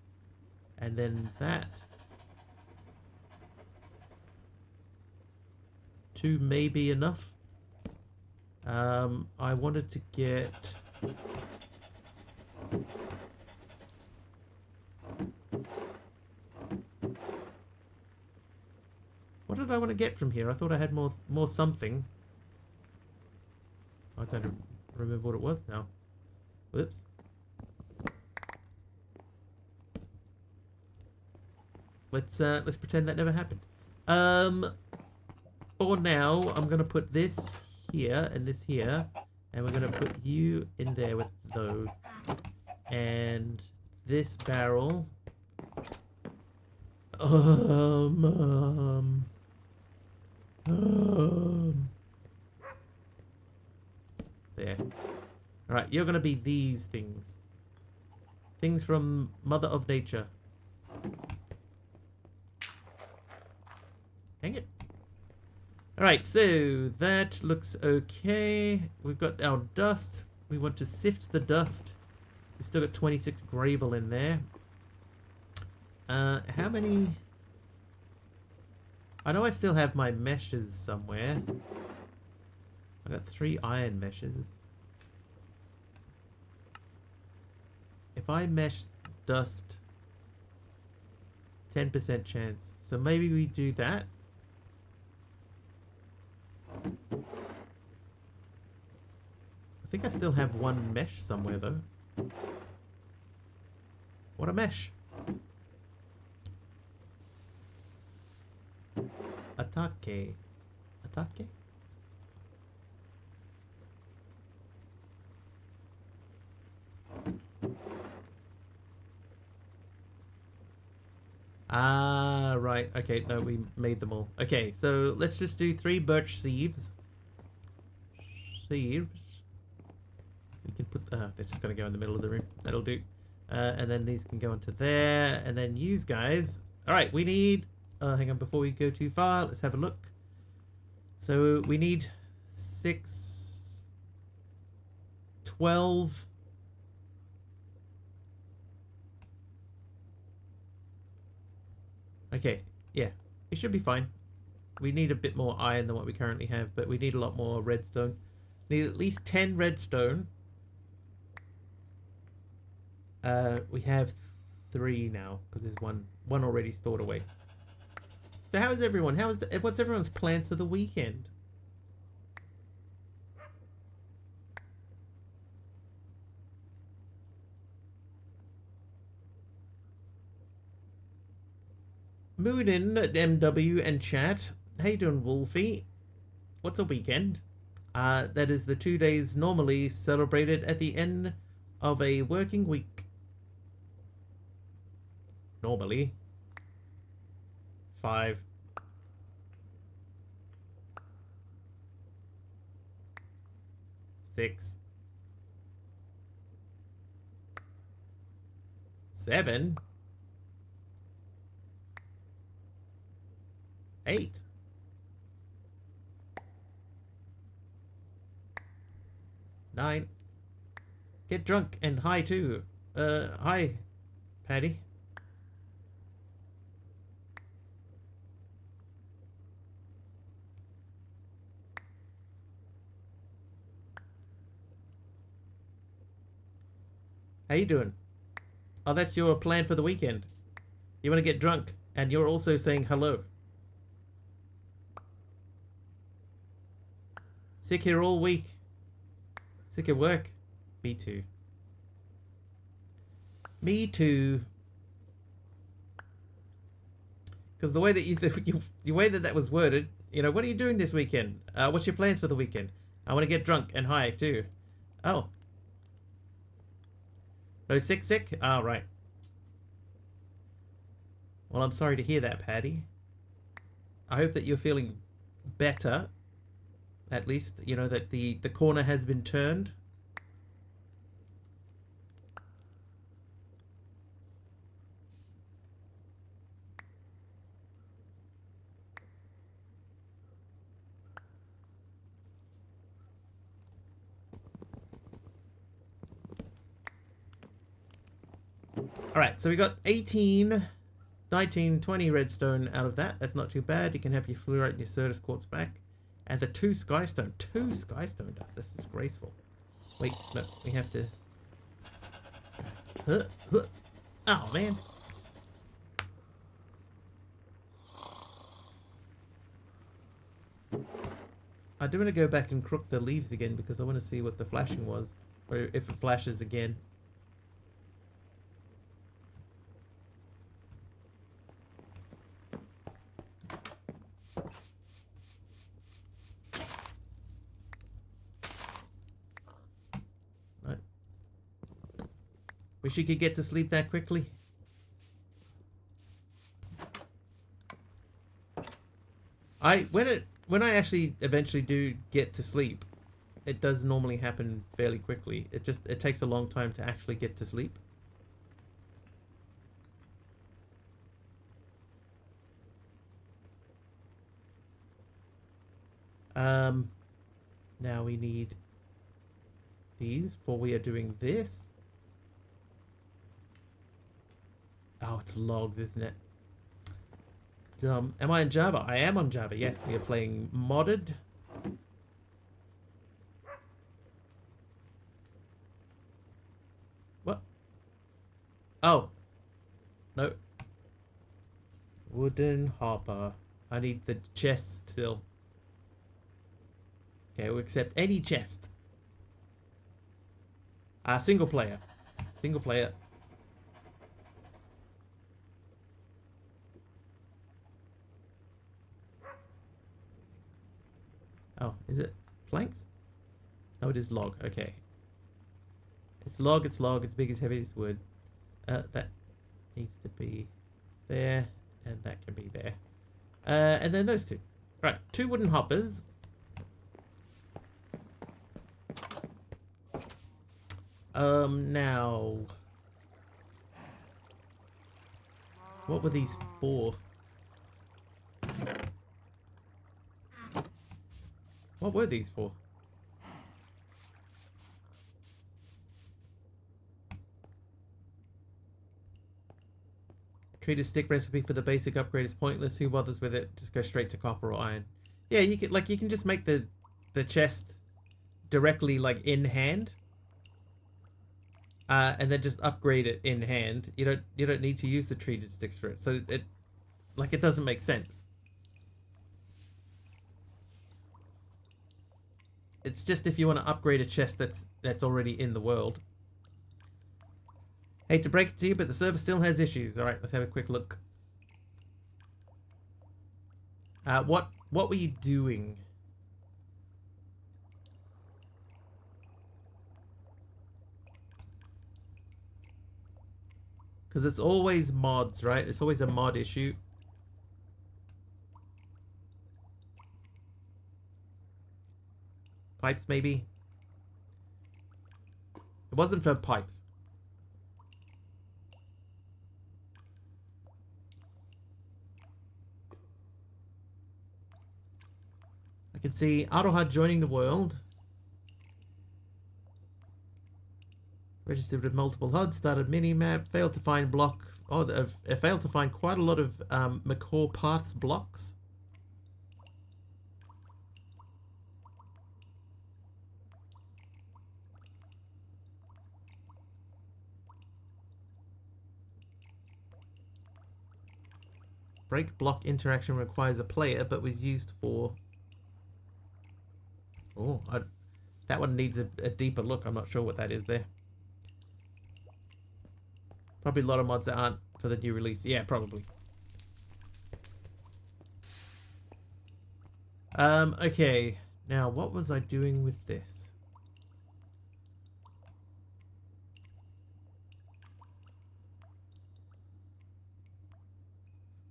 And then that. 2 may be enough. I wanted to get... What did I want to get from here? I thought I had more something. I don't remember what it was now. Whoops. Let's pretend that never happened. For now, I'm gonna put this here and this here, and we're gonna put you in there with those, and this barrel. There. Alright, you're gonna be these things. Things from Mother of Nature. Dang it. Alright, so that looks okay. We've got our dust. We want to sift the dust. We still got 26 gravel in there. How many... I know I still have my meshes somewhere. I got 3 iron meshes. If I mesh dust, 10% chance. So maybe we do that. I think I still have 1 mesh somewhere though. What a mesh. Atake. Atake? Ah, right. Okay, no, we made them all. Okay, so let's just do 3 birch sieves. Sieves. We can put... they're just going to go in the middle of the room. That'll do. And then these can go into there. And then use guys. Alright, we need... hang on, before we go too far, let's have a look. So we need 6... 12... Okay, yeah, it should be fine. We need a bit more iron than what we currently have, but we need a lot more redstone. Need at least 10 redstone. We have 3 now because there's one already stored away. So how is everyone? What's everyone's plans for the weekend? Moonin at MW and chat. How you doing, Wolfie? What's a weekend? That is the 2 days normally celebrated at the end of a working week. Normally. 5. 6. 7. 8. 9. Get drunk and high too. Hi, Patty. How you doing? Oh, that's your plan for the weekend. You want to get drunk, and you're also saying hello. Sick here all week. Sick at work. Me too. Me too. Because the way that the way that was worded, You know, what are you doing this weekend? What's your plans for the weekend? I want to get drunk and high too. Oh. No sick? Oh, right. Well, I'm sorry to hear that, Paddy. I hope that you're feeling better. At least, you know, that the corner has been turned. Alright, so we got 18, 19, 20 redstone out of that. That's not too bad. You can have your fluorite and your Certus quartz back. And the 2 skystone. 2 skystone dust. That's disgraceful. Wait, no, we have to... Oh, man. I do want to go back and crook the leaves again because I want to see what the flashing was. Or if it flashes again. Right. Wish you could get to sleep that quickly. When I actually eventually do get to sleep, it does normally happen fairly quickly. It takes a long time to actually get to sleep. Now we need these for we are doing this. Oh, it's logs, isn't it? Am I in Java? I am on Java. Yes, we are playing modded. What? Oh. No. Wooden hopper. I need the chest still. Okay, we'll accept any chest. Single player. Single player. Oh, is it planks? Oh, it is log. Okay. It's log, it's big, it's heavy, it's wood. That needs to be there, and that can be there. And then those two. Right, 2 wooden hoppers. Now... what were these for? What were these for? Treated stick recipe for the basic upgrade is pointless. Who bothers with it? Just go straight to copper or iron. Yeah, you can just make the chest directly like in hand. And then just upgrade it in hand. You don't need to use the treated sticks for it. So it doesn't make sense. It's just if you want to upgrade a chest that's already in the world. Hate to break it to you, but the server still has issues. Alright, let's have a quick look. What were you doing? Because it's always mods, right? It's always a mod issue. Pipes, maybe? It wasn't for pipes. I can see Aroha joining the world. Registered with multiple HUDs, started mini-map, failed to find block... Oh, failed to find quite a lot of Macaw parts blocks. Break block interaction requires a player, but was used for... Oh, that one needs a deeper look. I'm not sure what that is there. Probably a lot of mods that aren't for the new release. Yeah, probably. Okay. Now, what was I doing with this?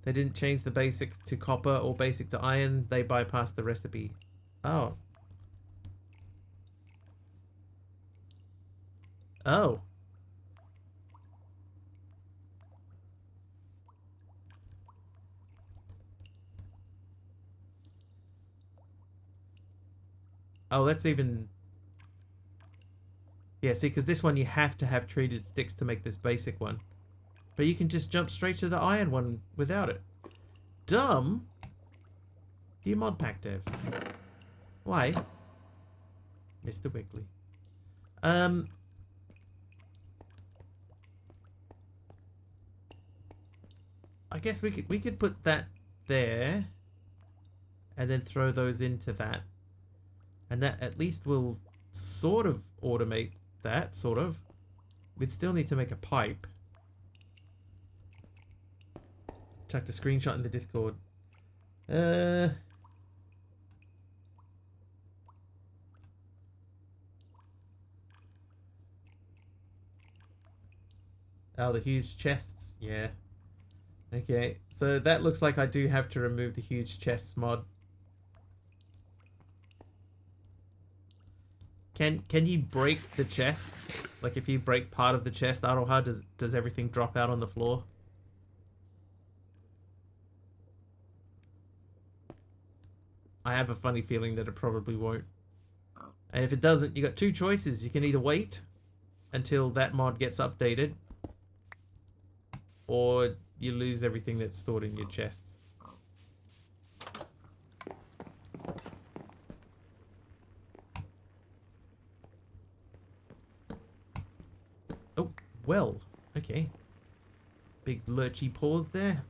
They didn't change the basic to copper or basic to iron. They bypassed the recipe. Oh. Oh. Oh, that's even... Yeah, see, because this one you have to have treated sticks to make this basic one. But you can just jump straight to the iron one without it. Dumb? Dear mod pack dev. Why? Mr. Wiggly. I guess we could put that there. And then throw those into that. And that at least will sort of automate that, sort of. We'd still need to make a pipe. Chucked a screenshot in the Discord. Oh, the huge chests. Yeah. Okay, so that looks like I do have to remove the huge chests mod. Can you break the chest? Like if you break part of the chest, Aroha, does everything drop out on the floor? I have a funny feeling that it probably won't. And if it doesn't, you got two choices. You can either wait until that mod gets updated, or you lose everything that's stored in your chests. Oh, well, okay. Big lurchy pause there.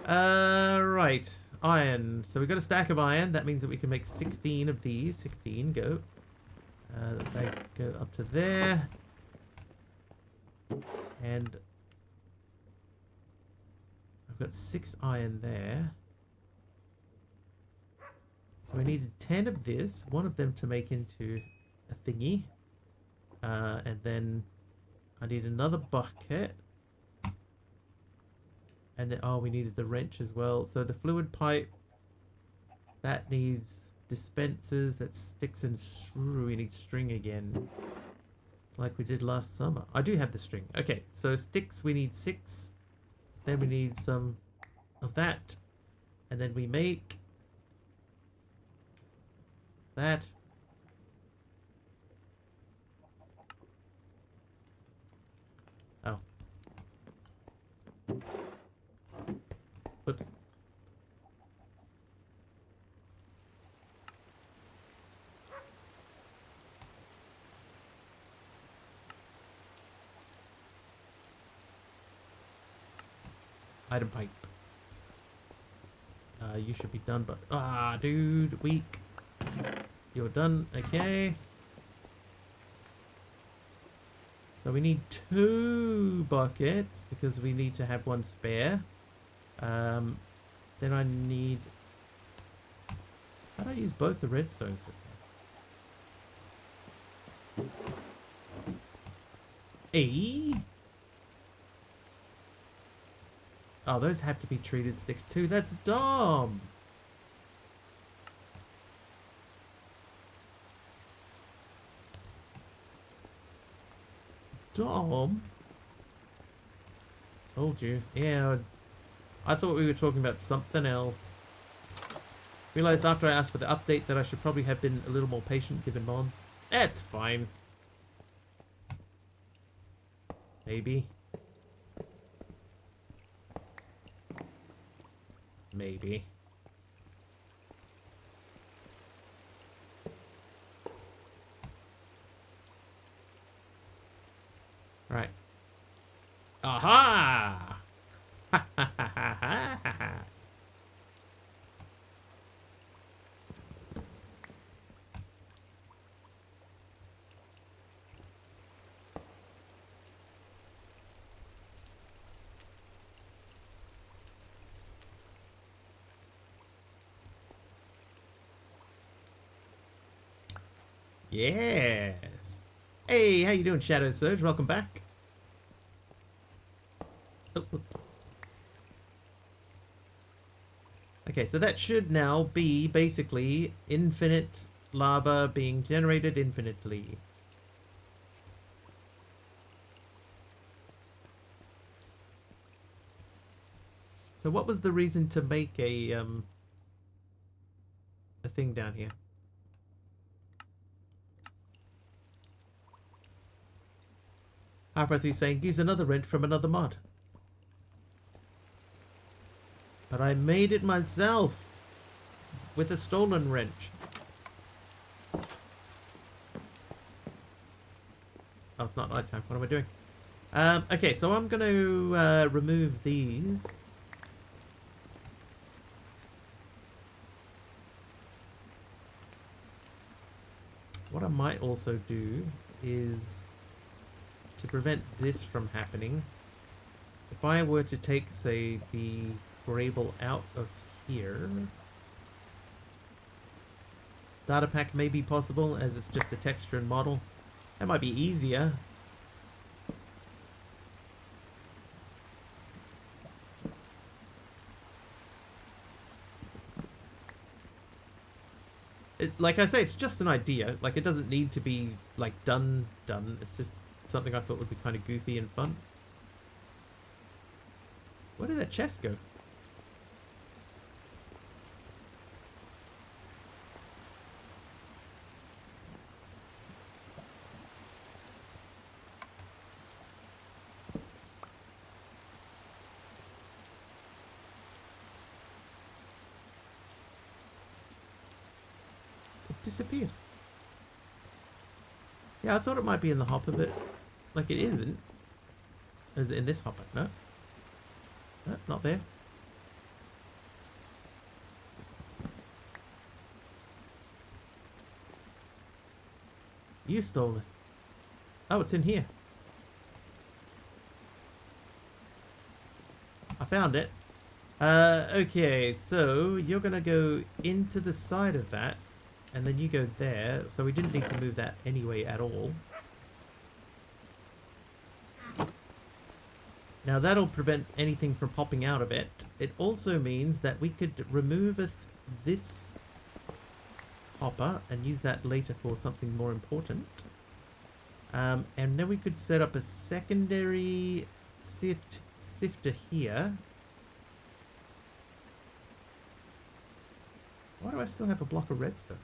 Right. Iron. So we've got a stack of iron. That means that we can make 16 of these. 16, go. They go up to there. And I've got 6 iron there. So we needed 10 of this. One of them to make into a thingy. And then I need another bucket. And then, oh, we needed the wrench as well. So the fluid pipe, that needs dispensers, that sticks and string. We need string again, like we did last summer. I do have the string. Okay, so sticks, we need 6. Then we need some of that. And then we make that. Oh. Whoops. Item pipe. You should be done, but... Ah, dude, weak. You're done, okay. So we need 2 buckets, because we need to have 1 spare. Then I need... How do I use both the redstones just then? E? Oh, those have to be treated sticks too. That's dumb. Dumb. Told you. Yeah, I thought we were talking about something else. Realized after I asked for the update that I should probably have been a little more patient given mods. That's fine. Maybe. Maybe. Right. Aha! Ha ha ha ha ha ha. Yes. Hey, how you doing, Shadow Surge? Welcome back. Oh, oh. Okay, so that should now be basically infinite lava being generated infinitely. So what was the reason to make a thing down here? Halfway through saying, use another wrench from another mod. But I made it myself with a stolen wrench. Oh, it's not nighttime. What am I doing? Okay, so I'm going to remove these. What I might also do is, to prevent this from happening, if I were to take, say, the gravel out of here, data pack may be possible as it's just a texture and model. That might be easier. Like I say, it's just an idea. Like, it doesn't need to be like done. It's just something I thought would be kind of goofy and fun. Where did that chest go? Disappeared. Yeah, I thought it might be in the hopper, but like it isn't. Is it in this hopper? No. No, not there. You stole it. Oh, it's in here. I found it. Okay, so you're gonna go into the side of that. And then you go there, so we didn't need to move that anyway at all. Now that'll prevent anything from popping out of it. It also means that we could remove this hopper and use that later for something more important. And then we could set up a secondary sifter here. Why do I still have a block of redstone?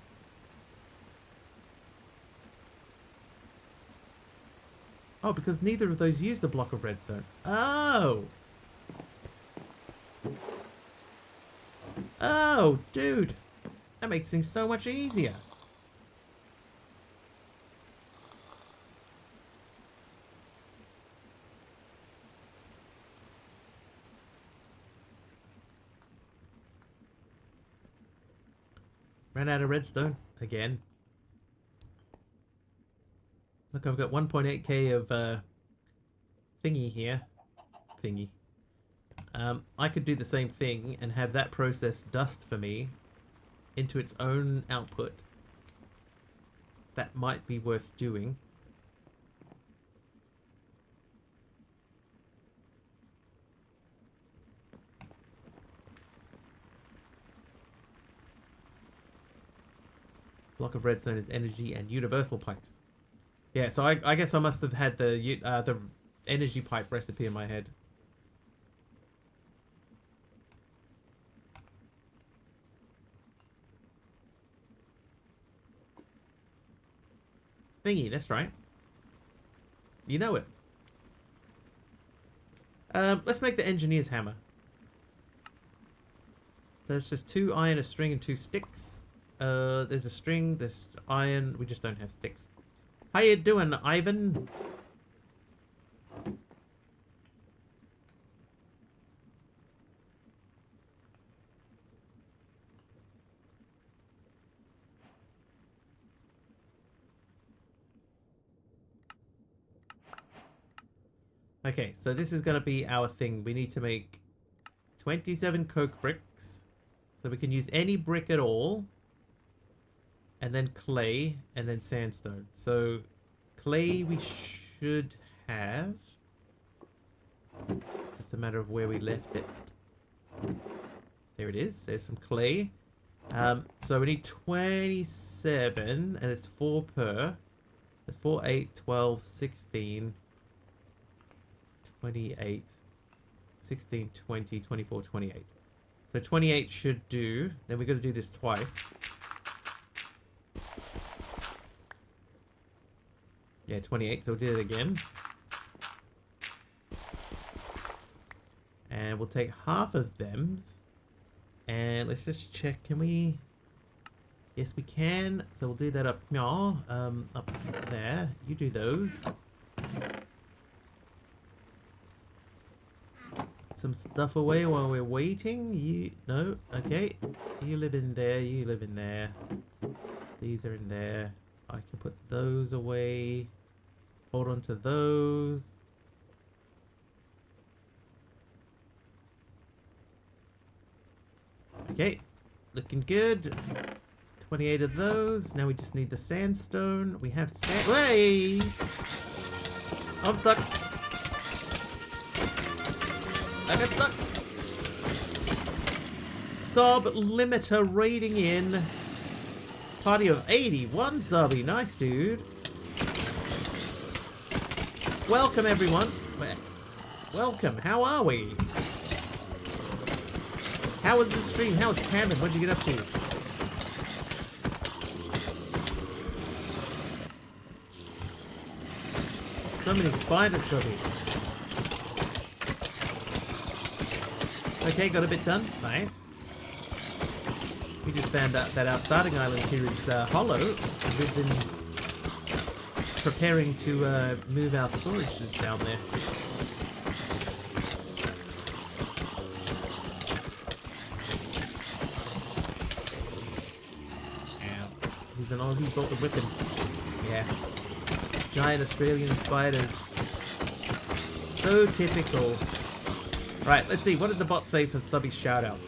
Oh, because neither of those used a block of redstone. Oh! Oh, dude! That makes things so much easier. Ran out of redstone again. Look, I've got 1.8k of thingy here. Thingy. I could do the same thing and have that process dust for me into its own output. That might be worth doing. Block of redstone is energy and universal pipes. Yeah, so I guess I must have had the energy pipe recipe in my head. Thingy, that's right. You know it. Let's make the engineer's hammer. So it's just 2 iron, a string, and 2 sticks. There's a string, there's iron. We just don't have sticks. How you doing, Ivan? Okay, so this is going to be our thing. We need to make 27 coke bricks. So we can use any brick at all. and then clay, and then sandstone. So clay we should have. It's just a matter of where we left it. There it is. There's some clay. So we need 27, and it's 4 per. That's 4, 8, 12, 16, 28, 16, 20, 24, 28. So 28 should do. Then we got to do this twice. Yeah, 28. So we'll do it again. And we'll take half of them. And let's just check. Can we... Yes, we can. So we'll do that up here. Up there. You do those. Some stuff away while we're waiting. You... No. Okay. You live in there. You live in there. These are in there. I can put those away. Hold on to those. Okay, looking good. 28 of those. Now we just need the sandstone. We have sand. Hey! I'm stuck. I got stuck. Sub limiter raiding in. Party of 81 subby. Nice, dude. Welcome, everyone. Welcome. How are we? How was the stream? How was Cameron? What did you get up to? So many spiders, Subby. Okay, got a bit done. Nice. We just found out that our starting island here is hollow. We've been preparing to move our storages down there. He's an Aussie, brought the whipping. Yeah. Giant Australian spiders. So typical. Right, let's see. What did the bot say for Subby's shoutout?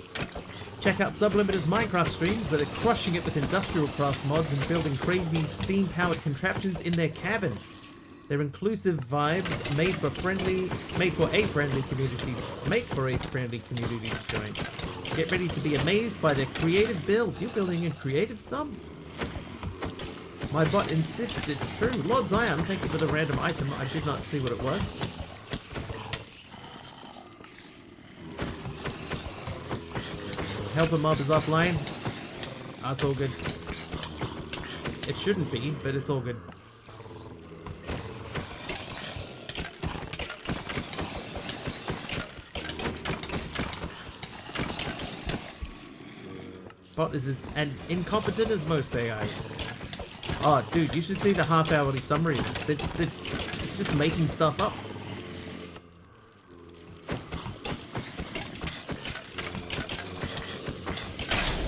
Check out Sublimiter's Minecraft streams where they're crushing it with industrial craft mods and building crazy steam-powered contraptions in their cabin. They're inclusive vibes made for a friendly community to join. Get ready to be amazed by their creative builds. You're building a creative sub? My bot insists it's true. Lord Zion, thank you for the random item. I did not see what it was. Helper mob is offline. That's all good. It shouldn't be, but it's all good. Bot is as incompetent as most AIs. Oh, dude, you should see the half-hourly summaries. It's just making stuff up.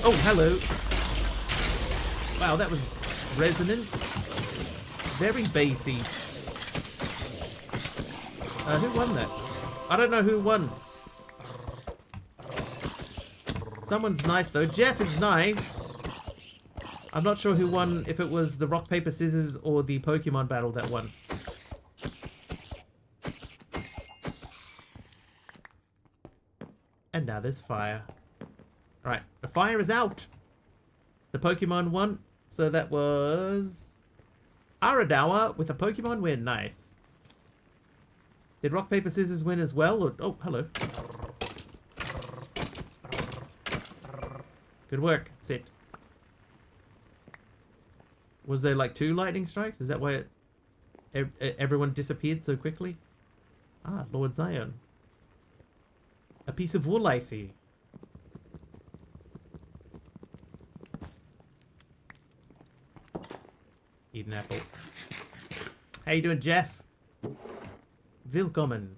Oh, hello. Wow, that was resonant. Very bassy. Who won that? I don't know who won. Someone's nice, though. Jeff is nice. I'm not sure who won, if it was the rock, paper, scissors or the Pokemon battle that won. And now there's fire. Alright, the fire is out. The Pokemon won, so that was Aradawa with a Pokemon win. Nice. Did rock, paper, scissors win as well? Or, oh, hello. Good work. Sit. Was there like 2 lightning strikes? Is that why everyone disappeared so quickly? Ah, Lord Zion. A piece of wool, I see. Eat an apple. How you doing, Jeff? Willkommen.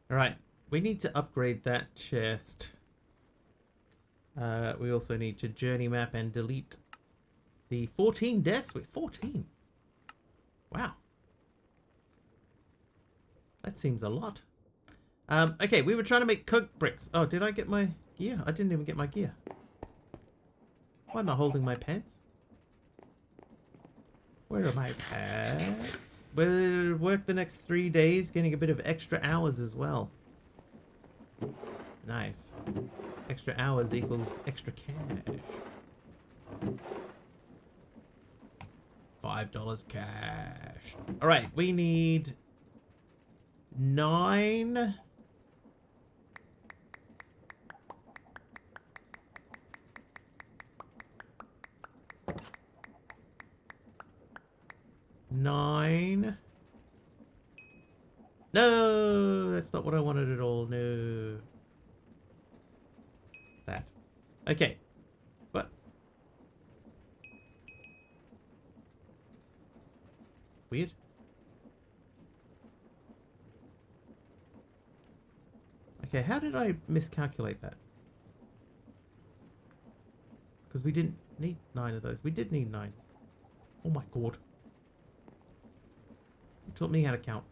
Alright, we need to upgrade that chest. We also need to journey map and delete the 14 deaths. Wait, 14? Wow. That seems a lot. Okay, we were trying to make coke bricks. Oh, did I get my gear? I didn't even get my gear. Why am I holding my pants? Where are my pants? We'll work the next 3 days, getting a bit of extra hours as well. Nice. Extra hours equals extra cash. $5 cash. Alright, we need 9. No, that's not what I wanted at all. No. That. Okay. What? Weird. Okay, how did I miscalculate that? Because we didn't need 9 of those. We did need 9. Oh my god. You taught me how to count.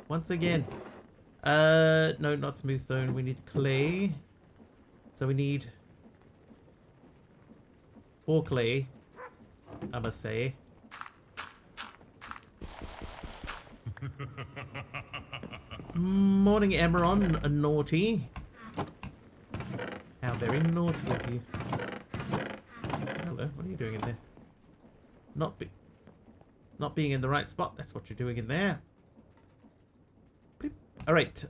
Once again. No, not smooth stone. We need clay. So we need 4 clay, I must say. Morning, Emeron. Naughty. How very naughty of you. Hello, what are you doing in there? Not being in the right spot. That's what you're doing in there. Alright,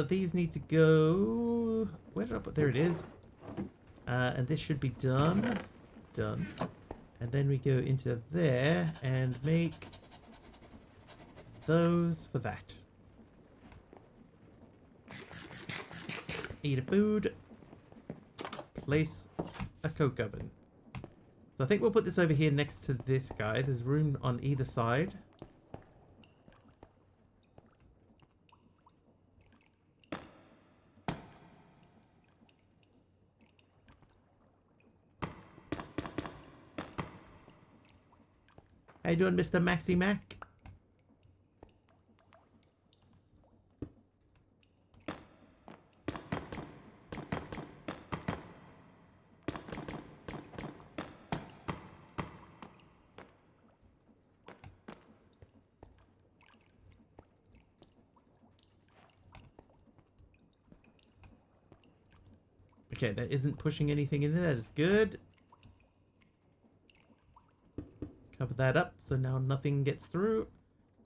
these need to go... Where did I put... There it is. And this should be done. Done. And then we go into there and make those for that. Eat a food. Place a coke oven. So I think we'll put this over here next to this guy. There's room on either side. How you doing, Mr. Maxi Mac? Okay, that isn't pushing anything in there. That is good. Cover that up so now nothing gets through.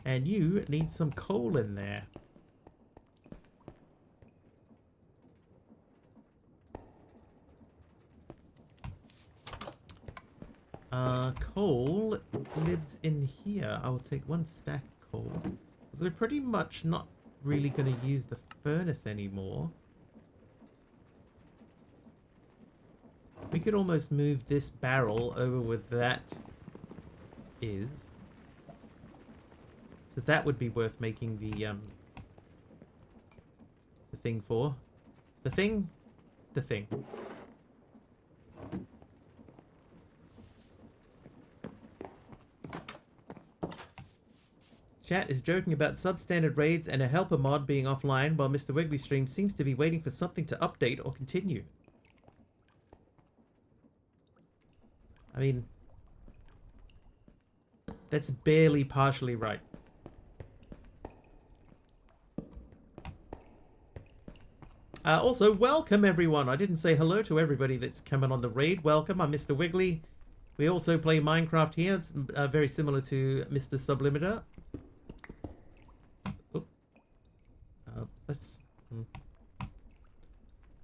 And you need some coal in there. Coal lives in here. I will take 1 stack of coal. Because we're pretty much not really going to use the furnace anymore. We could almost move this barrel over where that is. So that would be worth making the thing for. The thing? The thing. Chat is joking about substandard raids and a helper mod being offline while Mr. Wiggly Stream seems to be waiting for something to update or continue. I mean, that's barely partially right. Also, welcome everyone. I didn't say hello to everybody that's coming on the raid. Welcome, I'm Mr. Wiggly. We also play Minecraft here. It's very similar to Mr. Sublimiter. Let's...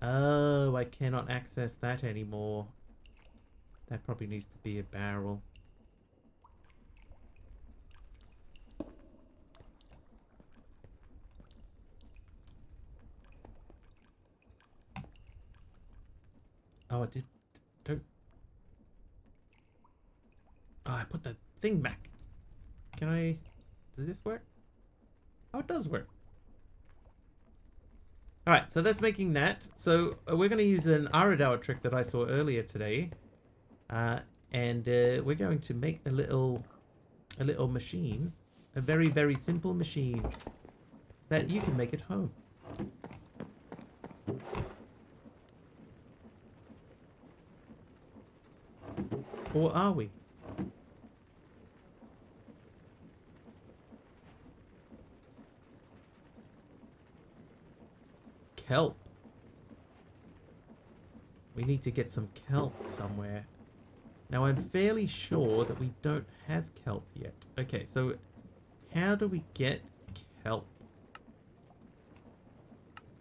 Oh, I cannot access that anymore. That probably needs to be a barrel. Oh, I did... Don't... Oh, I put the thing back. Can I... Does this work? Oh, it does work. Alright, so that's making that. So we're going to use an Aradauer trick that I saw earlier today. And we're going to make a little machine. A very, very simple machine that you can make at home. Or are we? Kelp. We need to get some kelp somewhere. Now, I'm fairly sure that we don't have kelp yet. Okay, so how do we get kelp?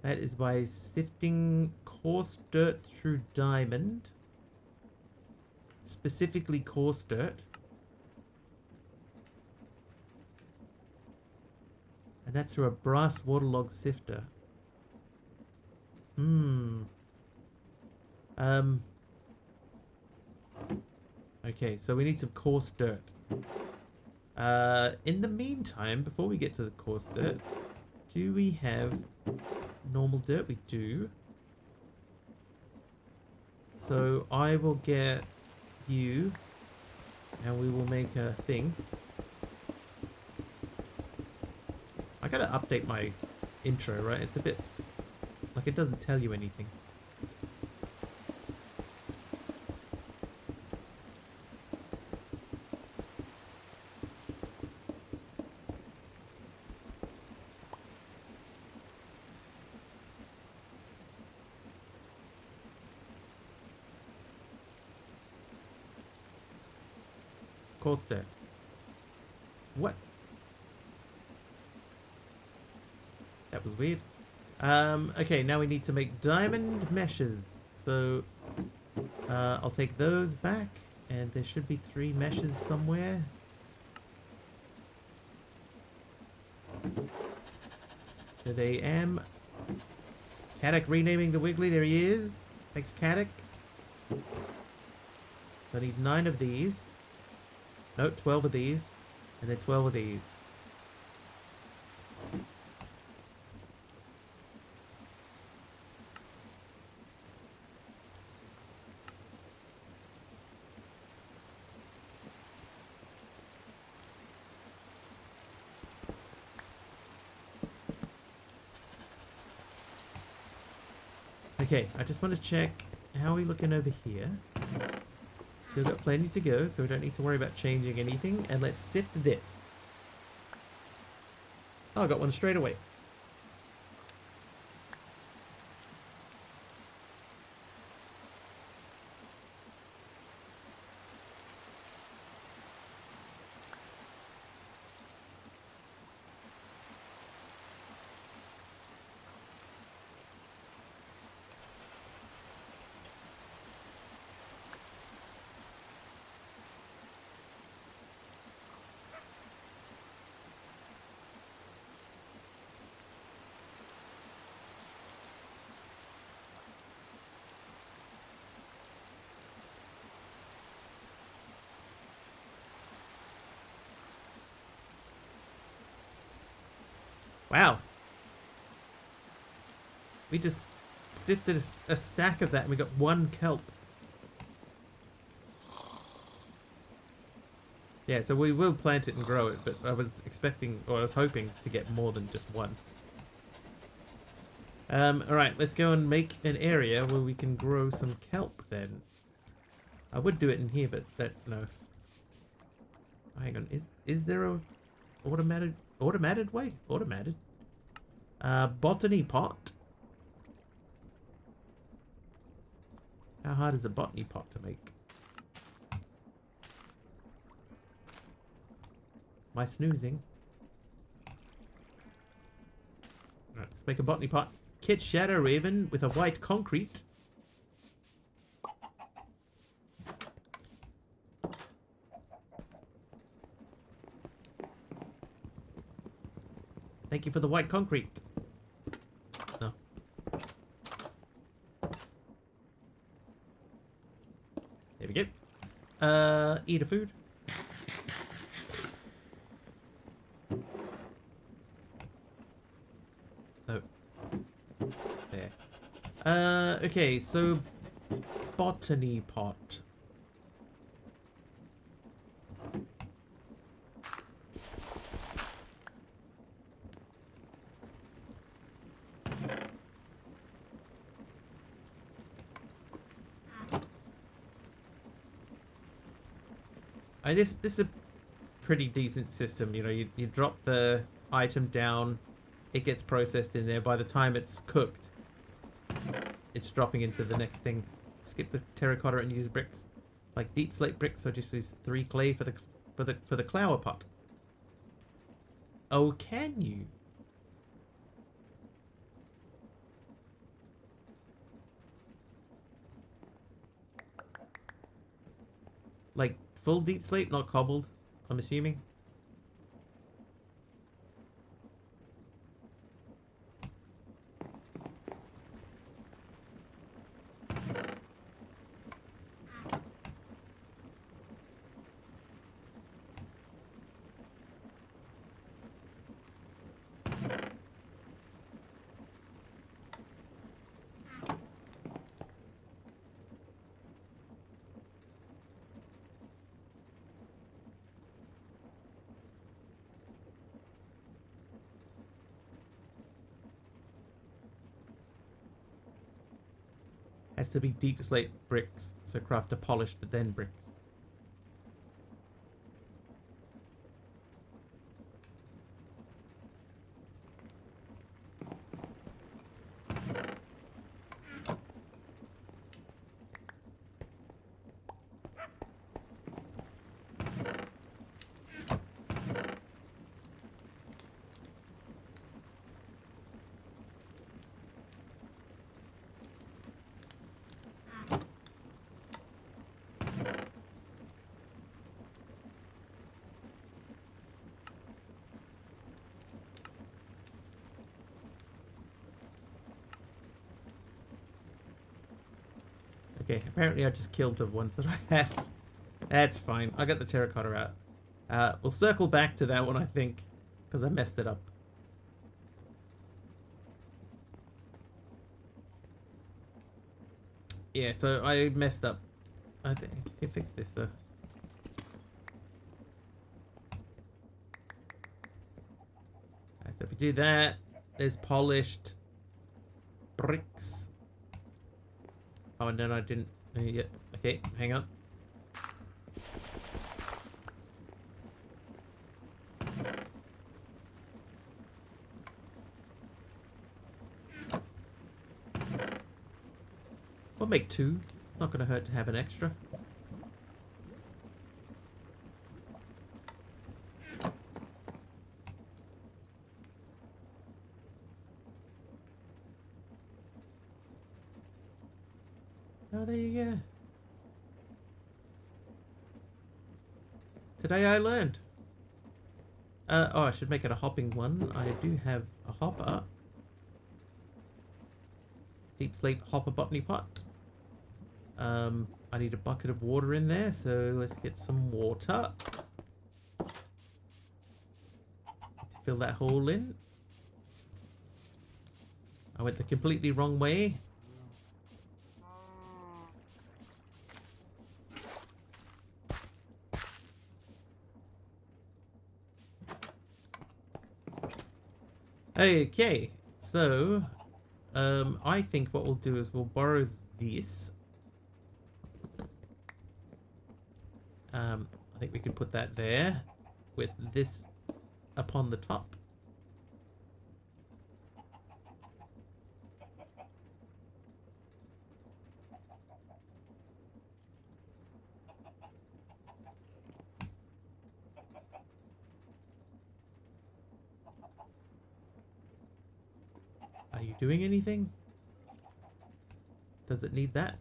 That is by sifting coarse dirt through diamond. Specifically coarse dirt. And that's through a brass waterlog sifter. Okay, so we need some coarse dirt. In the meantime, before we get to the coarse dirt, do we have normal dirt? We do. So I will get you, and we will make a thing. I gotta update my intro, right? It's a bit like it doesn't tell you anything. Course there. What? That was weird. Okay, now we need to make diamond meshes. So, I'll take those back, and there should be 3 meshes somewhere. There they am. Caddock renaming the Wiggly. There he is. Thanks, Caddock. I need 9 of these. No, 12 of these. And then 12 of these. Okay, I just want to check how are we looking over here. Still got plenty to go, so we don't need to worry about changing anything. And let's sift this. Oh, I got one straight away. Wow. We just sifted a stack of that and we got 1 kelp. Yeah, so we will plant it and grow it, but I was expecting, or I was hoping to get more than just 1. Alright, let's go and make an area where we can grow some kelp then. I would do it in here, but no. Hang on, is there a automated way? Automated. Botany pot. How hard is a botany pot to make? Am I snoozing? Alright, let's make a botany pot. Kit Shadow Raven with a white concrete. Thank you for the white concrete. No. There we go. Eat a food. Oh. There. Okay, so botany pot. This is a pretty decent system. You know, you drop the item down, it gets processed in there. By the time it's cooked, it's dropping into the next thing. Skip the terracotta and use bricks, like deep slate bricks. So just use 3 clay for the flower pot. Oh, can you? Like full deep slate, not cobbled, I'm assuming. Has to be deep slate bricks, so craft a polished then bricks. Okay, apparently I just killed the ones that I had. That's fine. I got the terracotta out. We'll circle back to that one, I think, because I messed it up. Yeah, so I messed up. I think I fixed this though. Alright, so if we do that, there's polished bricks. Oh, and then I didn't. Yeah. Okay, hang on. We'll make 2. It's not going to hurt to have an extra. Oh, there you go. Today I learned. Oh, I should make it a hopping one. I do have a hopper. Deep slate hopper botany pot. I need a bucket of water in there, so let's get some water. To fill that hole in. I went the completely wrong way. Okay, so I think what we'll do is we'll borrow this. I think we could put that there with this upon the top. Are you doing anything? Does it need that?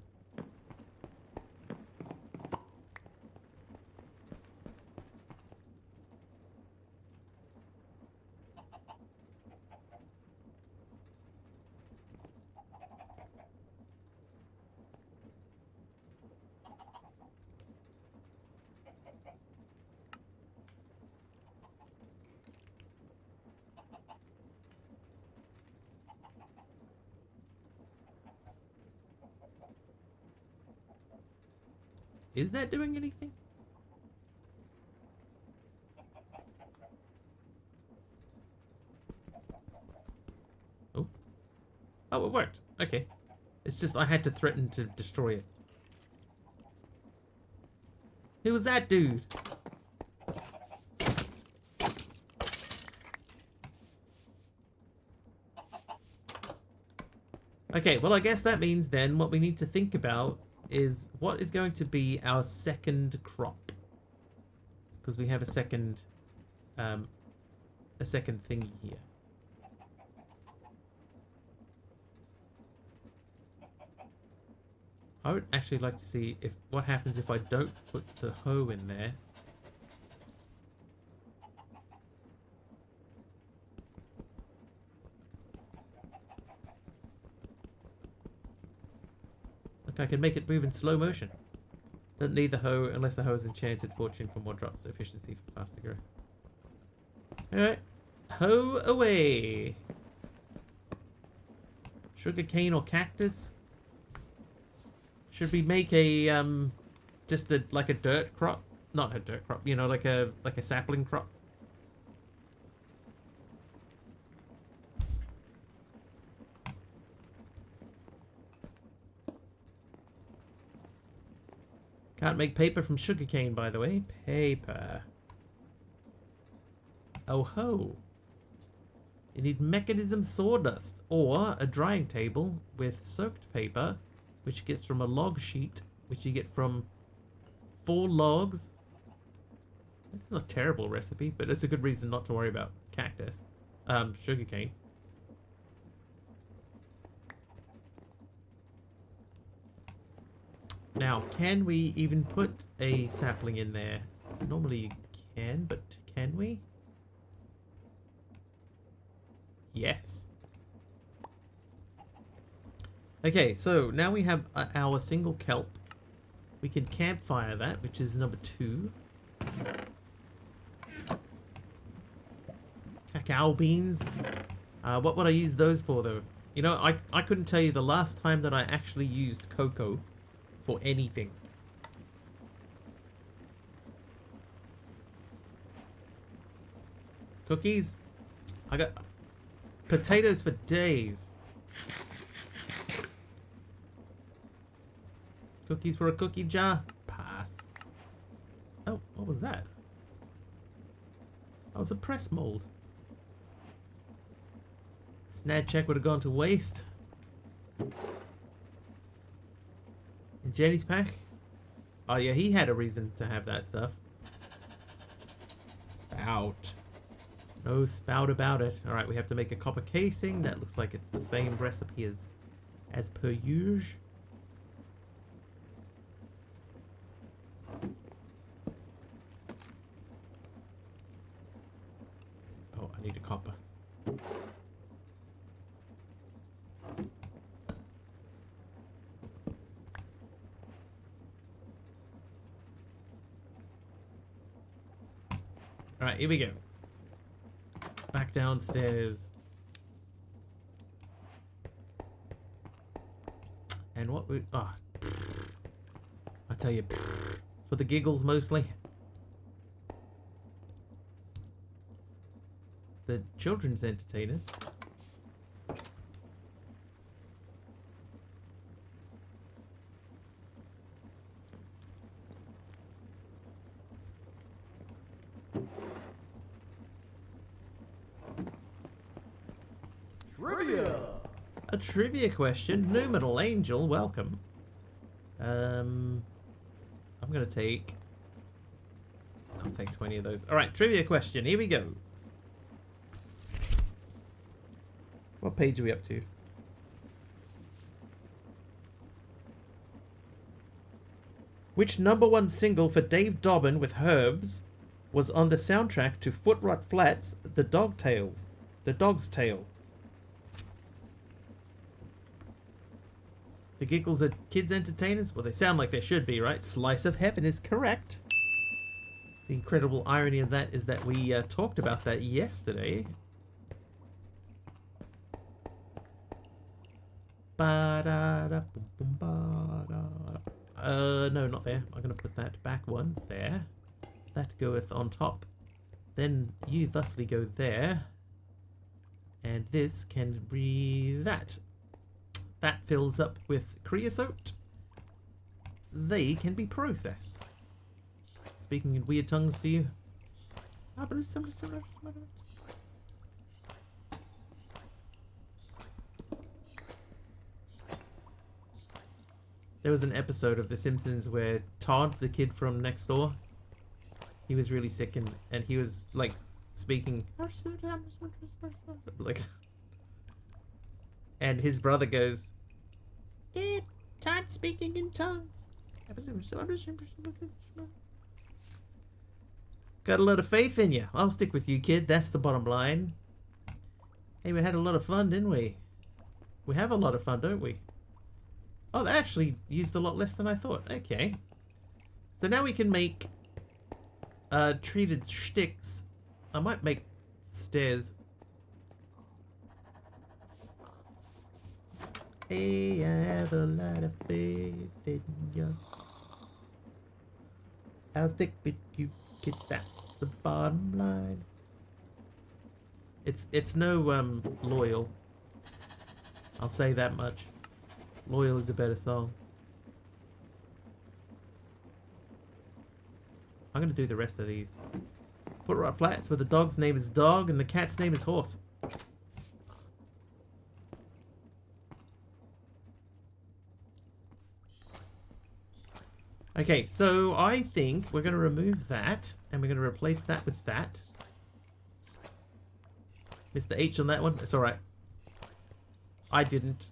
Is that doing anything? Oh. Oh, it worked. Okay. It's just I had to threaten to destroy it. Who was that dude? Okay, well, I guess that means then what we need to think about is what is going to be our second crop. Because we have a second thingy here. I would actually like to see if what happens if I don't put the hoe in there. Look, I can make it move in slow motion. Doesn't need the hoe unless the hoe is enchanted. Fortune for more drops. Efficiency for faster growth. Alright. Hoe away. Sugar cane or cactus? Should we make a just a like a dirt crop? Not a dirt crop, you know, like a sapling crop. Can't make paper from sugarcane, by the way. Paper. Oh ho. You need mechanism sawdust or a drying table with soaked paper, which gets from a log sheet, which you get from 4 logs. It's not a terrible recipe, but it's a good reason not to worry about cactus. Sugarcane. Now, can we even put a sapling in there? Normally you can, but can we? Yes. Okay, so now we have our single kelp. We can campfire that, which is number 2. Cacao beans. What would I use those for, though? You know, I couldn't tell you the last time that I actually used cocoa for anything. Cookies? I got potatoes for days. Cookies for a cookie jar? Pass. Oh, what was that? That was a press mold. Snad check would have gone to waste. And Jenny's pack? Oh yeah, he had a reason to have that stuff. Spout. No spout about it. Alright, we have to make a copper casing. That looks like it's the same recipe as per usual. Oh, I need a copper. Alright, here we go. Back downstairs. And what we... Oh. I tell you, for the giggles mostly. The children's entertainers. Trivia! A trivia question. Numinal Angel, welcome. I'm gonna take... I'll take 20 of those. Alright, trivia question. Here we go. What page are we up to? Which #1 single for Dave Dobbin with Herbs was on the soundtrack to Foot Rot Flats' The Dog's Tale? The giggles are kids' entertainers? Well, they sound like they should be, right? Slice of Heaven is correct. The incredible irony of that is that we talked about that yesterday. No, not there. I'm going to put that back one there. That goeth on top. Then you thusly go there. And this can be that. That fills up with creosote. They can be processed. speaking in weird tongues to you? There was an episode of The Simpsons where Todd, the kid from next door, he was really sick and he was like speaking like, and his brother goes, "Dad, Todd's speaking in tongues." Got a lot of faith in you. I'll stick with you, kid. That's the bottom line. Hey, we had a lot of fun, didn't we? We have a lot of fun, don't we? Oh, they actually used a lot less than I thought. Okay. So now we can make treated sticks. I might make stairs. Hey, I have a lot of faith in you. I'll stick with you, kid. That's the bottom line. It's no loyal. I'll say that much. Loyal is a better song. I'm gonna do the rest of these. Footrot Flats, where the dog's name is Dog and the cat's name is Horse. Okay, so I think we're gonna remove that and we're gonna replace that with that. Missed the H on that one. It's alright. I didn't.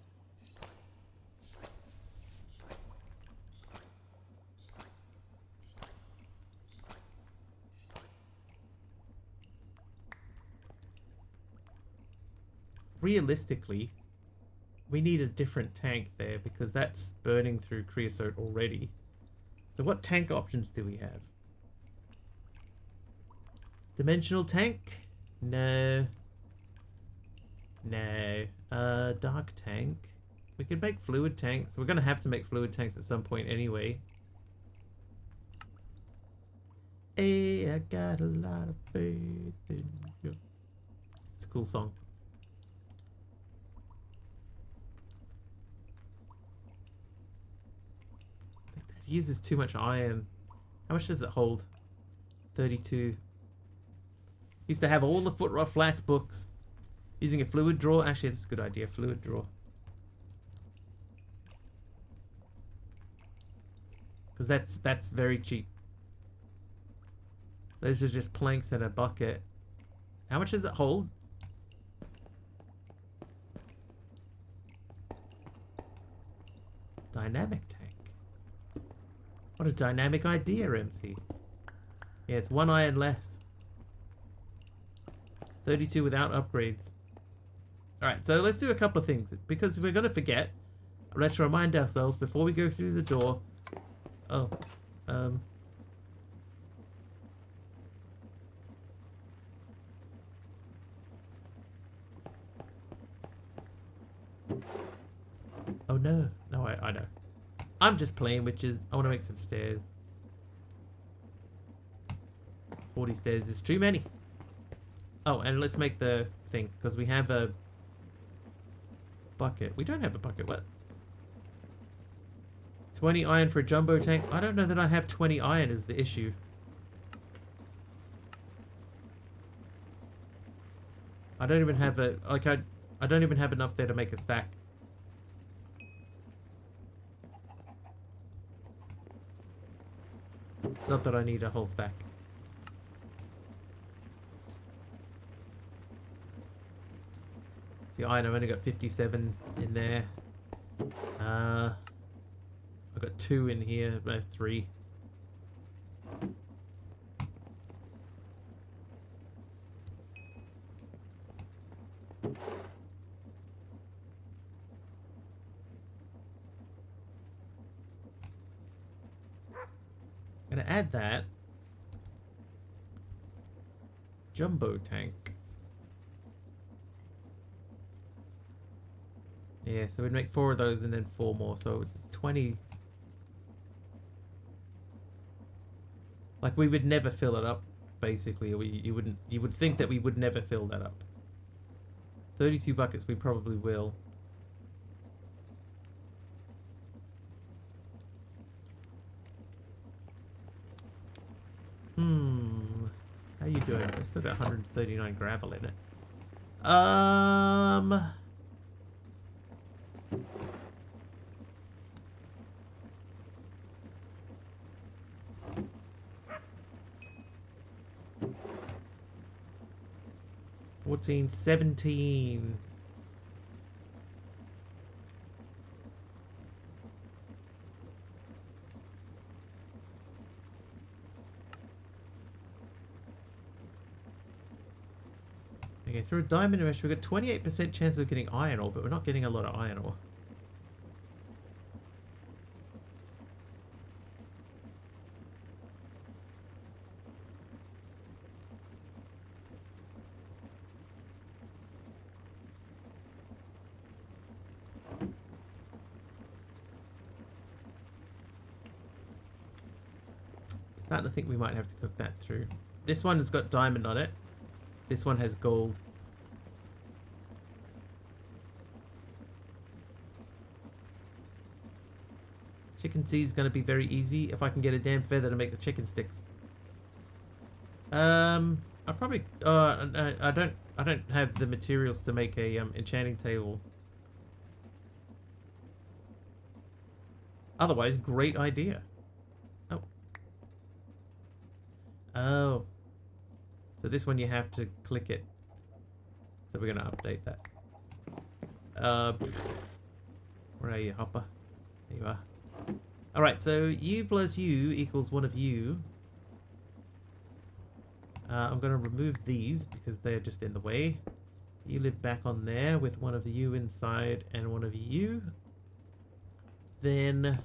Realistically, we need a different tank there because that's burning through creosote already. So what tank options do we have? Dimensional tank? No. No. Dark tank. We could make fluid tanks. We're going to have to make fluid tanks at some point anyway. Hey, I got a lot of faith in you. It's a cool song. It uses too much iron. How much does it hold? 32. Used to have all the Footrot Flats books. Using a fluid drawer. Actually, that's a good idea. Fluid drawer. Because that's very cheap. Those are just planks and a bucket. How much does it hold? Dynamic tank. What a dynamic idea, MC. Yeah, it's 1 iron less. 32 without upgrades. Alright, so let's do a couple of things. Because we're going to forget. Let's remind ourselves before we go through the door. Oh. Oh no. No, I know. I'm just playing witches. I want to make some stairs. 40 stairs is too many. Oh, and let's make the thing. Because we have a bucket. We don't have a bucket. What? 20 iron for a jumbo tank. I don't know that I have 20 iron is the issue. I don't even have a... Like, I don't even have enough there to make a stack. Not that I need a whole stack. See, iron, I've only got 57 in there. I've got 2 in here, no, 3. I'm gonna add that jumbo tank. Yeah, so we'd make 4 of those and then 4 more, so it's 20. Like, we would never fill it up, basically. You would think that we would never fill that up. 32 buckets we probably will. doing? There's still got 139 gravel in it. 14, 17. Okay, through a diamond mesh, we've got 28% chance of getting iron ore, but we're not getting a lot of iron ore. Starting to think we might have to cook that through. This one has got diamond on it. This one has gold. Chicken seed is going to be very easy if I can get a damn feather to make the chicken sticks. I probably I don't have the materials to make a enchanting table. Otherwise, great idea. Oh. Oh. So this one you have to click it. So we're going to update that. Where are you, Hopper? There you are. Alright, so U plus U equals one of you. I'm going to remove these because they're just in the way. You live back on there with one of you inside and one of you. Then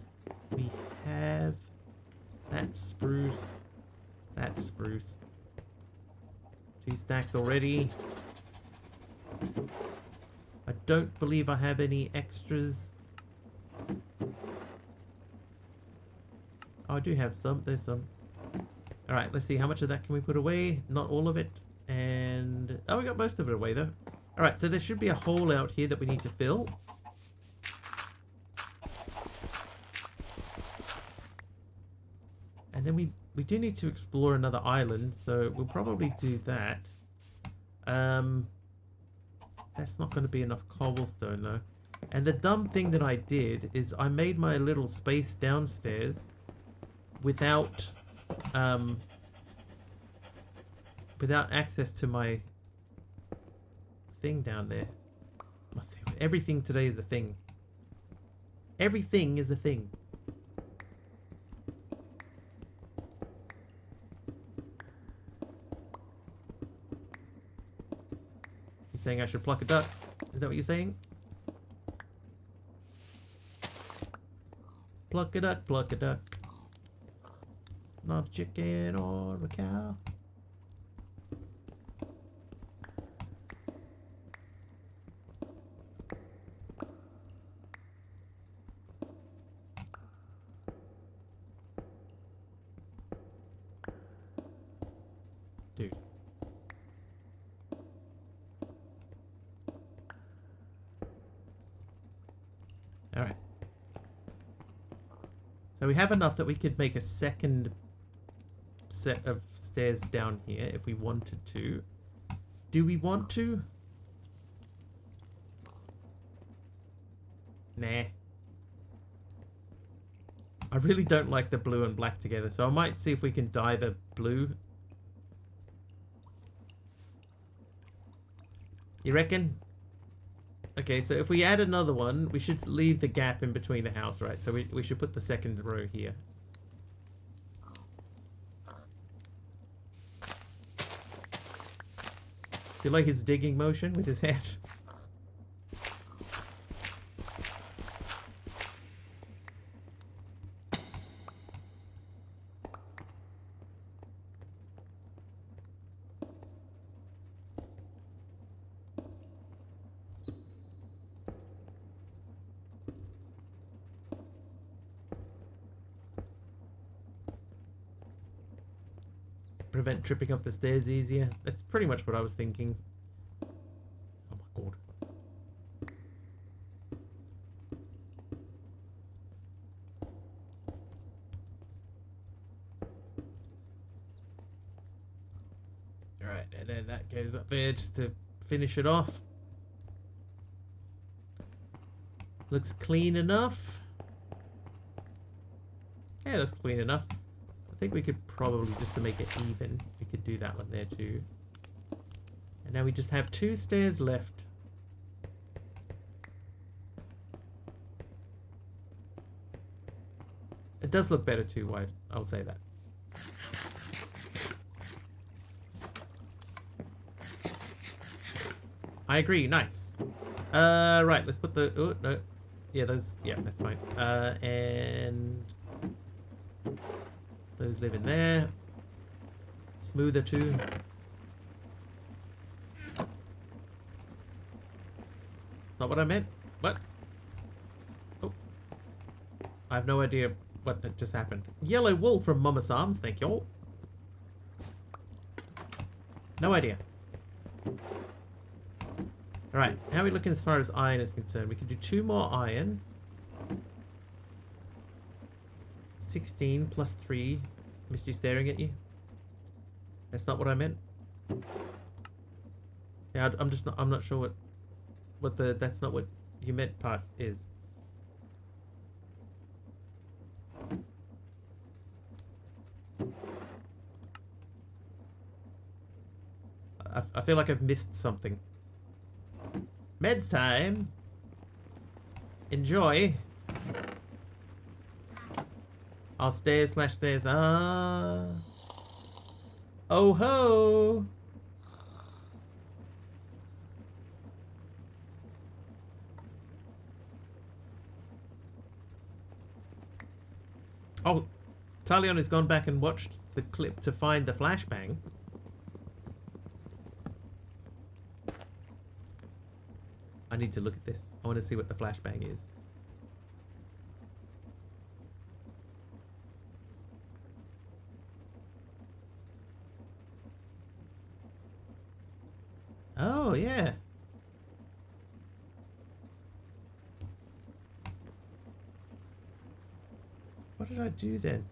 we have that spruce. That spruce. 2 stacks already. I don't believe I have any extras. Oh, I do have some. There's some. Alright, let's see. How much of that can we put away? Not all of it. And... oh, we got most of it away, though. Alright, so there should be a hole out here that we need to fill. And then we do need to explore another island, so we'll probably do that. That's not going to be enough cobblestone, though. And the dumb thing that I did is I made my little space downstairs without access to my thing down there. Everything today is a thing. Everything is a thing. You're saying I should pluck a duck? Is that what you're saying? Pluck a duck, pluck a duck. Not a chicken or a cow. Dude. Alright. So we have enough that we could make a second set of stairs down here if we wanted to. Do we want to? Nah. I really don't like the blue and black together, so I might see if we can dye the blue. You reckon? Okay, so if we add another one, we should leave the gap in between the house, right? So we should put the second row here. Do you like his digging motion with his hand? Prevent tripping off the stairs easier. That's pretty much what I was thinking. Oh my god. And then that goes up there just to finish it off. Looks clean enough. Yeah, looks clean enough. I think we could probably, just to make it even, we could do that one there too. And now we just have 2 stairs left. It does look better too, White. I'll say that. I agree. Nice. Right. Let's put the. Oh no. Yeah, those. Yeah, that's fine. And those live in there. Smoother too. Not what I meant. What? Oh. I have no idea what just happened. Yellow wool from Mama's Arms. Thank you. No idea. Alright, how are we looking as far as iron is concerned? We can do 2 more iron. 16 plus 3. Missed you staring at you. That's not what I meant. Yeah, I'm not sure what the that's not what you meant part is. I feel like I've missed something. Meds time. Enjoy. I'll stairs / stairs. Oh ho. Oh, Talion has gone back and watched the clip to find the flashbang. I need to look at this. I want to see what the flashbang is. Oh, yeah. What did I do then?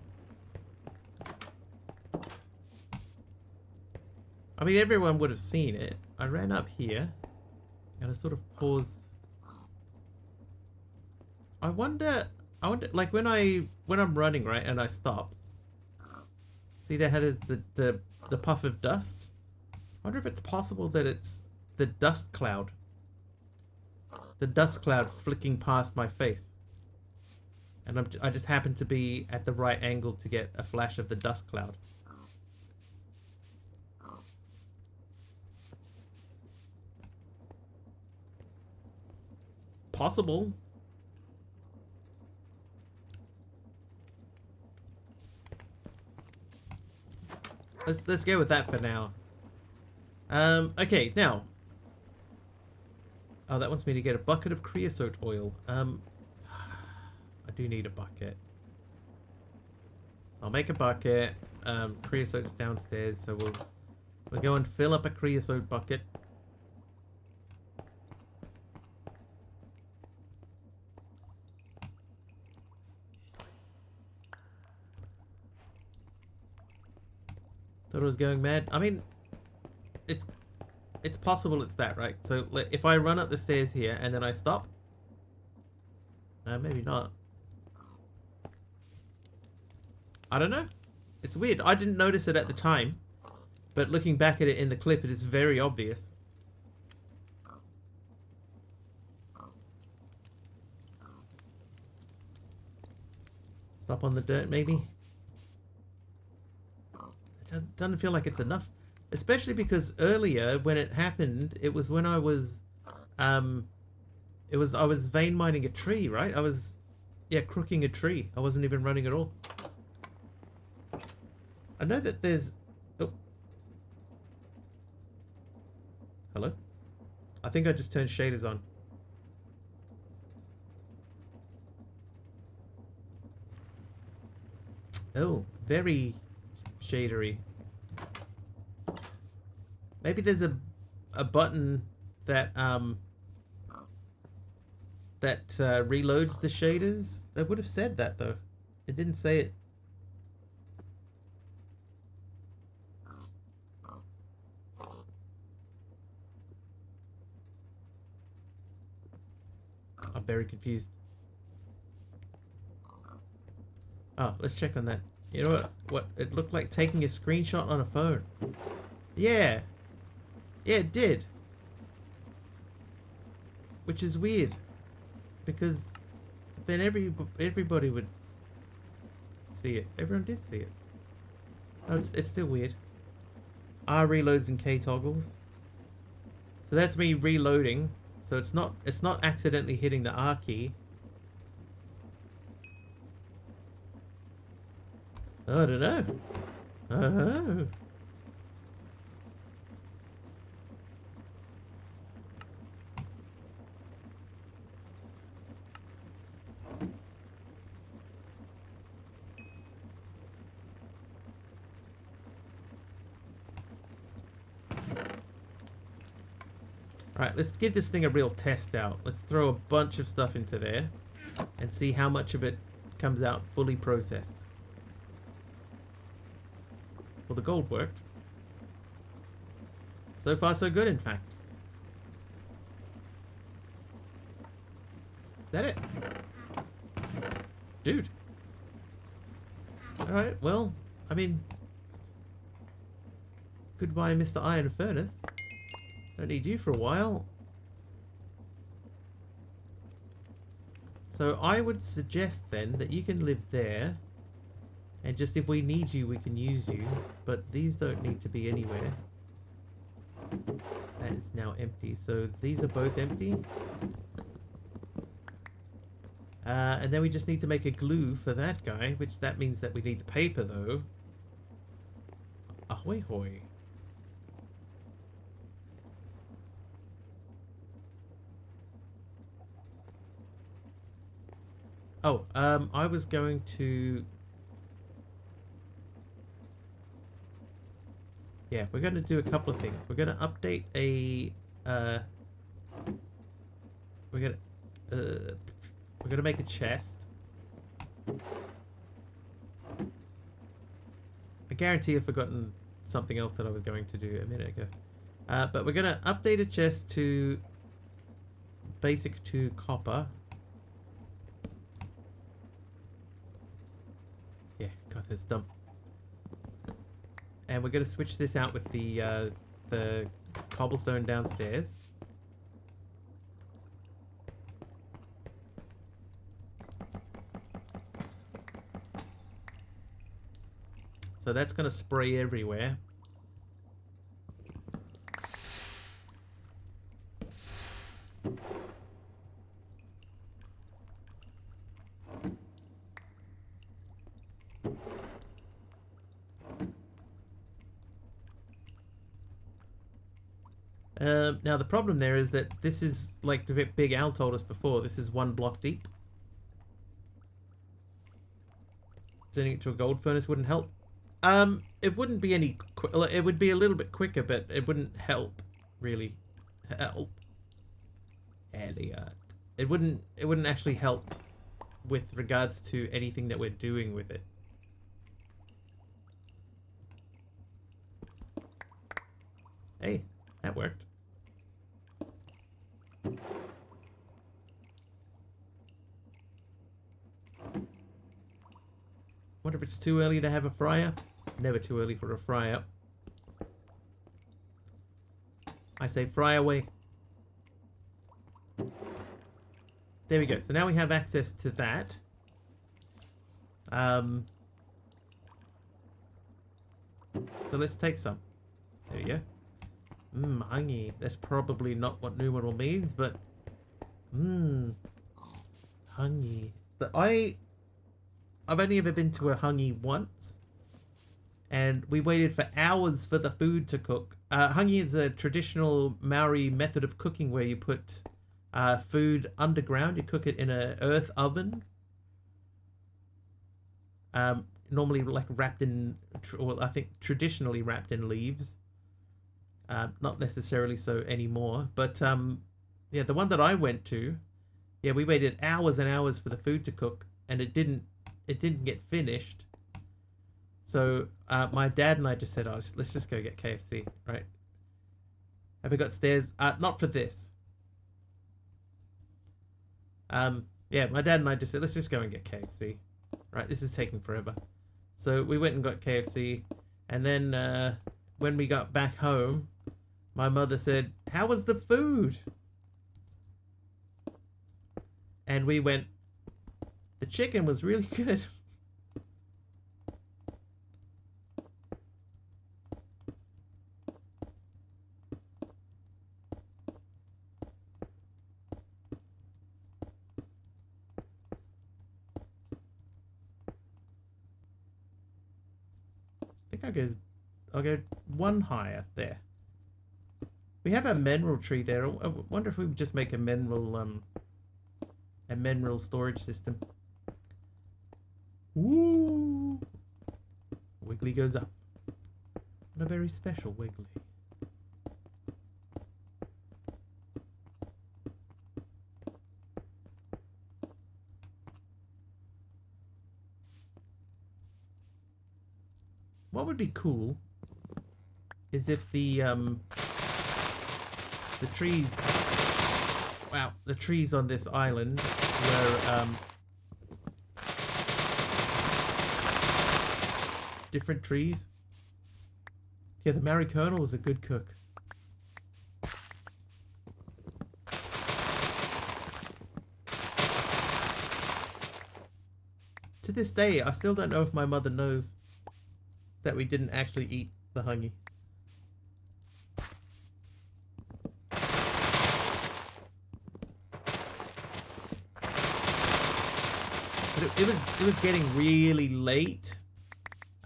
I mean, everyone would have seen it. I ran up here. And I sort of paused. I wonder, like when I'm running, right, and I stop. See there how there's the puff of dust? I wonder if it's possible that it's the dust cloud. The dust cloud flicking past my face. And I just happen to be at the right angle to get a flash of the dust cloud. Possible. Let's go with that for now. Okay, now. Oh, that wants me to get a bucket of creosote oil. I do need a bucket. I'll make a bucket. Creosote's downstairs, so we'll go and fill up a creosote bucket. Thought I was going mad. I mean, it's possible it's that, right? So if I run up the stairs here and then I stop, maybe not. I don't know. It's weird. I didn't notice it at the time, but looking back at it in the clip, it is very obvious. Stop on the dirt, maybe. It doesn't feel like it's enough, especially because earlier when it happened, it was when I was, I was vein mining a tree, right? I was, yeah, crooking a tree. I wasn't even running at all. I know that there's, oh, hello. I think I just turned shaders on. Oh, very shadery. Maybe there's a button that reloads the shaders. It would have said that though. It didn't say it. I'm very confused. Oh, let's check on that. You know what? It looked like taking a screenshot on a phone. Yeah. Yeah, it did. Which is weird. Because then everybody would see it. Everyone did see it. No, it's still weird. R reloads and K toggles. So that's me reloading. So it's not accidentally hitting the R key. I don't know. I don't know. Alright, let's give this thing a real test out. Let's throw a bunch of stuff into there and see how much of it comes out fully processed. Well, the gold worked. So far, so good, in fact. Is that it? Dude. Alright, well, I mean... Goodbye, Mr. Iron Furnace. Don't need you for a while. So I would suggest then that you can live there. And just if we need you, we can use you. But these don't need to be anywhere. That is now empty. So these are both empty. And then we just need to make a glue for that guy. Which that means that we need the paper though. Ahoy hoy. Oh, I was going to... Yeah, we're going to do a couple of things. We're going to update a... We're going to make a chest. I guarantee I've forgotten something else that I was going to do a minute ago. But we're going to update a chest to... Basic to copper. Yeah, God, that's dumb. And we're going to switch this out with the cobblestone downstairs. So that's going to spray everywhere. Now the problem there is that this is, like the Big Al told us before, this is 1 block deep. Turning it to a gold furnace wouldn't help. It wouldn't be any... It would be a little bit quicker, but it wouldn't help, really. Help. Elliot. It wouldn't actually help with regards to anything that we're doing with it. Hey, that worked. Wonder if it's too early to have a fryer? Never too early for a fryer. I say fry away. There we go. So now we have access to that. So let's take some. There we go. Hangi. That's probably not what numeral means, but... Hangi. I've only ever been to a hangi once. And we waited for hours for the food to cook. Hangi is a traditional Maori method of cooking where you put food underground. You cook it in an earth oven. Normally like wrapped in... Well, I think traditionally wrapped in leaves. Not necessarily so anymore, but yeah, the one that I went to, yeah, we waited hours and hours for the food to cook, and it didn't get finished. So my dad and I just said, "Oh, let's just go get KFC, right?" And we got stairs. Not for this. Yeah, my dad and I just said, let's just go and get KFC. Right, this is taking forever. So we went and got KFC, and then when we got back home, my mother said, how was the food? And we went, the chicken was really good. I think I'll go one higher there. We have a mineral tree there. I wonder if we would just make a mineral storage system. Woo! Wiggly goes up. And a very special Wiggly. What would be cool is if the trees, wow, the trees on this island were different trees. Yeah, the Mary Colonel was a good cook. To this day, I still don't know if my mother knows that we didn't actually eat the hungy. But it was getting really late,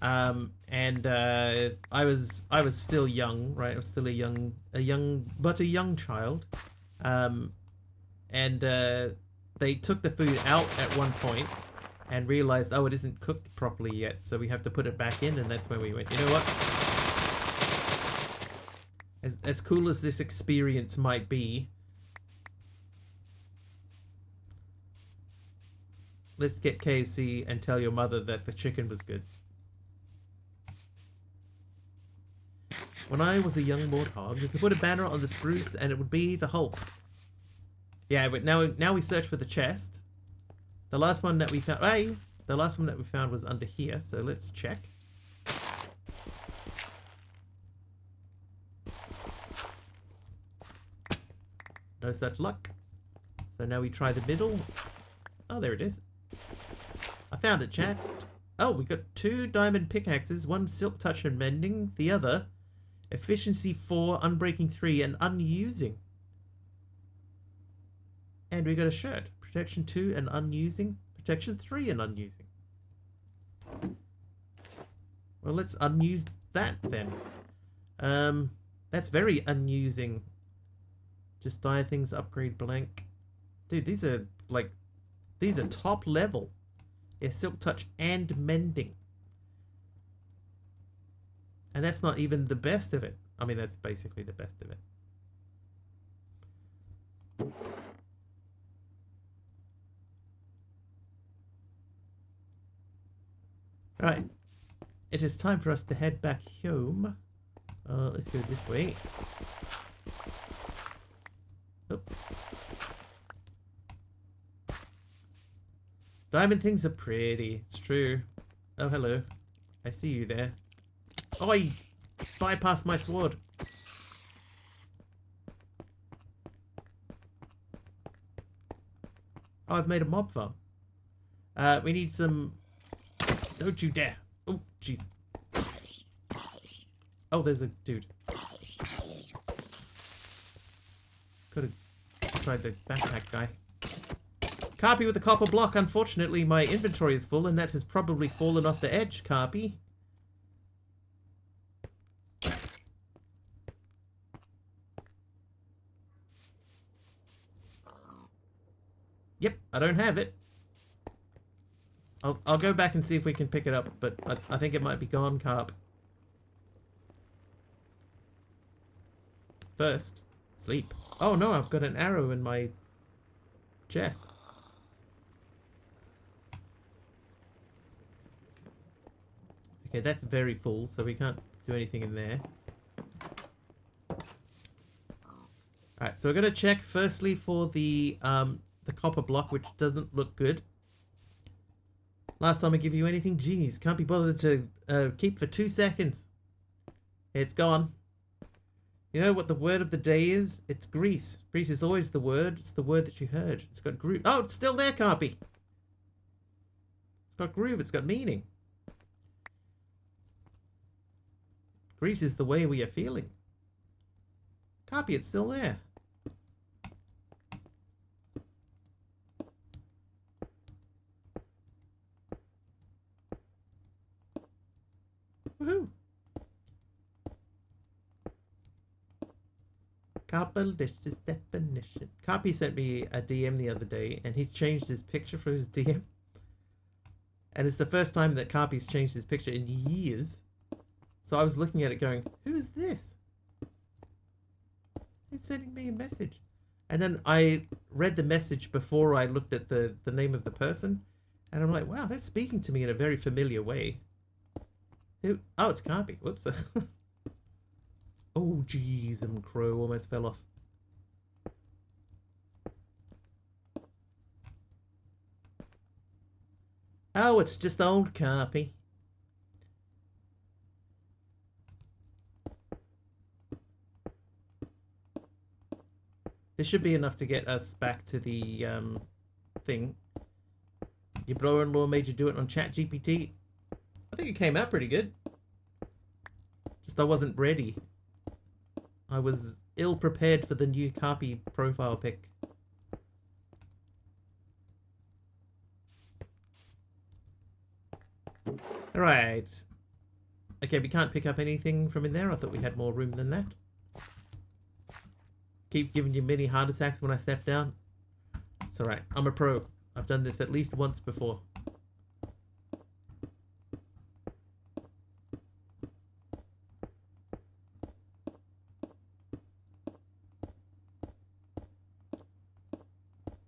and I was still young, right? I was still a young child, and they took the food out at one point and realized, oh, it isn't cooked properly yet, so we have to put it back in, and that's when we went, you know what? As cool as this experience might be, let's get KFC and tell your mother that the chicken was good. When I was a young warthog, you could put a banner on the spruce and it would be the Hulk. Yeah, but now we search for the chest. The last one that we found, the last one that we found was under here, so let's check. No such luck. So now we try the middle. Oh, there it is. I found it, chat. Oh, we got 2 diamond pickaxes, 1 silk touch and mending, the other efficiency 4, unbreaking 3, and unusing. And we got a shirt. Protection 2 and unusing. Protection 3 and unusing. Well, let's unuse that then. That's very unusing. Just dye things, upgrade blank. Dude, these are top level. Yeah, silk touch and mending. And that's not even the best of it. I mean, that's basically the best of it. Right. It is time for us to head back home. Let's go this way. Oh. Diamond things are pretty. It's true. Oh, hello. I see you there. Oh, I bypassed my sword. Oh, I've made a mob farm. We need some... Don't you dare. Oh, jeez. Oh, there's a dude. Could have tried the backpack guy. Carpy with a copper block. Unfortunately, my inventory is full, and that has probably fallen off the edge, Carpy. Yep, I don't have it. I'll go back and see if we can pick it up, but I think it might be gone, Carp. First, sleep. Oh no, I've got an arrow in my chest. Okay, that's very full, so we can't do anything in there. Alright, so we're going to check firstly for the the copper block, which doesn't look good. Last time I give you anything, geez, can't be bothered to keep for 2 seconds. It's gone. You know what the word of the day is? It's grease. Grease is always the word. It's the word that you heard. It's got groove. Oh, it's still there, Carpy. It's got groove. It's got meaning. Grease is the way we are feeling. Carpy, it's still there. Woohoo! Carpalicious definition. Carpy sent me a DM the other day, and he's changed his picture for his DM. And it's the first time that Carpy's changed his picture in years. So I was looking at it going, who is this? He's sending me a message. And then I read the message before I looked at the name of the person. And I'm like, wow, they're speaking to me in a very familiar way. Who? Oh, it's Carpy. Whoops. Oh, jeez, crow almost fell off. Oh, it's just old Carpy. This should be enough to get us back to the thing. Your brother-in-law made you do it on ChatGPT. I think it came out pretty good. Just I wasn't ready. I was ill-prepared for the new Carpy profile pic. Alright. Okay, we can't pick up anything from in there. I thought we had more room than that. Keep giving you mini heart attacks when I step down. It's alright. I'm a pro. I've done this at least once before.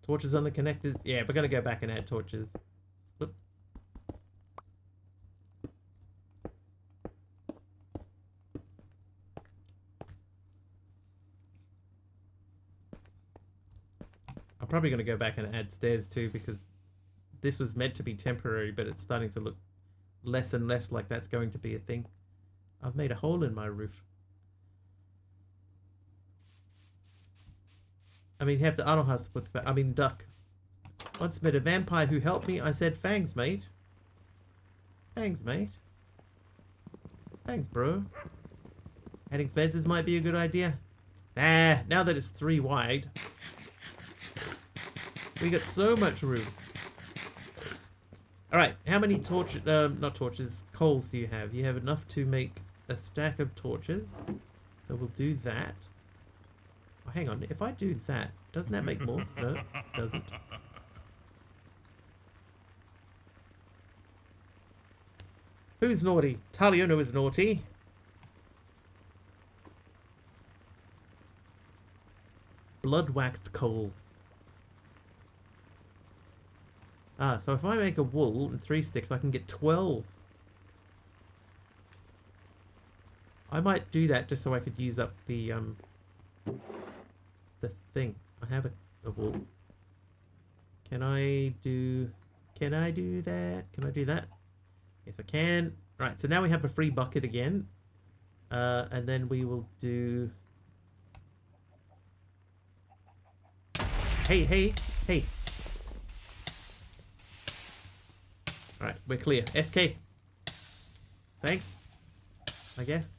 Torches on the connectors. Yeah, we're going to go back and add torches. Oop. I'm probably going to go back and add stairs too, because this was meant to be temporary, but it's starting to look less and less like that's going to be a thing. I've made a hole in my roof. I mean, have the Arnold has to put the... I mean, duck. Once met a vampire who helped me. I said, thanks, mate. Thanks, mate. Thanks, bro. Adding fences might be a good idea. Nah, now that it's 3 wide. We got so much room. Alright, how many torches... not torches, coals do you have? You have enough to make a stack of torches. So we'll do that. Oh, hang on, if I do that, doesn't that make more? No, it doesn't. Who's naughty? Taliono is naughty. Blood waxed coal. Ah, so if I make a wool and 3 sticks, I can get 12. I might do that just so I could use up the thing. I have a wool. Can I do that? Can I do that? Yes, I can. Right, so now we have a free bucket again. And then we will do... Hey. Alright, we're clear. SK. Thanks. I guess.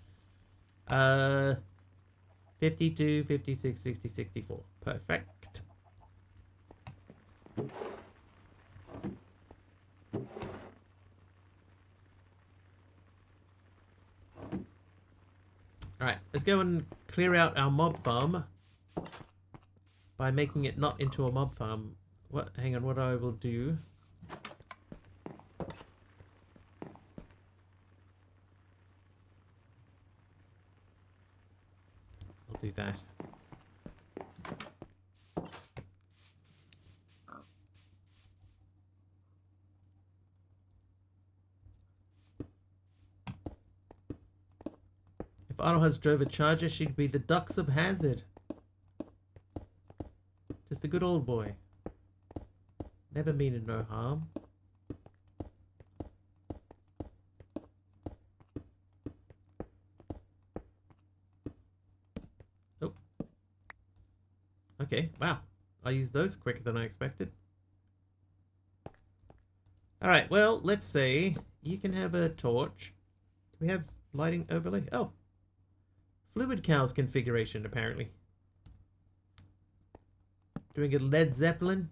52, 56, 60, 64. Perfect. Alright, let's go and clear out our mob farm by making it not into a mob farm. What? Hang on, what I will do... do that. If Arnold has drove a Charger, she'd be the Dux of Hazard. Just a good old boy. Never meaning no harm. Oh. Okay, wow. I used those quicker than I expected. Alright, well, let's say you can have a torch. Do we have lighting overlay? Oh. Fluid Cow's configuration, apparently. Doing a Led Zeppelin.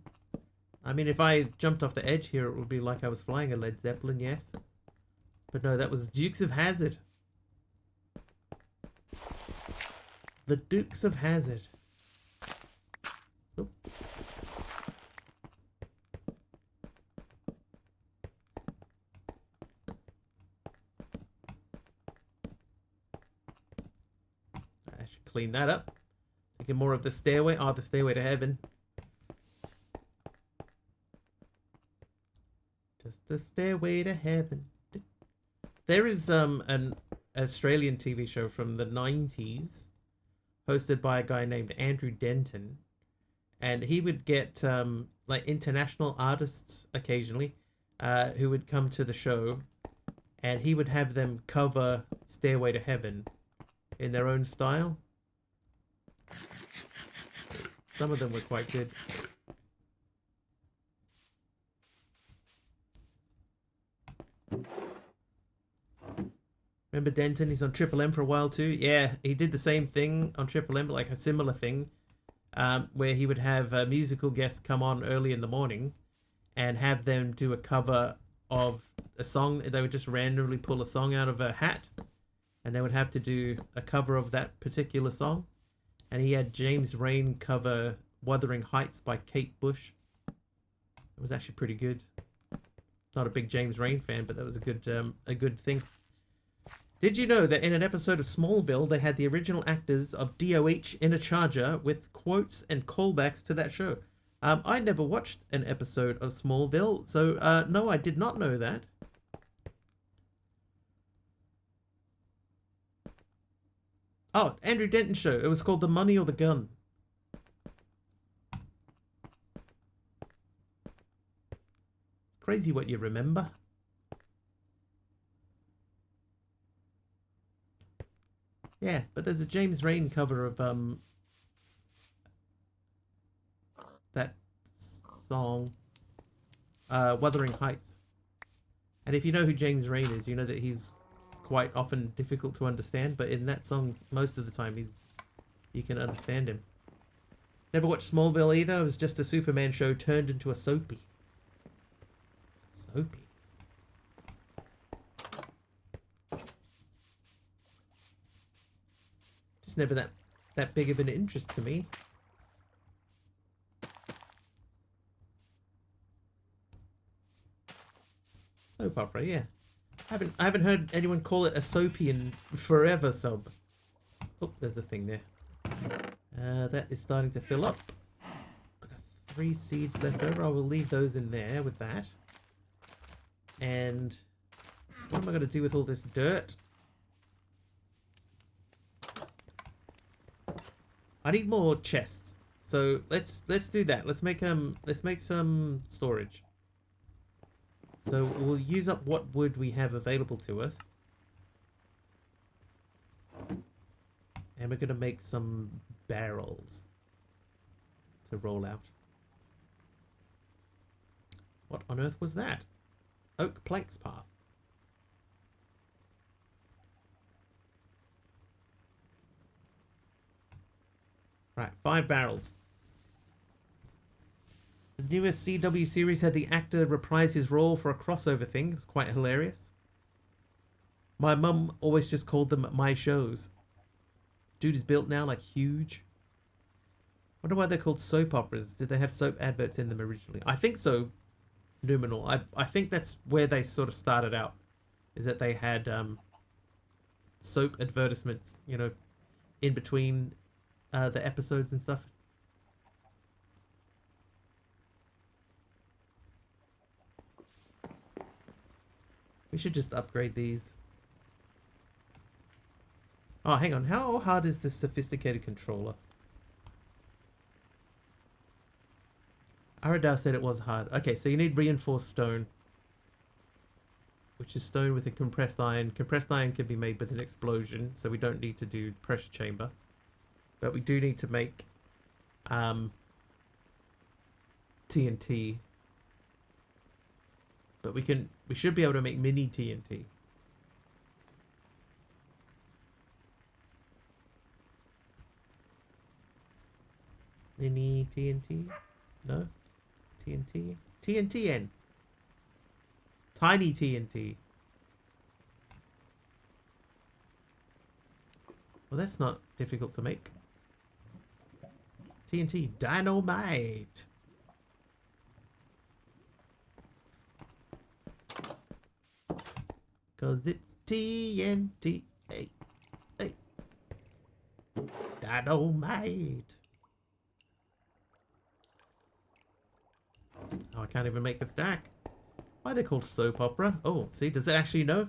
I mean, if I jumped off the edge here, it would be like I was flying a Led Zeppelin, yes. But no, that was Dukes of Hazzard. The Dukes of Hazzard. Oop. I should clean that up. Get more of the stairway. Oh, the stairway to heaven. Just the stairway to heaven. There is an Australian TV show from the 90s hosted by a guy named Andrew Denton, and he would get like international artists occasionally who would come to the show, and he would have them cover Stairway to Heaven in their own style. Some of them were quite good. Remember Denton? He's on Triple M for a while too. Yeah, he did the same thing on Triple M, like a similar thing, where he would have a musical guest come on early in the morning and have them do a cover of a song. They would just randomly pull a song out of a hat, and they would have to do a cover of that particular song. And he had James Rain cover Wuthering Heights by Kate Bush. It was actually pretty good. Not a big James Rain fan, but that was a good thing. Did you know that in an episode of Smallville, they had the original actors of DOH in a charger with quotes and callbacks to that show? I never watched an episode of Smallville, so no, I did not know that. Oh, Andrew Denton show. It was called The Money or the Gun. Crazy what you remember. Yeah, but there's a James Rain cover of that song, Wuthering Heights. And if you know who James Rain is, you know that he's quite often difficult to understand, but in that song, most of the time, you can understand him. Never watched Smallville either. It was just a Superman show turned into a soapy. Soapy. Just never that big of an interest to me. Soap opera, yeah. I haven't heard anyone call it a soapy in forever, sub. Oh, there's a thing there. That is starting to fill up. I've got 3 seeds left over. I will leave those in there with that. And what am I going to do with all this dirt? I need more chests. So let's do that. Let's make some storage. So we'll use up what wood we have available to us. And we're going to make some barrels to roll out. What on earth was that? Oak planks path. Right, 5 barrels. The newest CW series had the actor reprise his role for a crossover thing. It was quite hilarious. My mum always just called them my shows. Dude is built now like huge. Wonder why they're called soap operas. Did they have soap adverts in them originally? I think so. Numenor. I think that's where they sort of started out. Is that they had soap advertisements, you know, in between the episodes and stuff. We should just upgrade these. Oh, hang on. How hard is this sophisticated controller? Aradao said it was hard. Okay, so you need reinforced stone, which is stone with a compressed iron. Compressed iron can be made with an explosion, so we don't need to do pressure chamber. But we do need to make TNT. But we should be able to make mini TNT. Mini TNT? No? TNT? TNTN. Tiny TNT. Well, that's not difficult to make. TNT dynamite. Cause it's TNT. Hey, hey. Dynamite. Oh, I can't even make a stack. Why are they called soap opera? Oh, see, does it actually know?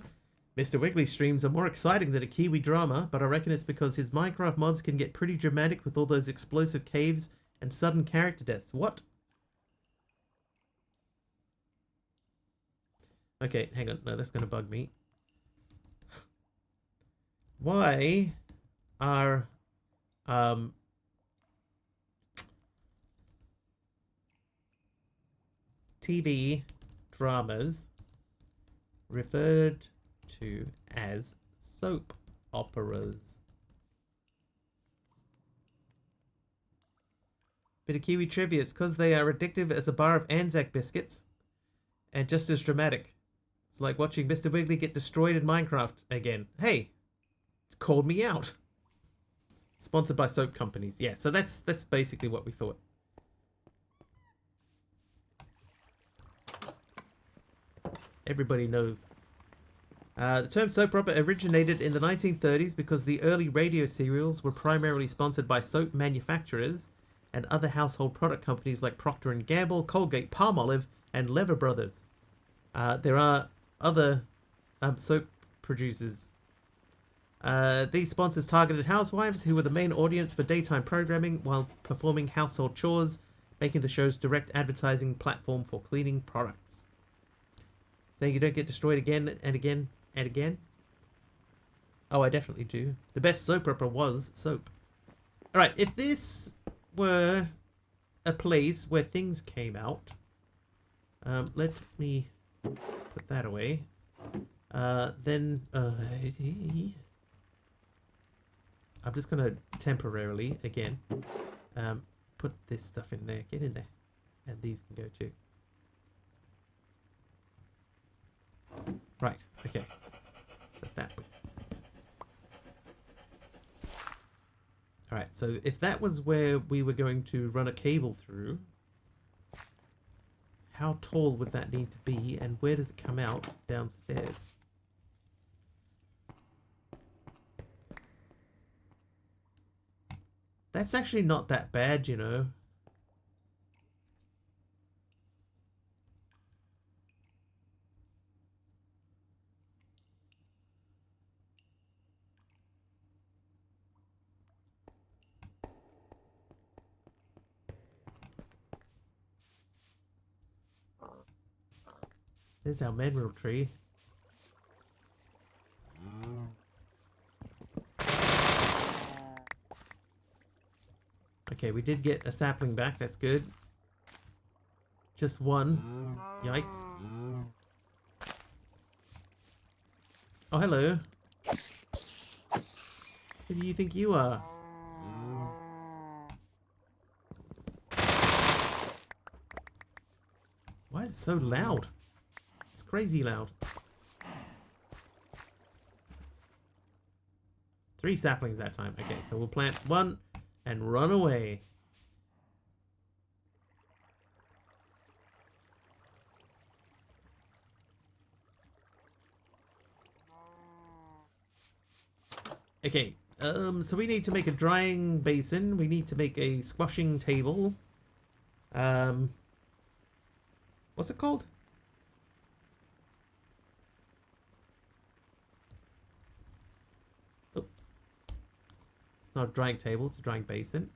Mr. Wiggly's streams are more exciting than a Kiwi drama, but I reckon it's because his Minecraft mods can get pretty dramatic with all those explosive caves and sudden character deaths. What? Okay, hang on. No, that's going to bug me. Why are TV dramas referred to as soap operas? Bit of Kiwi trivia. It's because they are addictive as a bar of Anzac biscuits and just as dramatic. It's like watching Mr. Wiggly get destroyed in Minecraft again. Hey, it's called me out. Sponsored by soap companies. Yeah, so that's basically what we thought. Everybody knows. The term soap opera originated in the 1930s because the early radio serials were primarily sponsored by soap manufacturers and other household product companies like Procter & Gamble, Colgate, Palmolive, and Lever Brothers. There are other soap producers. These sponsors targeted housewives who were the main audience for daytime programming while performing household chores, making the show's direct advertising platform for cleaning products. Saying you don't get destroyed again and again and again? Oh, I definitely do. The best soap opera was soap. Alright, if this were a place where things came out, let me put that away. Then I'm just going to temporarily, again, put this stuff in there. Get in there. And these can go too. Right, okay. So that way. Alright, so if that was where we were going to run a cable through, how tall would that need to be and where does it come out downstairs? That's actually not that bad, you know. There's our mineral tree. Okay, we did get a sapling back. That's good. Just one. Yikes. Oh, hello. Who do you think you are? Why is it so loud? It's crazy loud. 3 saplings that time. Okay, so we'll plant 1 and run away. Okay, so we need to make a drying basin. We need to make a squashing table. What's it called? Oh. It's not a drying table, it's a drying basin.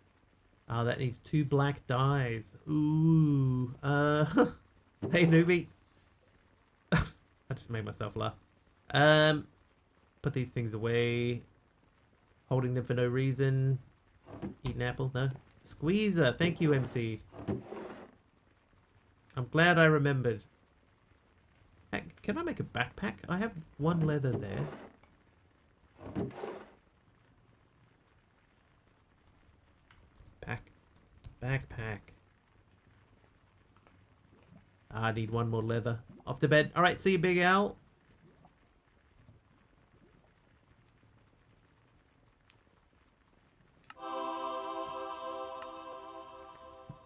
Oh, that needs 2 black dyes. Ooh. Hey, newbie. I just made myself laugh. Put these things away. Holding them for no reason. Eat an apple? No. Squeezer. Thank you, MC. I'm glad I remembered. Can I make a backpack? I have 1 leather there. Backpack. I need 1 more leather. Off to bed. Alright, see you, Big Al.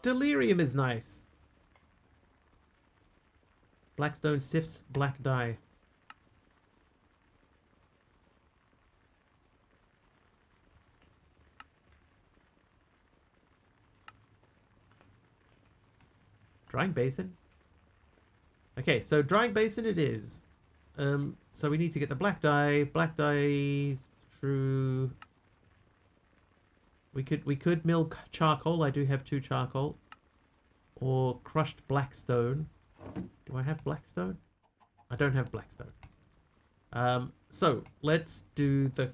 Delirium is nice. Blackstone sifts black dye. Drying basin? Okay, so drying basin it is. So we need to get the black dye. Black dye through... We could mill charcoal. I do have 2 charcoal. Or crushed blackstone. Do I have blackstone? I don't have blackstone. So let's do the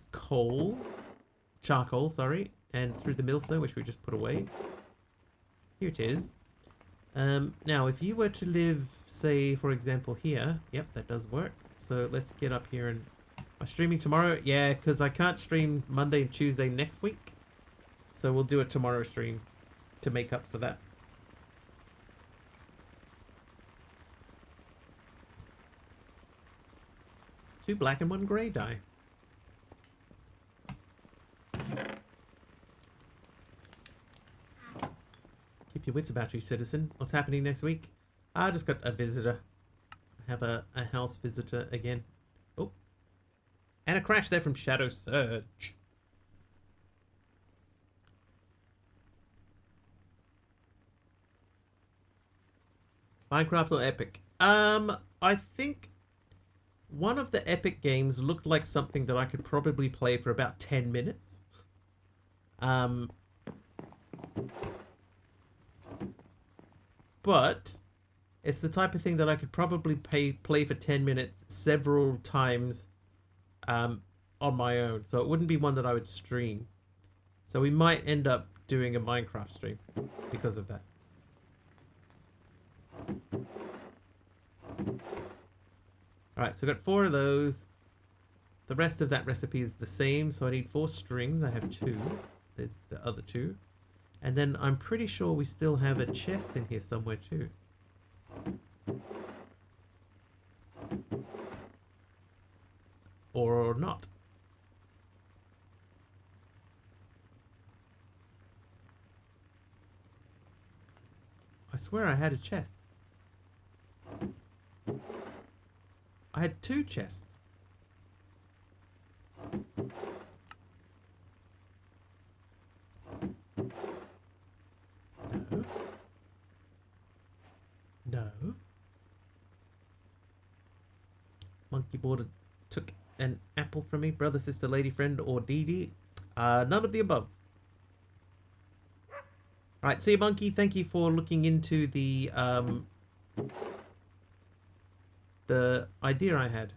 charcoal, sorry, and through the millstone, which we just put away. Here it is. Now, if you were to live, say, for example, here. Yep, that does work. So let's get up here and... Am I streaming tomorrow? Yeah, because I can't stream Monday and Tuesday next week. So we'll do a tomorrow stream to make up for that. Two black and 1 grey dye. Keep your wits about you, citizen. What's happening next week? I just got a visitor. I have a house visitor again. Oh. And a crash there from Shadow Surge. Minecraft or Epic? I think one of the Epic games looked like something that I could probably play for about 10 minutes. But it's the type of thing that I could probably play for 10 minutes several times on my own. So it wouldn't be one that I would stream. So we might end up doing a Minecraft stream because of that. Alright, so I've got 4 of those. The rest of that recipe is the same, so I need 4 strings. I have 2. There's the other 2. And then I'm pretty sure we still have a chest in here somewhere too. Or not. I swear I had a chest. I had 2 chests. No. No. Monkey board took an apple from me. Brother, sister, lady, friend, or DD. None of the above. Alright, see you, Monkey. Thank you for looking into the idea I had.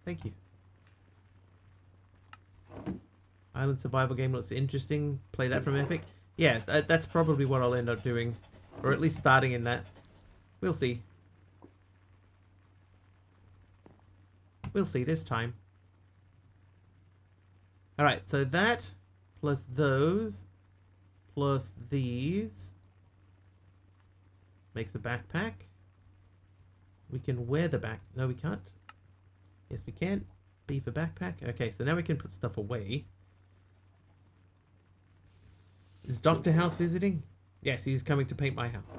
Thank you. Island survival game looks interesting. Play that from Epic. Yeah, that's probably what I'll end up doing. Or at least starting in that. We'll see. We'll see this time. Alright, so that plus those plus these makes a backpack. We can wear the back. No, we can't. Yes, we can. B for backpack. Okay, so now we can put stuff away. Is Dr. House visiting? Yes, he's coming to paint my house.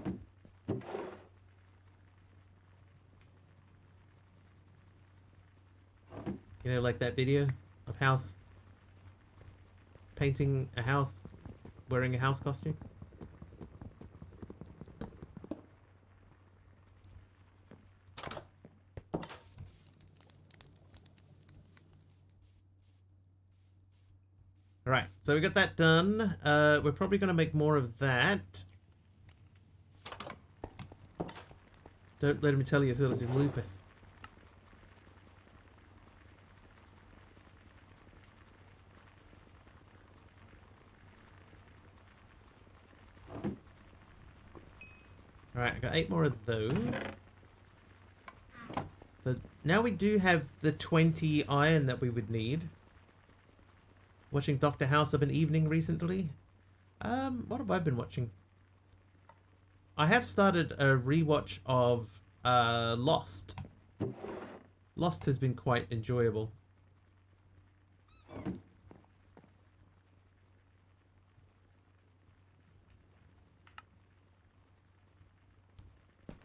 You know, like that video of House painting a house, wearing a house costume? All right, so we got that done. We're probably going to make more of that. Don't let me tell you, this is lupus. All right, I got 8 more of those. So now we do have the 20 iron that we would need. Watching Dr. House of an evening recently. What have I been watching? I have started a rewatch of Lost. Lost has been quite enjoyable.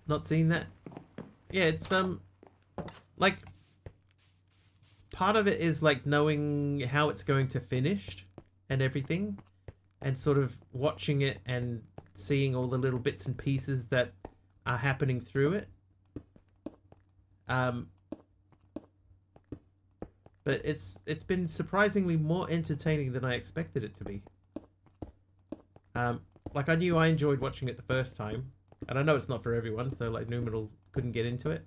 Not seen that? Yeah, it's like part of it is like knowing how it's going to finish and everything, and sort of watching it and seeing all the little bits and pieces that are happening through it. But it's been surprisingly more entertaining than I expected it to be. Like I knew I enjoyed watching it the first time, and I know it's not for everyone, so like Numenal couldn't get into it,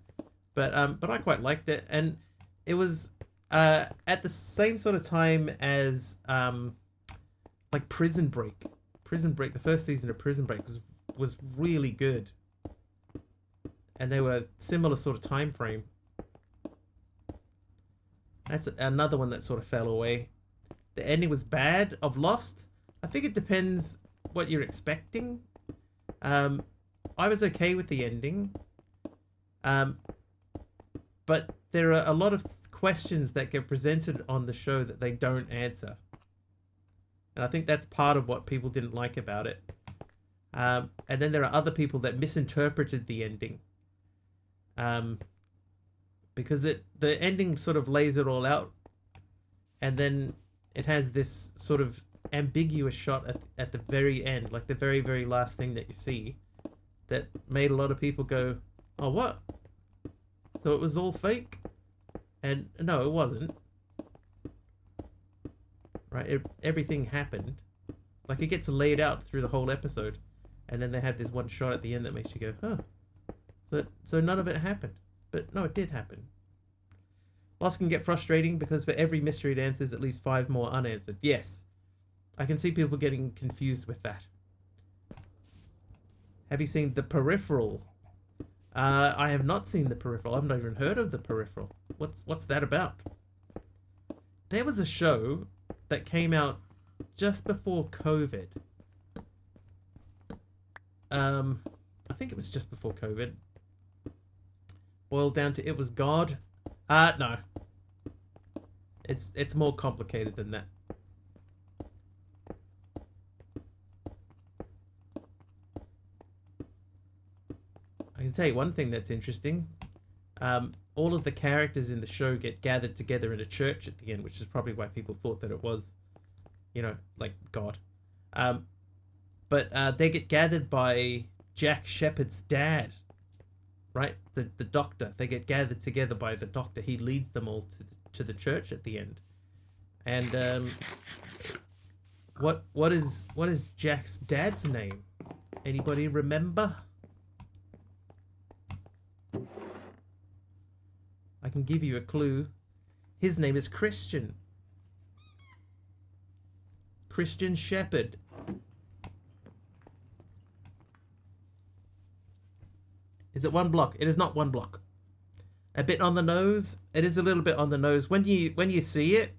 but I quite liked it, and it was at the same sort of time as like Prison Break. Prison Break, the first season of Prison Break was really good, and they were similar sort of time frame. That's another one that sort of fell away. The ending was bad of Lost. I think it depends what you're expecting. I was okay with the ending. But there are a lot of questions that get presented on the show that they don't answer. And I think that's part of what people didn't like about it. And then there are other people that misinterpreted the ending. Because the ending sort of lays it all out, and then it has this sort of ambiguous shot at the very end, like the very, very last thing that you see, that made a lot of people go, oh, what? So it was all fake? And no, it wasn't. Right? Everything happened. Like, it gets laid out through the whole episode, and then they have this one shot at the end that makes you go, huh. So none of it happened. But no, it did happen. Lost can get frustrating because for every mystery it answers, at least 5 more unanswered. Yes. I can see people getting confused with that. Have you seen The Peripheral? I have not seen The Peripheral. I've not even heard of The Peripheral. What's that about? There was a show that came out just before COVID. I think it was just before COVID. Boiled down to It Was God. No. It's more complicated than that. I can tell you one thing that's interesting. All of the characters in the show get gathered together in a church at the end, which is probably why people thought that it was, like God. But they get gathered by Jack Shepherd's dad, right? The doctor. They get gathered together by the doctor. He leads them all to the church at the end. And what is Jack's dad's name? Anybody remember? I can give you a clue. His name is Christian. Christian Shepherd. Is it 1 block? It is not 1 block. A bit on the nose. It is a little bit on the nose. When you see it,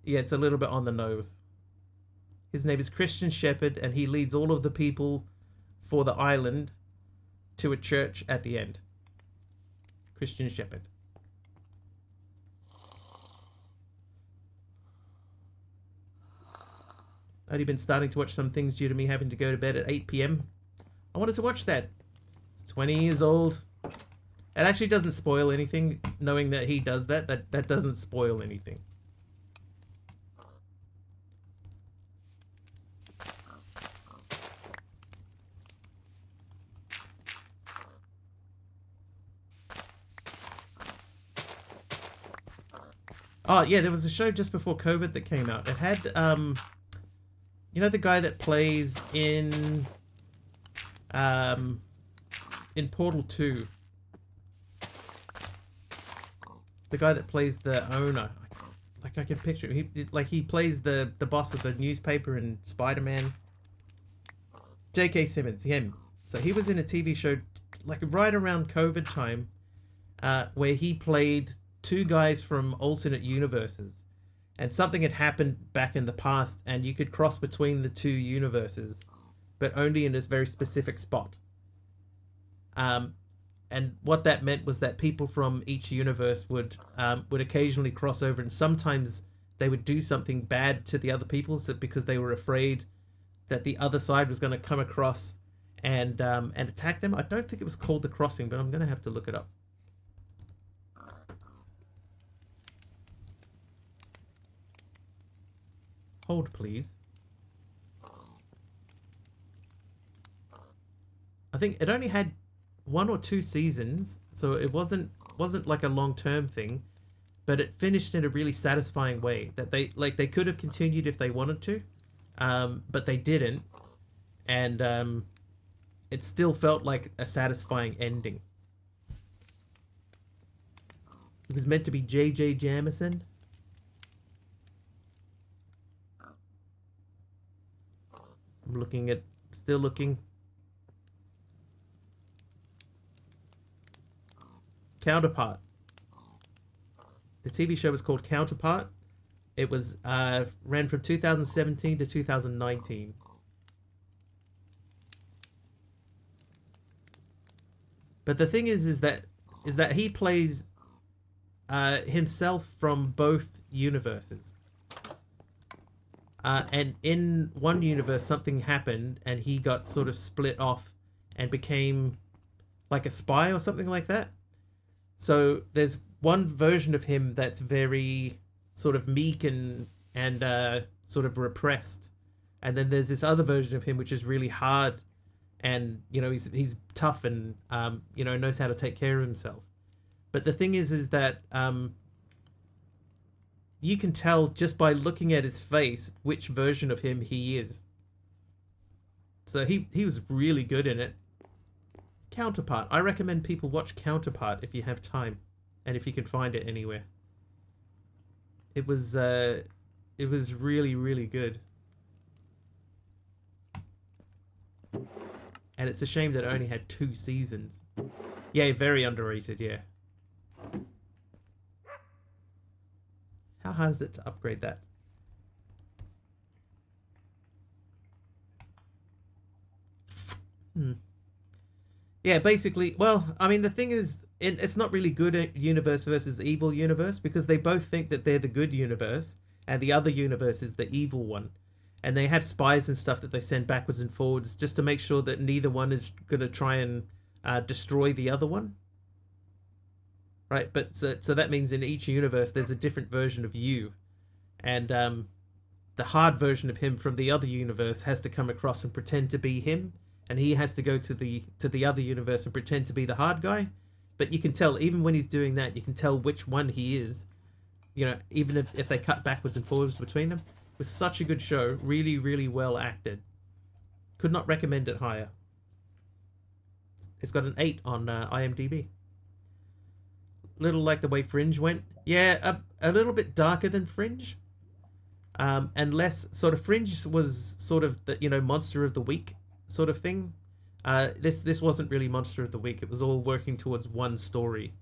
yeah, it's a little bit on the nose. His name is Christian Shepherd, and he leads all of the people for the island to a church at the end. Christian Shepherd. I've only been starting to watch some things due to me having to go to bed at 8 p.m. I wanted to watch that. It's 20 years old. It actually doesn't spoil anything, knowing that he does that. That doesn't spoil anything. Oh yeah, there was a show just before COVID that came out. It had you know the guy that plays um in Portal 2. The guy that plays the owner. Like I can picture him. He plays the boss of the newspaper in Spider-Man. J.K. Simmons, him. So he was in a TV show like right around COVID time, where he played two guys from alternate universes, and something had happened back in the past, and you could cross between the two universes, but only in this very specific spot. And what that meant was that people from each universe would occasionally cross over, and sometimes they would do something bad to the other people, because they were afraid that the other side was going to come across and attack them. I don't think it was called The Crossing, but I'm going to have to look it up. Hold, please. I think it only had 1 or 2 seasons, so it wasn't like a long-term thing, but it finished in a really satisfying way. That they could have continued if they wanted to, but they didn't, and it still felt like a satisfying ending. It was meant to be J.J. Jamison. I'm still looking. Counterpart. The TV show was called Counterpart. It was ran from 2017 to 2019. But the thing is that he plays himself from both universes. And in one universe, something happened, and he got sort of split off and became like a spy or something like that. So there's one version of him that's very sort of meek and sort of repressed, and then there's this other version of him which is really hard, and he's tough and knows how to take care of himself. But the thing is that you can tell just by looking at his face which version of him he is. So he was really good in it. Counterpart. I recommend people watch Counterpart if you have time, and if you can find it anywhere. It was really, really good. And it's a shame that it only had 2 seasons. Yeah, very underrated, yeah. How hard is it to upgrade that? Yeah, basically, well, I mean, the thing is, it's not really good universe versus evil universe, because they both think that they're the good universe, and the other universe is the evil one. And they have spies and stuff that they send backwards and forwards just to make sure that neither one is going to try and destroy the other one. Right, but so that means in each universe there's a different version of you. And the hard version of him from the other universe has to come across and pretend to be him. And he has to go to the other universe and pretend to be the hard guy. But you can tell, even when he's doing that, you can tell which one he is. Even if they cut backwards and forwards between them. It was such a good show. Really, really well acted. Could not recommend it higher. It's got an 8 on IMDb. Little like the way Fringe went. Yeah, a little bit darker than Fringe. And less sort of, Fringe was sort of the monster of the week sort of thing. This wasn't really monster of the week. It was all working towards one story.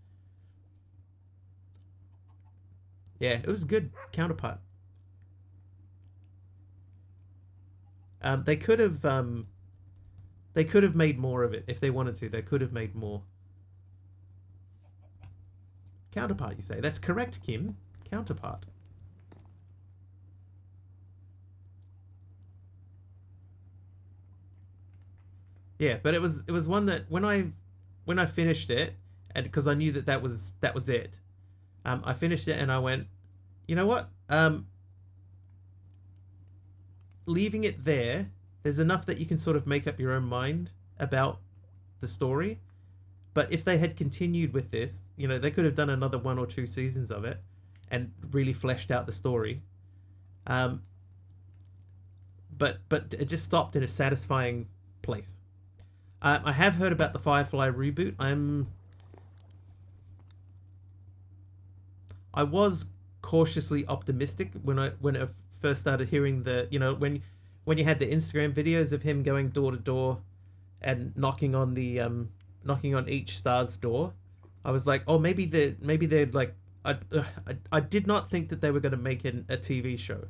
Yeah, it was good. Counterpart. They could have made more of it if they wanted to. They could have made more. Counterpart, you say? That's correct, Kim. Counterpart. Yeah, but it was one that when I finished it, and because I knew that was it, I finished it and I went, you know what? Leaving it there's enough that you can sort of make up your own mind about the story. But if they had continued with this, they could have done another 1 or 2 seasons of it, and really fleshed out the story. But it just stopped in a satisfying place. I have heard about the Firefly reboot. I was cautiously optimistic when I first started hearing when you had the Instagram videos of him going door to door and knocking on each star's door. I was like, oh, maybe they're like, I did not think that they were going to make a TV show.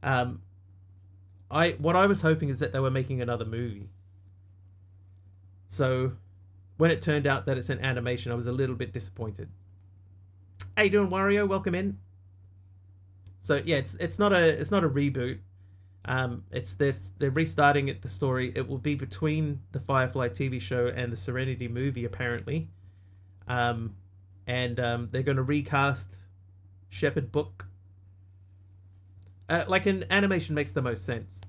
What I was hoping is that they were making another movie. So when it turned out that it's an animation, I was a little bit disappointed. How you doing, Wario? Welcome in. So yeah, it's not a reboot. They're restarting the story. It will be between the Firefly TV show and the Serenity movie, apparently. They're going to recast Shepherd Book. Like an animation makes the most sense,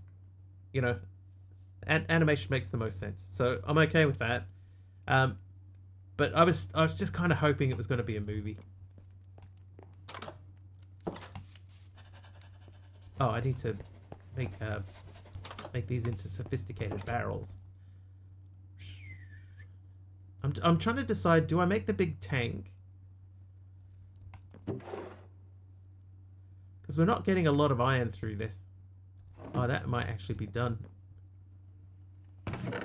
animation makes the most sense. So I'm okay with that. But I was just kind of hoping it was going to be a movie. Oh, I need to make these into sophisticated barrels. I'm trying to decide, do I make the big tank? Because we're not getting a lot of iron through this. Oh, that might actually be done.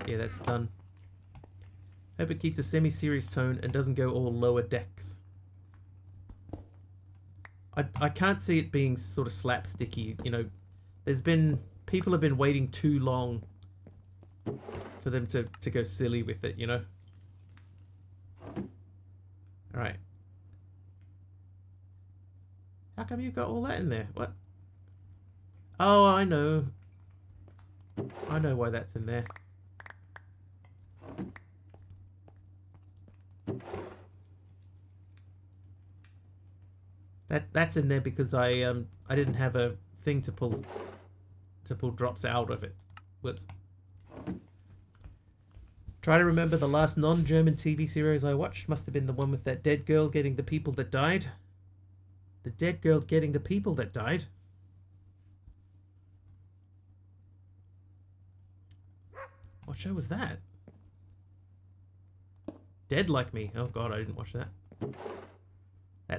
Yeah, that's done. Hope it keeps a semi-serious tone and doesn't go all lower decks. I can't see it being sort of slapsticky, people have been waiting too long for them to go silly with it, Alright. How come you've got all that in there? What? Oh, I know. I know why that's in there. That's in there because I didn't have a thing to pull drops out of it. Whoops. Try to remember the last non-German TV series I watched. Must have been the one with that dead girl getting the people that died. The dead girl getting the people that died. What show was that? Dead Like Me. Oh god, I didn't watch that.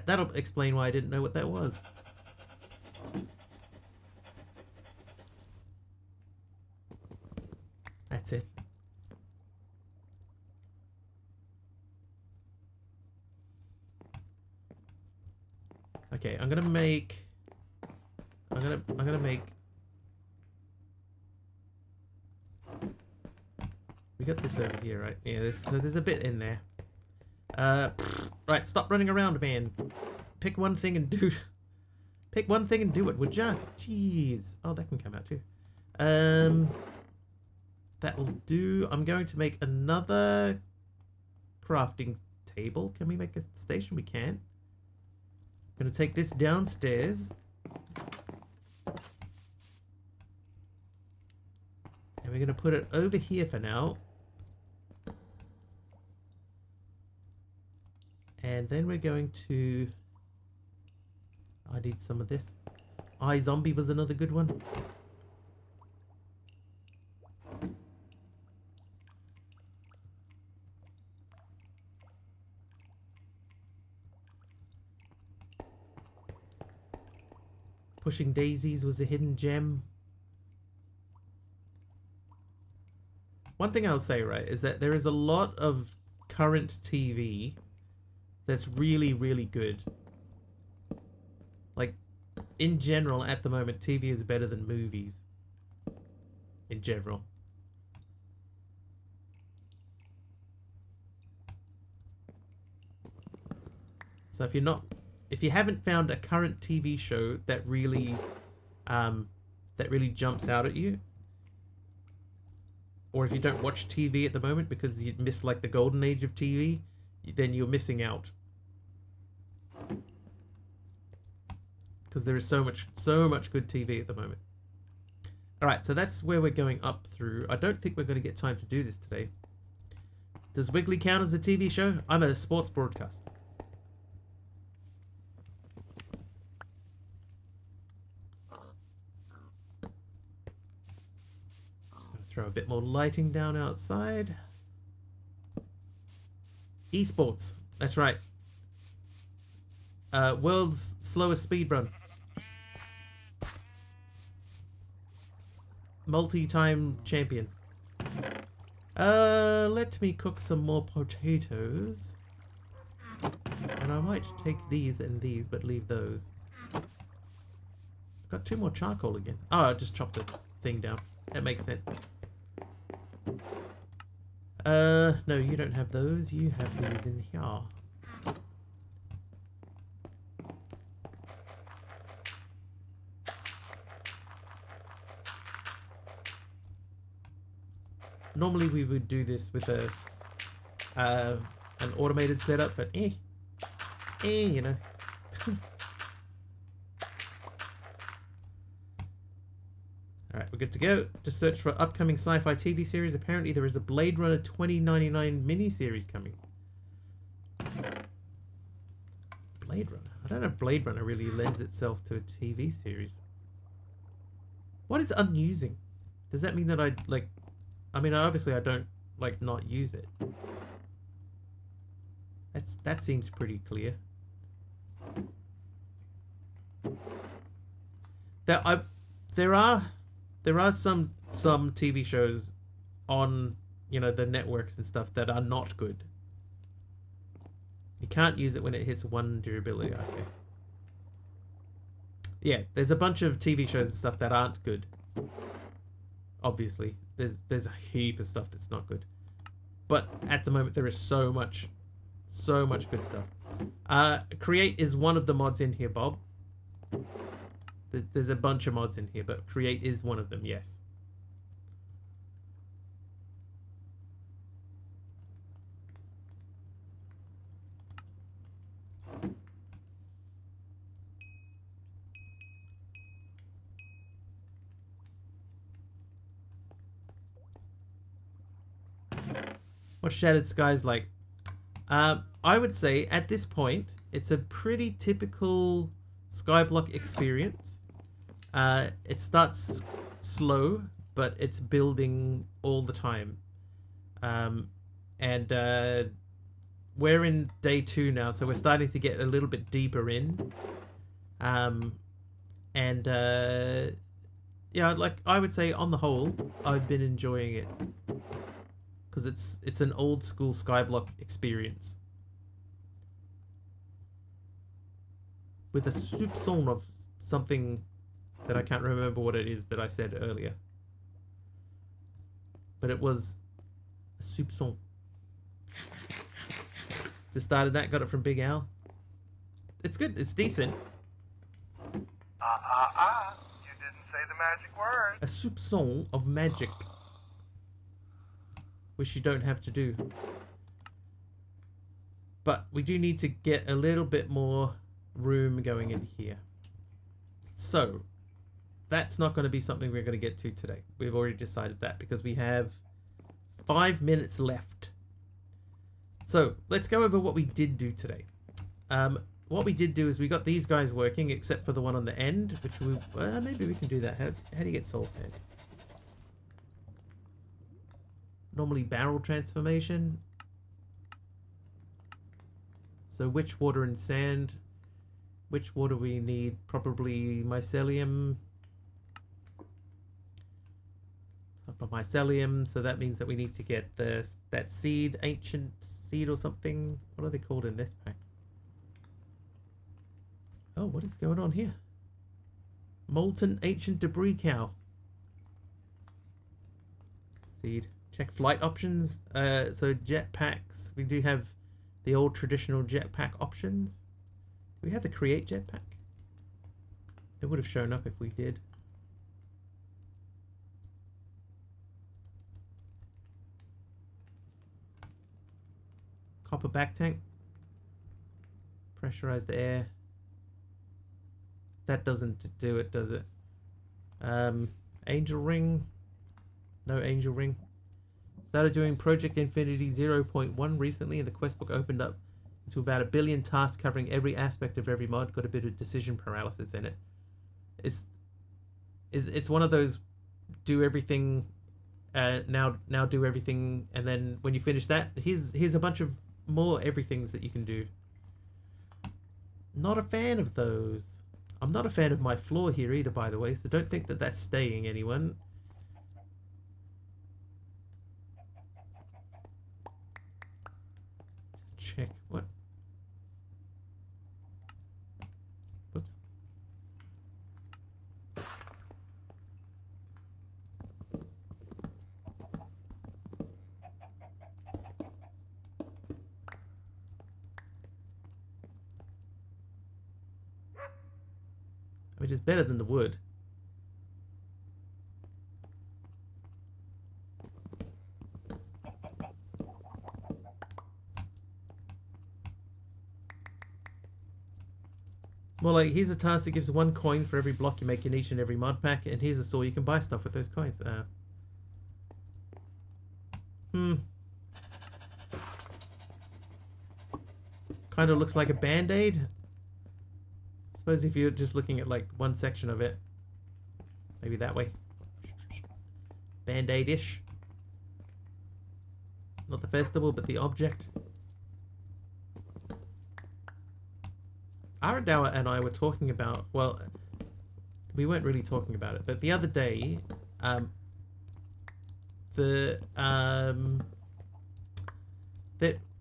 That'll explain why I didn't know what that was. That's it. Okay, I'm gonna make. We got this over here, right? Yeah, there's a bit in there. Right, stop running around, man. Pick one thing and do it, would ya? Jeez. Oh, that can come out too. That will do. I'm going to make another crafting table. Can we make a station? We can. I'm going to take this downstairs. And we're going to put it over here for now. And then we're going to... I need some of this. iZombie was another good one. Pushing Daisies was a hidden gem. One thing I'll say, right, is that there is a lot of current TV that's really, really good. Like, in general, at the moment, TV is better than movies. In general. So if you haven't found a current TV show that really jumps out at you, or if you don't watch TV at the moment because you miss like the golden age of TV, then you're missing out. Because there is so much good TV at the moment. Alright, so that's where we're going up through. I don't think we're going to get time to do this today. Does Wiggly count as a TV show? I'm a sports broadcast. a bit more lighting down outside. Esports. That's right. World's slowest speedrun. Multi-time champion. Let me cook some more potatoes. And I might take these and these, but leave those. Got 2 more charcoal again. Oh, I just chopped the thing down. That makes sense. No, you don't have those. You have these in here. Normally we would do this with an automated setup, but you know. Alright, we're good to go. Just search for upcoming sci-fi TV series. Apparently there is a Blade Runner 2099 miniseries coming. Blade Runner? I don't know if Blade Runner really lends itself to a TV series. What is unusing? Does that mean that obviously I don't, not use it. That seems pretty clear. There are some TV shows on, the networks and stuff that are not good. You can't use it when it hits 1 durability. Okay. Yeah, there's a bunch of TV shows and stuff that aren't good. Obviously, there's a heap of stuff that's not good. But at the moment there is so much good stuff. Create is one of the mods in here, Bob. There's a bunch of mods in here, but Create is one of them, yes. What's Shattered Skies like? I would say at this point, it's a pretty typical Skyblock experience. It starts slow, but it's building all the time. We're in day 2 now, so we're starting to get a little bit deeper in. Yeah, I would say on the whole, I've been enjoying it. Because it's an old school Skyblock experience. With a soupçon of something that I can't remember what it is that I said earlier. But it was a soupçon. Just started that, got it from Big Al. It's good, it's decent. You didn't say the magic word. A soupçon of magic. Which you don't have to do. But we do need to get a little bit more room going in here. So, that's not going to be something we're going to get to today. We've already decided that because we have 5 minutes left. So, let's go over what we did do today. What we did do is we got these guys working, except for the one on the end, which maybe we can do that. How do you get soul sand? Normally barrel transformation. So witch water and sand. Which water we need? Probably mycelium. Mycelium, so that means that we need to get that seed, ancient seed or something. What are they called in this pack? Oh, what is going on here? Molten ancient debris cow. Seed. Check flight options. So jetpacks. We do have the old traditional jetpack options. Do we have the create jetpack? It would have shown up if we did. Copper back tank. Pressurized air. That doesn't do it, does it? Angel ring. No angel ring. Started doing Project Infinity 0.1 recently, and the quest book opened up to about 1 billion tasks covering every aspect of every mod. Got a bit of decision paralysis in it. It's one of those do everything now do everything, and then when you finish that, here's a bunch of more everythings that you can do. Not a fan of those. I'm not a fan of my floor here either, by the way, so don't think that that's staying, anyone. Let's check. What? Whoops. Which is better than the wood. More like, here's a task that gives 1 coin for every block you make in each and every mod pack, and here's a store you can buy stuff with those coins. Kind of looks like a band-aid. Suppose if you're just looking at like one section of it, maybe that way. Band-aid-ish. Not the festival, but the object. Aradawa and I were talking about, well, we weren't really talking about it, but the other day, in the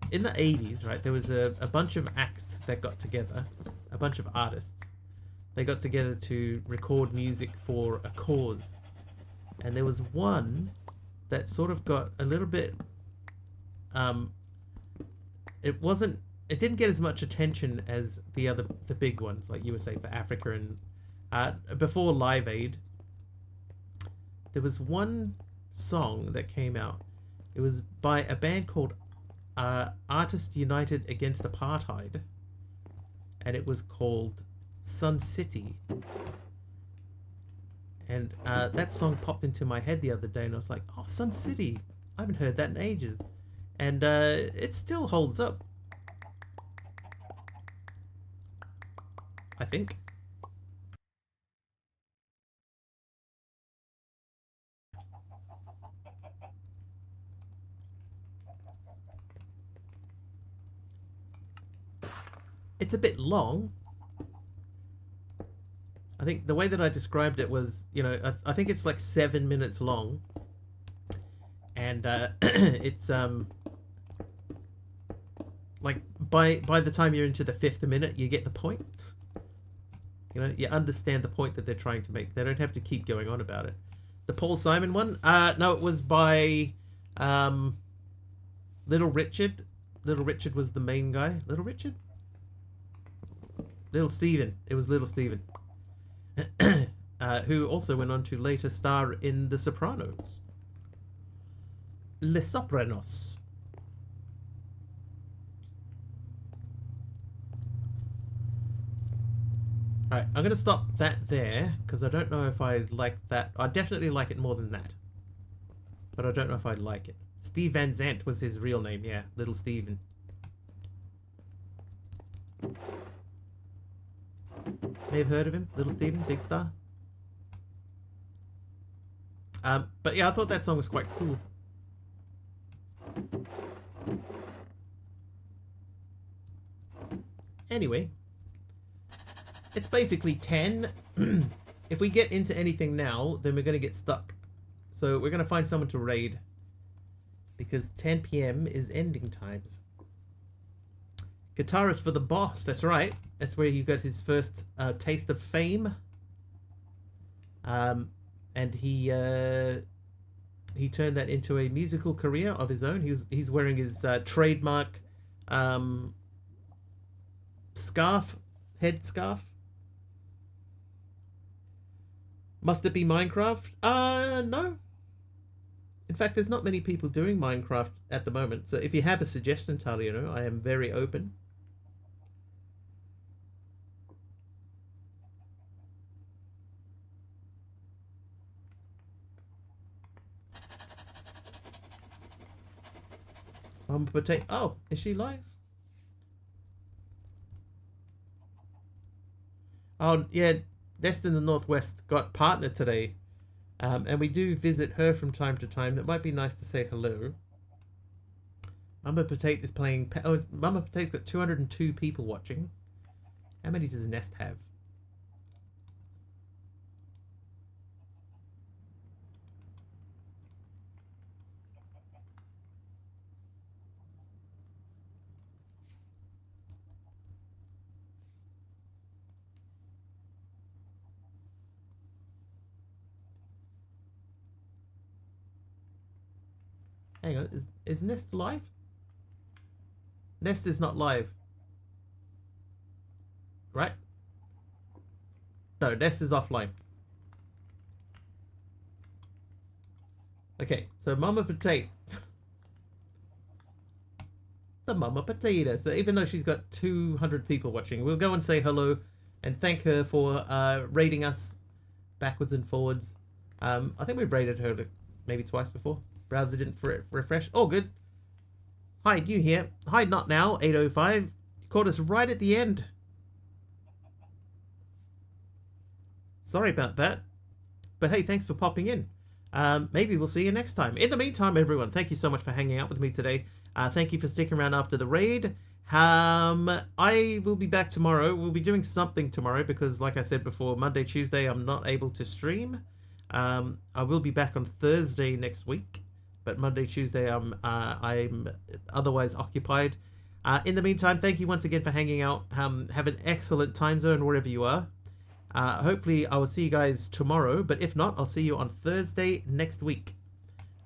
80s, right, there was a bunch of acts that got together, a bunch of artists. They got together to record music for a cause. And there was one that sort of got a little bit, it didn't get as much attention as the big ones, like you were saying, for Africa and before Live Aid. There was one song that came out. It was by a band called Artists United Against Apartheid, and it was called Sun City. And that song popped into my head the other day, and I was like, oh, Sun City, I haven't heard that in ages. And it still holds up, I think. It's a bit long. I think the way that I described it was, you know, I think it's like 7 minutes long. And it's like by the time you're into the 5th minute, you get the point. You know, you understand the point that they're trying to make. They don't have to keep going on about it. The Paul Simon one? No, it was by Little Richard. Little Richard was the main guy. Little Richard? Little Steven. It was Little Steven. Who also went on to later star in The Sopranos. Les Sopranos. Alright, I'm going to stop that there, because I don't know if I like that. I definitely like it more than that. But I don't know if I like it. Steve Van Zandt was his real name, yeah. Little Steven. May have heard of him. Little Steven, big star. But yeah, I thought that song was quite cool. Anyway. It's basically 10. If we get into anything now, then we're going to get stuck. So we're going to find someone to raid. Because 10 p.m. is ending times. Guitarist for the Boss, that's right. That's where he got his first taste of fame. And he turned that into a musical career of his own. He's wearing his trademark scarf, head scarf. Must it be Minecraft? No. In fact, there's not many people doing Minecraft at the moment. So if you have a suggestion, Taliano, I am very open. Oh, is she live? Oh, yeah. Nest in the Northwest got partner today. And we do visit her from time to time. It might be nice to say hello. Mama Potato is playing... Oh, Mama Potato's got 202 people watching. How many does Nest have? Hang on, is Nest live? Nest is not live. Right? No, Nest is offline. Okay, so Mama Potato. The Mama Potato. So even though she's got 200 people watching, we'll go and say hello and thank her for raiding us backwards and forwards. I think we've raided her maybe twice before. Browser didn't refresh. Oh, good. Hi, you here. Hi, not now, 805. You caught us right at the end. Sorry about that. But hey, thanks for popping in. Maybe we'll see you next time. In the meantime, everyone, thank you so much for hanging out with me today. Thank you for sticking around after the raid. I will be back tomorrow. We'll be doing something tomorrow because, like I said before, Monday, Tuesday, I'm not able to stream. I will be back on Thursday next week, but Monday, Tuesday, I'm otherwise occupied. In the meantime, thank you once again for hanging out. Have an excellent time zone wherever you are. Hopefully, I will see you guys tomorrow, but if not, I'll see you on Thursday next week.